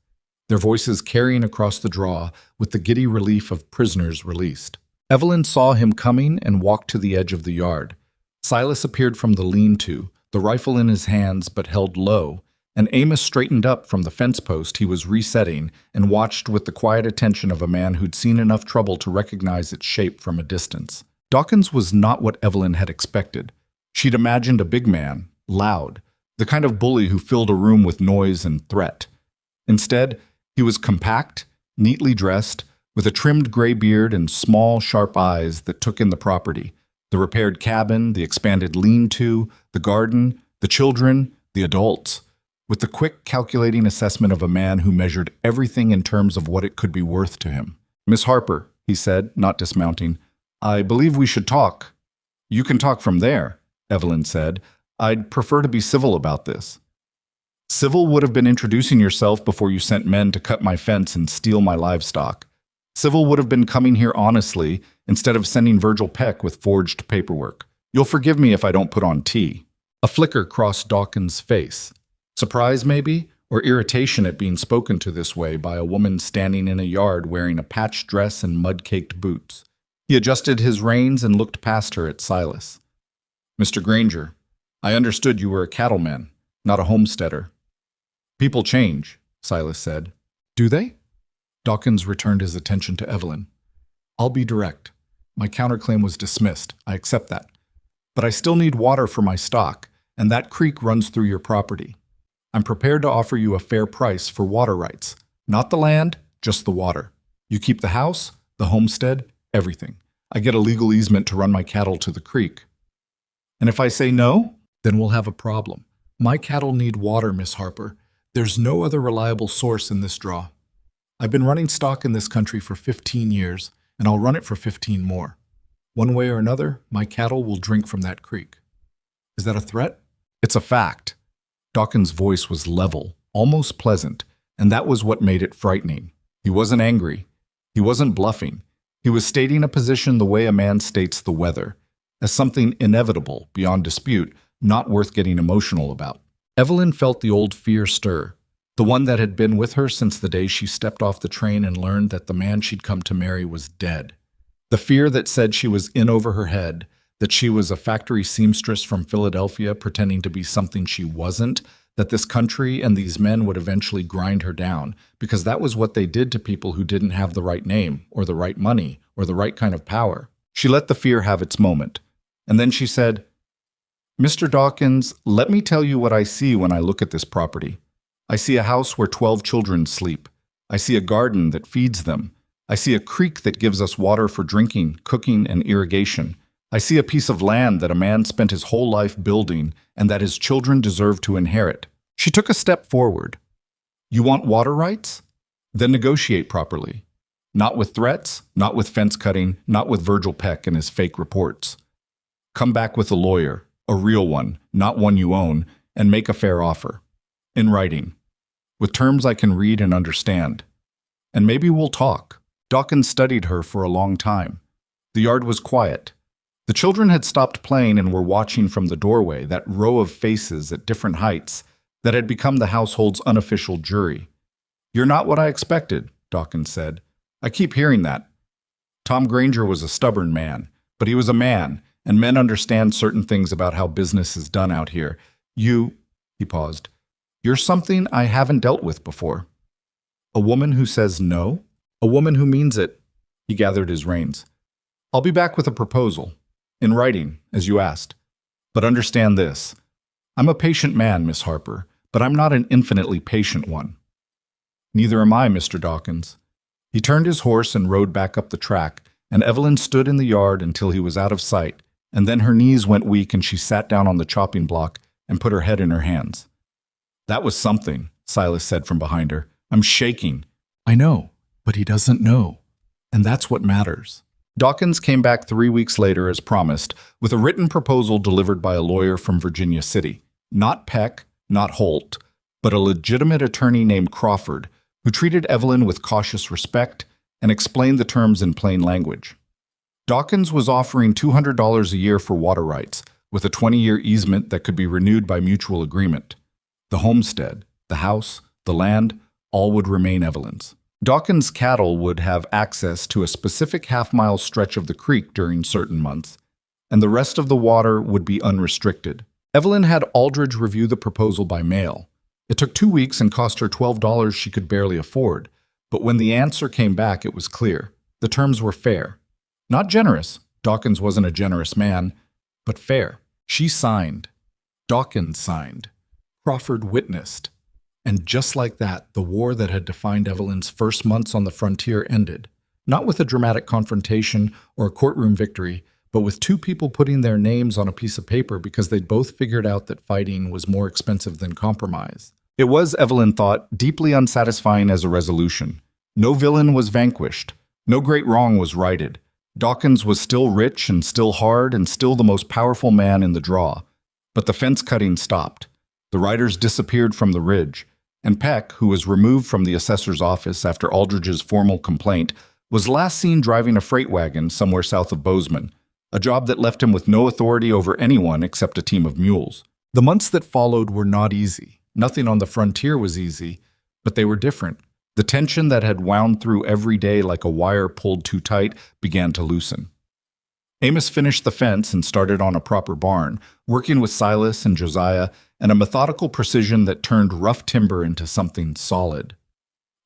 their voices carrying across the draw with the giddy relief of prisoners released. Evelyn saw him coming and walked to the edge of the yard. Silas appeared from the lean-to, the rifle in his hands but held low, and Amos straightened up from the fence post he was resetting and watched with the quiet attention of a man who'd seen enough trouble to recognize its shape from a distance. Dawkins was not what Evelyn had expected. She'd imagined a big man, loud, the kind of bully who filled a room with noise and threat. Instead, he was compact, neatly dressed, with a trimmed gray beard and small, sharp eyes that took in the property, the repaired cabin, the expanded lean-to, the garden, the children, the adults, with the quick, calculating assessment of a man who measured everything in terms of what it could be worth to him. "Miss Harper," he said, not dismounting, "I believe we should talk." "You can talk from there," Evelyn said. "I'd prefer to be civil about this." "Civil would have been introducing yourself before you sent men to cut my fence and steal my livestock. Civil would have been coming here honestly instead of sending Virgil Peck with forged paperwork. You'll forgive me if I don't put on tea." A flicker crossed Dawkins' face. Surprise, maybe? or irritation at being spoken to this way by a woman standing in a yard wearing a patched dress and mud-caked boots. He adjusted his reins and looked past her at Silas. "Mr. Granger, I understood you were a cattleman, not a homesteader." "People change," Silas said. "Do they?" Dawkins returned his attention to Evelyn. "I'll be direct. My counterclaim was dismissed. I accept that. But I still need water for my stock, and that creek runs through your property. I'm prepared to offer you a fair price for water rights. Not the land, just the water. You keep the house, the homestead, everything. I get a legal easement to run my cattle to the creek." "And if I say no, then we'll have a problem. My cattle need water, Miss Harper. There's no other reliable source in this draw. I've been running stock in this country for 15 years, and I'll run it for 15 more. One way or another, my cattle will drink from that creek." "Is that a threat?" "It's a fact." Dawkins' voice was level, almost pleasant, and that was what made it frightening. He wasn't angry. He wasn't bluffing. He was stating a position the way a man states the weather, as something inevitable, beyond dispute, not worth getting emotional about. Evelyn felt the old fear stir, the one that had been with her since the day she stepped off the train and learned that the man she'd come to marry was dead. The fear that said she was in over her head, that she was a factory seamstress from Philadelphia pretending to be something she wasn't, that this country and these men would eventually grind her down, because that was what they did to people who didn't have the right name, or the right money, or the right kind of power. She let the fear have its moment. And then she said, "Mr. Dawkins, let me tell you what I see when I look at this property. I see a house where 12 children sleep. I see a garden that feeds them. I see a creek that gives us water for drinking, cooking, and irrigation. I see a piece of land that a man spent his whole life building and that his children deserve to inherit." She took a step forward. "You want water rights? Then negotiate properly. Not with threats, not with fence cutting, not with Virgil Peck and his fake reports. Come back with a lawyer, a real one, not one you own, and make a fair offer. In writing, with terms I can read and understand. And maybe we'll talk." Dawkins studied her for a long time. The yard was quiet. The children had stopped playing and were watching from the doorway, that row of faces at different heights that had become the household's unofficial jury. "You're not what I expected," Dawkins said. "I keep hearing that. Tom Granger was a stubborn man, but he was a man, and men understand certain things about how business is done out here. He paused, "you're something I haven't dealt with before. A woman who says no? A woman who means it." He gathered his reins. "I'll be back with a proposal. In writing, as you asked. But understand this. I'm a patient man, Miss Harper, but I'm not an infinitely patient one." "Neither am I, Mr. Dawkins." He turned his horse and rode back up the track, and Evelyn stood in the yard until he was out of sight, and then her knees went weak and she sat down on the chopping block and put her head in her hands. "That was something," Silas said from behind her. "I'm shaking." "I know, but he doesn't know. And that's what matters." Dawkins came back 3 weeks later as promised, with a written proposal delivered by a lawyer from Virginia City. Not Peck, not Holt, but a legitimate attorney named Crawford, who treated Evelyn with cautious respect and explained the terms in plain language. Dawkins was offering $200 a year for water rights, with a 20-year easement that could be renewed by mutual agreement. The homestead, the house, the land, all would remain Evelyn's. Dawkins' cattle would have access to a specific half-mile stretch of the creek during certain months, and the rest of the water would be unrestricted. Evelyn had Aldridge review the proposal by mail. It took 2 weeks and cost her $12 she could barely afford, but when the answer came back, it was clear. The terms were fair. Not generous. Dawkins wasn't a generous man, but fair. She signed. Dawkins signed. Crawford witnessed. And just like that, the war that had defined Evelyn's first months on the frontier ended, not with a dramatic confrontation or a courtroom victory, but with two people putting their names on a piece of paper because they'd both figured out that fighting was more expensive than compromise. It was, Evelyn thought, deeply unsatisfying as a resolution. No villain was vanquished. No great wrong was righted. Dawkins was still rich and still hard and still the most powerful man in the draw. But the fence cutting stopped. The riders disappeared from the ridge. And Peck, who was removed from the assessor's office after Aldridge's formal complaint, was last seen driving a freight wagon somewhere south of Bozeman, a job that left him with no authority over anyone except a team of mules. The months that followed were not easy. Nothing on the frontier was easy, but they were different. The tension that had wound through every day like a wire pulled too tight began to loosen. Amos finished the fence and started on a proper barn, working with Silas and Josiah and a methodical precision that turned rough timber into something solid.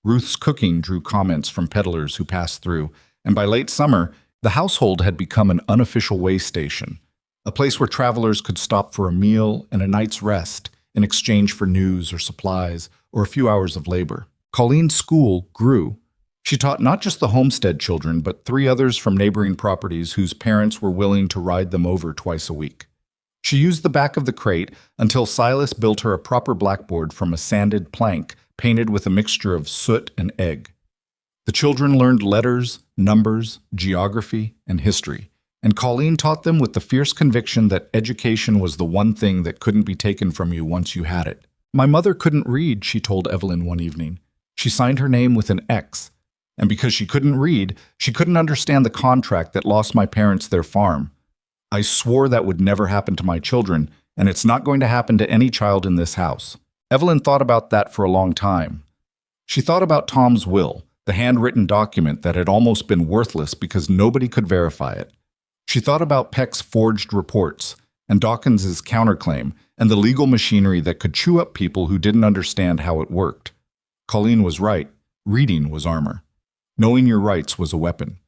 Ruth's cooking drew comments from peddlers who passed through, and by late summer, the household had become an unofficial way station, a place where travelers could stop for a meal and a night's rest in exchange for news or supplies or a few hours of labor. Colleen's school grew. She taught not just the homestead children, but 3 others from neighboring properties whose parents were willing to ride them over twice a week. She used the back of the crate until Silas built her a proper blackboard from a sanded plank painted with a mixture of soot and egg. The children learned letters, numbers, geography, and history, and Colleen taught them with the fierce conviction that education was the one thing that couldn't be taken from you once you had it. "My mother couldn't read," she told Evelyn one evening. "She signed her name with an X. And because she couldn't read, she couldn't understand the contract that lost my parents their farm. I swore that would never happen to my children, and it's not going to happen to any child in this house." Evelyn thought about that for a long time. She thought about Tom's will, the handwritten document that had almost been worthless because nobody could verify it. She thought about Peck's forged reports, and Dawkins's counterclaim, and the legal machinery that could chew up people who didn't understand how it worked. Colleen was right. Reading was armor. Knowing your rights was a weapon.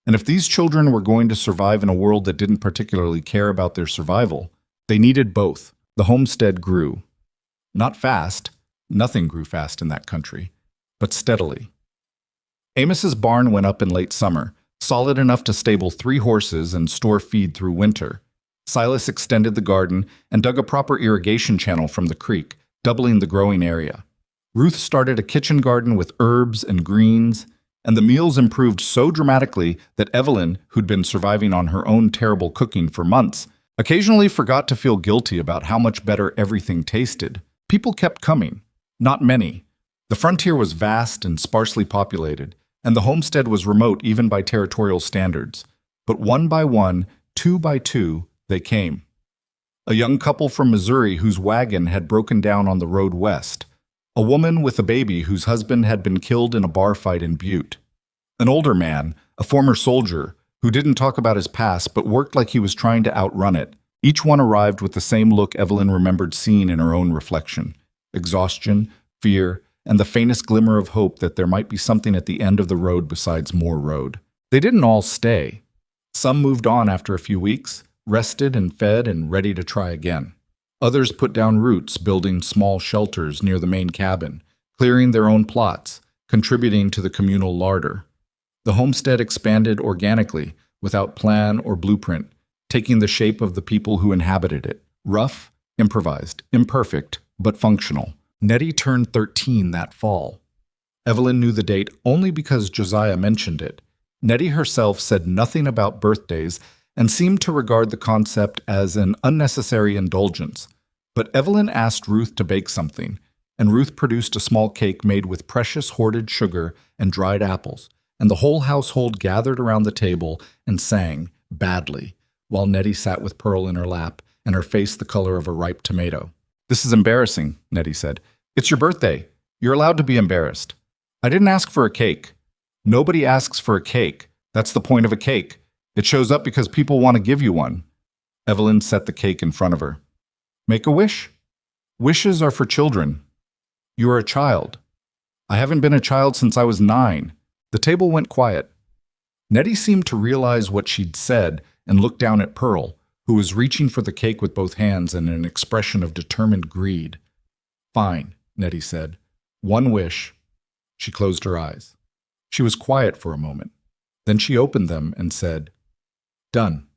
And if these children were going to survive in a world that didn't particularly care about their survival, they needed both. The homestead grew. Not fast. Nothing grew fast in that country, but steadily. Amos's barn went up in late summer, solid enough to stable 3 horses and store feed through winter. Silas extended the garden and dug a proper irrigation channel from the creek, doubling the growing area. Ruth started a kitchen garden with herbs and greens, and the meals improved so dramatically that Evelyn, who'd been surviving on her own terrible cooking for months, occasionally forgot to feel guilty about how much better everything tasted. People kept coming. Not many. The frontier was vast and sparsely populated, and the homestead was remote even by territorial standards. But one by one, 2 by 2, they came. A young couple from Missouri whose wagon had broken down on the road west. A woman with a baby whose husband had been killed in a bar fight in Butte. An older man, a former soldier, who didn't talk about his past but worked like he was trying to outrun it. Each one arrived with the same look Evelyn remembered seeing in her own reflection: exhaustion, fear, and the faintest glimmer of hope that there might be something at the end of the road besides more road. They didn't all stay. Some moved on after a few weeks, rested and fed and ready to try again. Others put down roots, building small shelters near the main cabin, clearing their own plots, contributing to the communal larder. The homestead expanded organically, without plan or blueprint, taking the shape of the people who inhabited it. Rough, improvised, imperfect, but functional. Nettie turned 13 that fall. Evelyn knew the date only because Josiah mentioned it. Nettie herself said nothing about birthdays and seemed to regard the concept as an unnecessary indulgence. But Evelyn asked Ruth to bake something, and Ruth produced a small cake made with precious hoarded sugar and dried apples, and the whole household gathered around the table and sang, badly, while Nettie sat with Pearl in her lap and her face the color of a ripe tomato. "This is embarrassing," Nettie said. "It's your birthday. You're allowed to be embarrassed. I didn't ask for a cake. Nobody asks for a cake. That's the point of a cake. It shows up because people want to give you one." Evelyn set the cake in front of her. "Make a wish. Wishes are for children. You are a child. I haven't been a child since I was 9. The table went quiet. Nettie seemed to realize what she'd said and looked down at Pearl, who was reaching for the cake with both hands in an expression of determined greed. "Fine," Nettie said. "One wish." She closed her eyes. She was quiet for a moment. Then she opened them and said, "Done."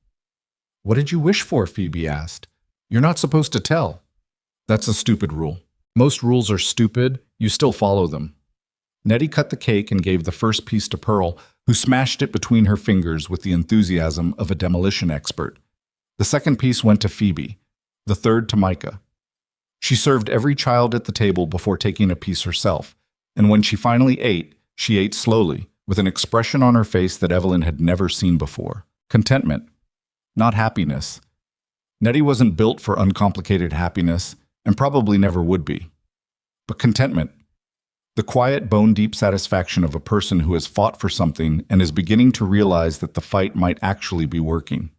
"What did you wish for?" Phoebe asked. "You're not supposed to tell." "That's a stupid rule. Most rules are stupid. You still follow them." Nettie cut the cake and gave the first piece to Pearl, who smashed it between her fingers with the enthusiasm of a demolition expert. The second piece went to Phoebe, the third to Micah. She served every child at the table before taking a piece herself, and when she finally ate, she ate slowly, with an expression on her face that Evelyn had never seen before. Contentment, not happiness. Nettie wasn't built for uncomplicated happiness, and probably never would be. but contentment. The quiet, bone-deep satisfaction of a person who has fought for something and is beginning to realize that the fight might actually be working.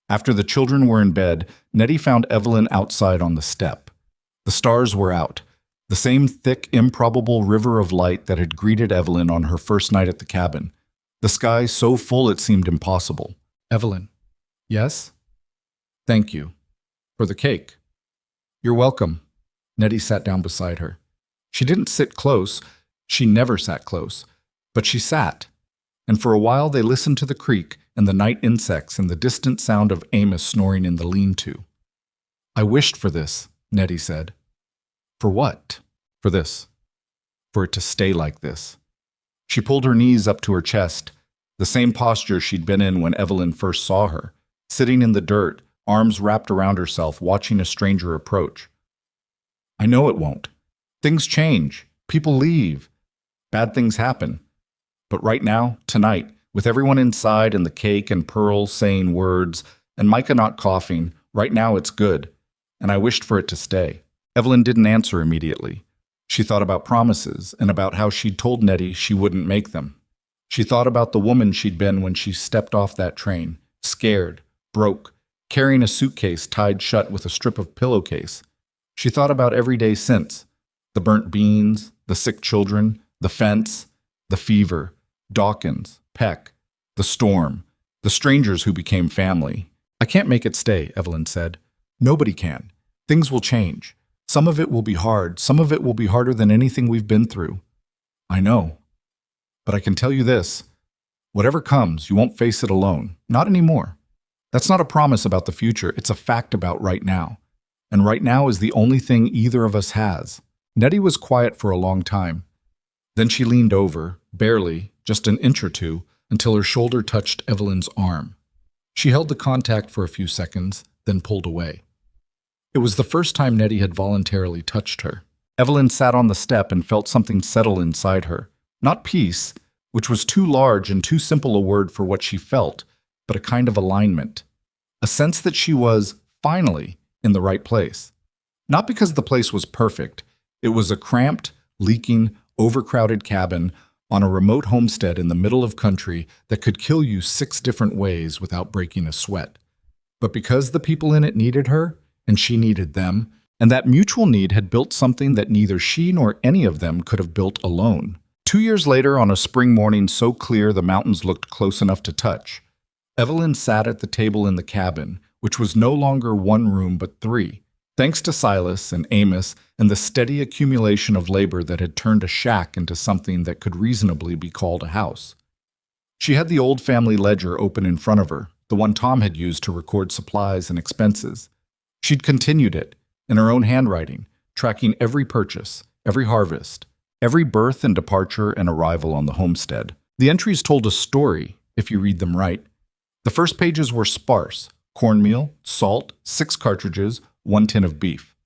After the children were in bed, Nettie found Evelyn outside on the step. The stars were out, the same thick, improbable river of light that had greeted Evelyn on her first night at the cabin. The sky so full it seemed impossible. Evelyn. Yes? Thank you. For the cake. You're welcome. Nettie sat down beside her. She didn't sit close. She never sat close. But she sat. And for a while they listened to the creek and the night insects and the distant sound of Amos snoring in the lean-to. I wished for this, Nettie said. For what? For this. For it to stay like this. She pulled her knees up to her chest, the same posture she'd been in when Evelyn first saw her, sitting in the dirt, arms wrapped around herself, watching a stranger approach. I know it won't. Things change. People leave. Bad things happen. But right now, tonight, with everyone inside and the cake and Pearl saying words and Micah not coughing, right now it's good. And I wished for it to stay. Evelyn didn't answer immediately. She thought about promises and about how she'd told Nettie she wouldn't make them. She thought about the woman she'd been when she stepped off that train, scared, broke, carrying a suitcase tied shut with a strip of pillowcase. She thought about every day since. The burnt beans, the sick children, the fence, the fever, Dawkins, Peck, the storm, the strangers who became family. I can't make it stay, Evelyn said. Nobody can. Things will change. Some of it will be hard. Some of it will be harder than anything we've been through. I know. But I can tell you this. Whatever comes, you won't face it alone. Not anymore. That's not a promise about the future. It's a fact about right now. And right now is the only thing either of us has. Nettie was quiet for a long time. Then she leaned over, barely, just an inch or two, until her shoulder touched Evelyn's arm. She held the contact for a few seconds, then pulled away. It was the first time Nettie had voluntarily touched her. Evelyn sat on the step and felt something settle inside her. Not peace, which was too large and too simple a word for what she felt, but a kind of alignment. A sense that she was, finally, in the right place. Not because the place was perfect. It was a cramped, leaking, overcrowded cabin on a remote homestead in the middle of country that could kill you 6 different ways without breaking a sweat. But because the people in it needed her, and she needed them, and that mutual need had built something that neither she nor any of them could have built alone. 2 years later, on a spring morning so clear the mountains looked close enough to touch, Evelyn sat at the table in the cabin, which was no longer 1 room but 3, thanks to Silas and Amos and the steady accumulation of labor that had turned a shack into something that could reasonably be called a house. She had the old family ledger open in front of her, the one Tom had used to record supplies and expenses. She'd continued it, in her own handwriting, tracking every purchase, every harvest, every birth and departure and arrival on the homestead. The entries told a story, if you read them right. The first pages were sparse: cornmeal, salt, 6 cartridges, 1 tin of beef.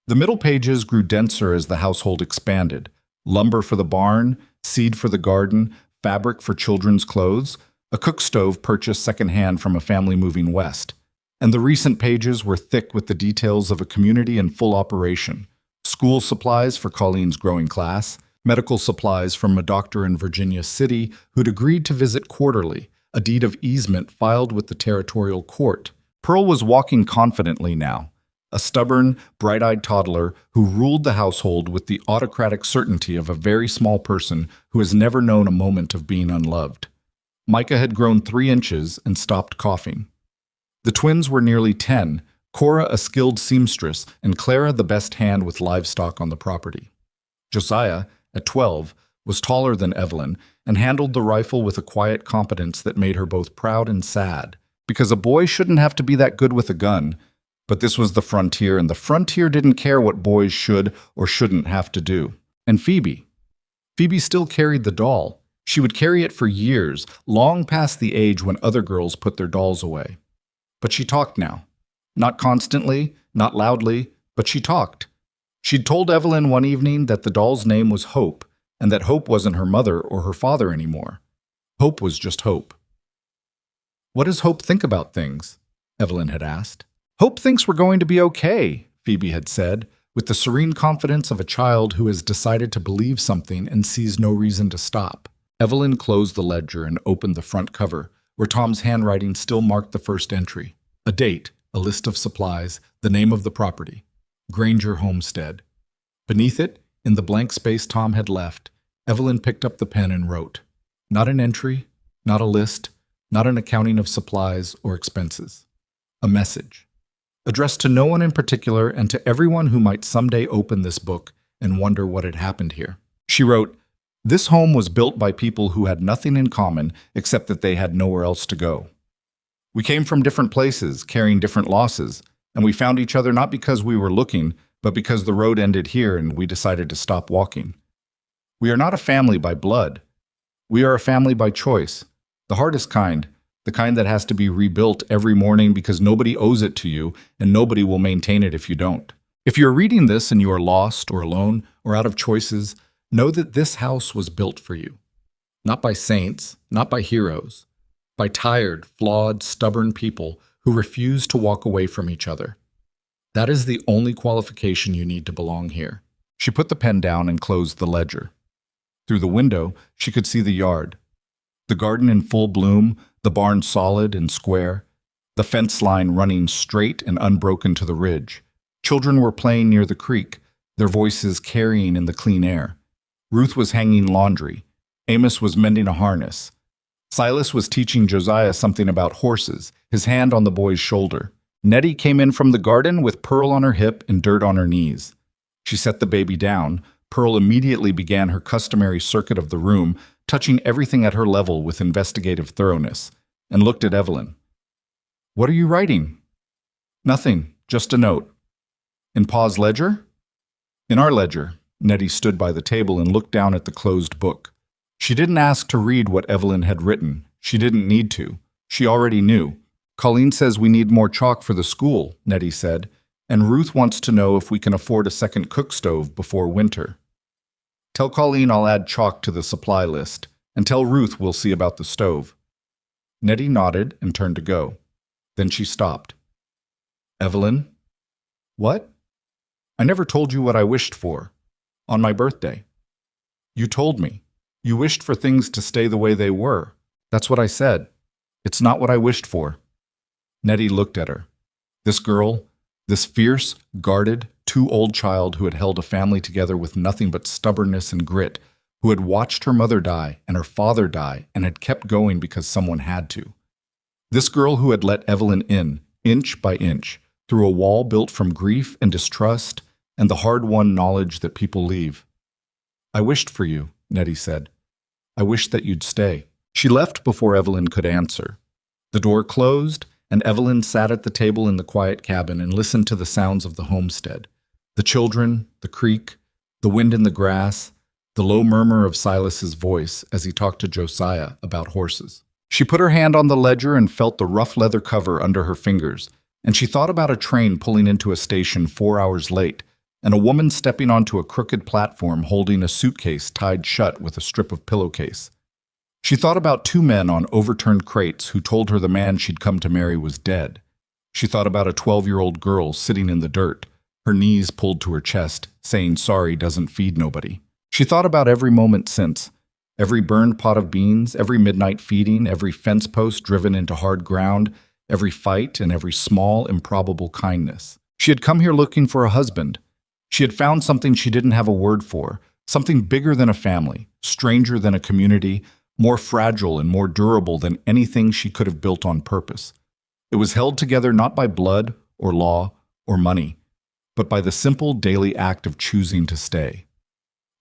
The middle pages grew denser as the household expanded: lumber for the barn, seed for the garden, fabric for children's clothes, a cook stove purchased secondhand from a family moving west. And the recent pages were thick with the details of a community in full operation: school supplies for Colleen's growing class, medical supplies from a doctor in Virginia City who'd agreed to visit quarterly, a deed of easement filed with the territorial court. Pearl was walking confidently now, a stubborn, bright-eyed toddler who ruled the household with the autocratic certainty of a very small person who has never known a moment of being unloved. Micah had grown 3 inches and stopped coughing. The twins were nearly 10, Cora a skilled seamstress, and Clara the best hand with livestock on the property. Josiah, at 12, was taller than Evelyn and handled the rifle with a quiet competence that made her both proud and sad, because a boy shouldn't have to be that good with a gun. But this was the frontier, and the frontier didn't care what boys should or shouldn't have to do. And Phoebe. Phoebe still carried the doll. She would carry it for years, long past the age when other girls put their dolls away. But she talked now. Not constantly, not loudly, but she talked. She'd told Evelyn one evening that the doll's name was Hope, and that Hope wasn't her mother or her father anymore. Hope was just Hope. What does Hope think about things? Evelyn had asked. Hope thinks we're going to be okay, Phoebe had said, with the serene confidence of a child who has decided to believe something and sees no reason to stop. Evelyn closed the ledger and opened the front cover, where Tom's handwriting still marked the first entry. A date, a list of supplies, the name of the property. Granger Homestead. Beneath it, in the blank space Tom had left, Evelyn picked up the pen and wrote. Not an entry, not a list, not an accounting of supplies or expenses. A message. Addressed to no one in particular and to everyone who might someday open this book and wonder what had happened here. She wrote, "This home was built by people who had nothing in common except that they had nowhere else to go. We came from different places, carrying different losses, and we found each other not because we were looking, but because the road ended here and we decided to stop walking. We are not a family by blood. We are a family by choice, the hardest kind, the kind that has to be rebuilt every morning because nobody owes it to you and nobody will maintain it if you don't. If you're reading this and you are lost or alone or out of choices, know that this house was built for you. Not by saints, not by heroes, by tired, flawed, stubborn people who refuse to walk away from each other. That is the only qualification you need to belong here." She put the pen down and closed the ledger. Through the window, she could see the yard. The garden in full bloom, the barn solid and square, the fence line running straight and unbroken to the ridge. Children were playing near the creek, their voices carrying in the clean air. Ruth was hanging laundry. Amos was mending a harness. Silas was teaching Josiah something about horses, his hand on the boy's shoulder. Nettie came in from the garden with Pearl on her hip and dirt on her knees. She set the baby down. Pearl immediately began her customary circuit of the room, touching everything at her level with investigative thoroughness, and looked at Evelyn. "What are you writing?" "Nothing, just a note." "In Pa's ledger?" "In our ledger." Nettie stood by the table and looked down at the closed book. She didn't ask to read what Evelyn had written. She didn't need to. She already knew. "Colleen says we need more chalk for the school," Nettie said, "and Ruth wants to know if we can afford a second cook stove before winter. Tell Colleen I'll add chalk to the supply list, and tell Ruth we'll see about the stove." Nettie nodded and turned to go. Then she stopped. "Evelyn?" "What?" "I never told you what I wished for. On my birthday." "You told me. You wished for things to stay the way they were." "That's what I said. It's not what I wished for." Nettie looked at her. This girl, this fierce, guarded, too-old child who had held a family together with nothing but stubbornness and grit, who had watched her mother die and her father die and had kept going because someone had to. This girl who had let Evelyn in, inch by inch, through a wall built from grief and distrust and the hard-won knowledge that people leave. "I wished for you," Nettie said. "I wished that you'd stay." She left before Evelyn could answer. The door closed, and Evelyn sat at the table in the quiet cabin and listened to the sounds of the homestead. The children, the creek, the wind in the grass, the low murmur of Silas's voice as he talked to Josiah about horses. She put her hand on the ledger and felt the rough leather cover under her fingers, and she thought about a train pulling into a station 4 hours late, and a woman stepping onto a crooked platform holding a suitcase tied shut with a strip of pillowcase. She thought about 2 men on overturned crates who told her the man she'd come to marry was dead. She thought about a 12-year-old girl sitting in the dirt, her knees pulled to her chest, saying sorry doesn't feed nobody. She thought about every moment since, every burned pot of beans, every midnight feeding, every fence post driven into hard ground, every fight, and every small, improbable kindness. She had come here looking for a husband. She had found something she didn't have a word for, something bigger than a family, stranger than a community, more fragile and more durable than anything she could have built on purpose. It was held together not by blood or law or money, but by the simple daily act of choosing to stay.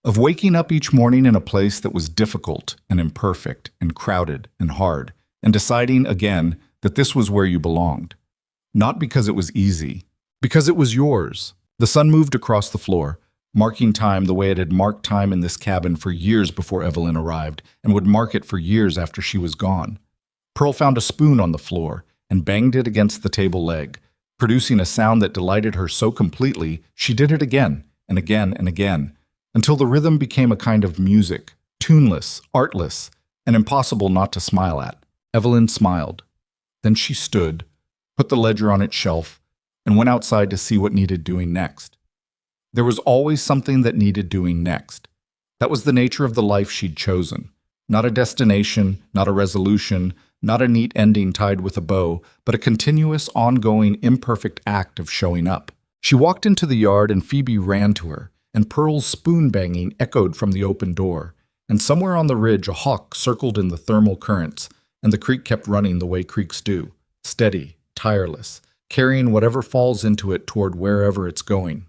Of waking up each morning in a place that was difficult and imperfect and crowded and hard, and deciding again that this was where you belonged. Not because it was easy, because it was yours. The sun moved across the floor, marking time the way it had marked time in this cabin for years before Evelyn arrived, and would mark it for years after she was gone. Pearl found a spoon on the floor and banged it against the table leg, producing a sound that delighted her so completely she did it again and again and again, until the rhythm became a kind of music, tuneless, artless, and impossible not to smile at. Evelyn smiled. Then she stood, put the ledger on its shelf, and went outside to see what needed doing next. There was always something that needed doing next. That was the nature of the life she'd chosen. Not a destination, not a resolution, not a neat ending tied with a bow, but a continuous, ongoing, imperfect act of showing up. She walked into the yard and Phoebe ran to her, and Pearl's spoon banging echoed from the open door. And somewhere on the ridge a hawk circled in the thermal currents, and the creek kept running the way creeks do, steady, tireless, carrying whatever falls into it toward wherever it's going.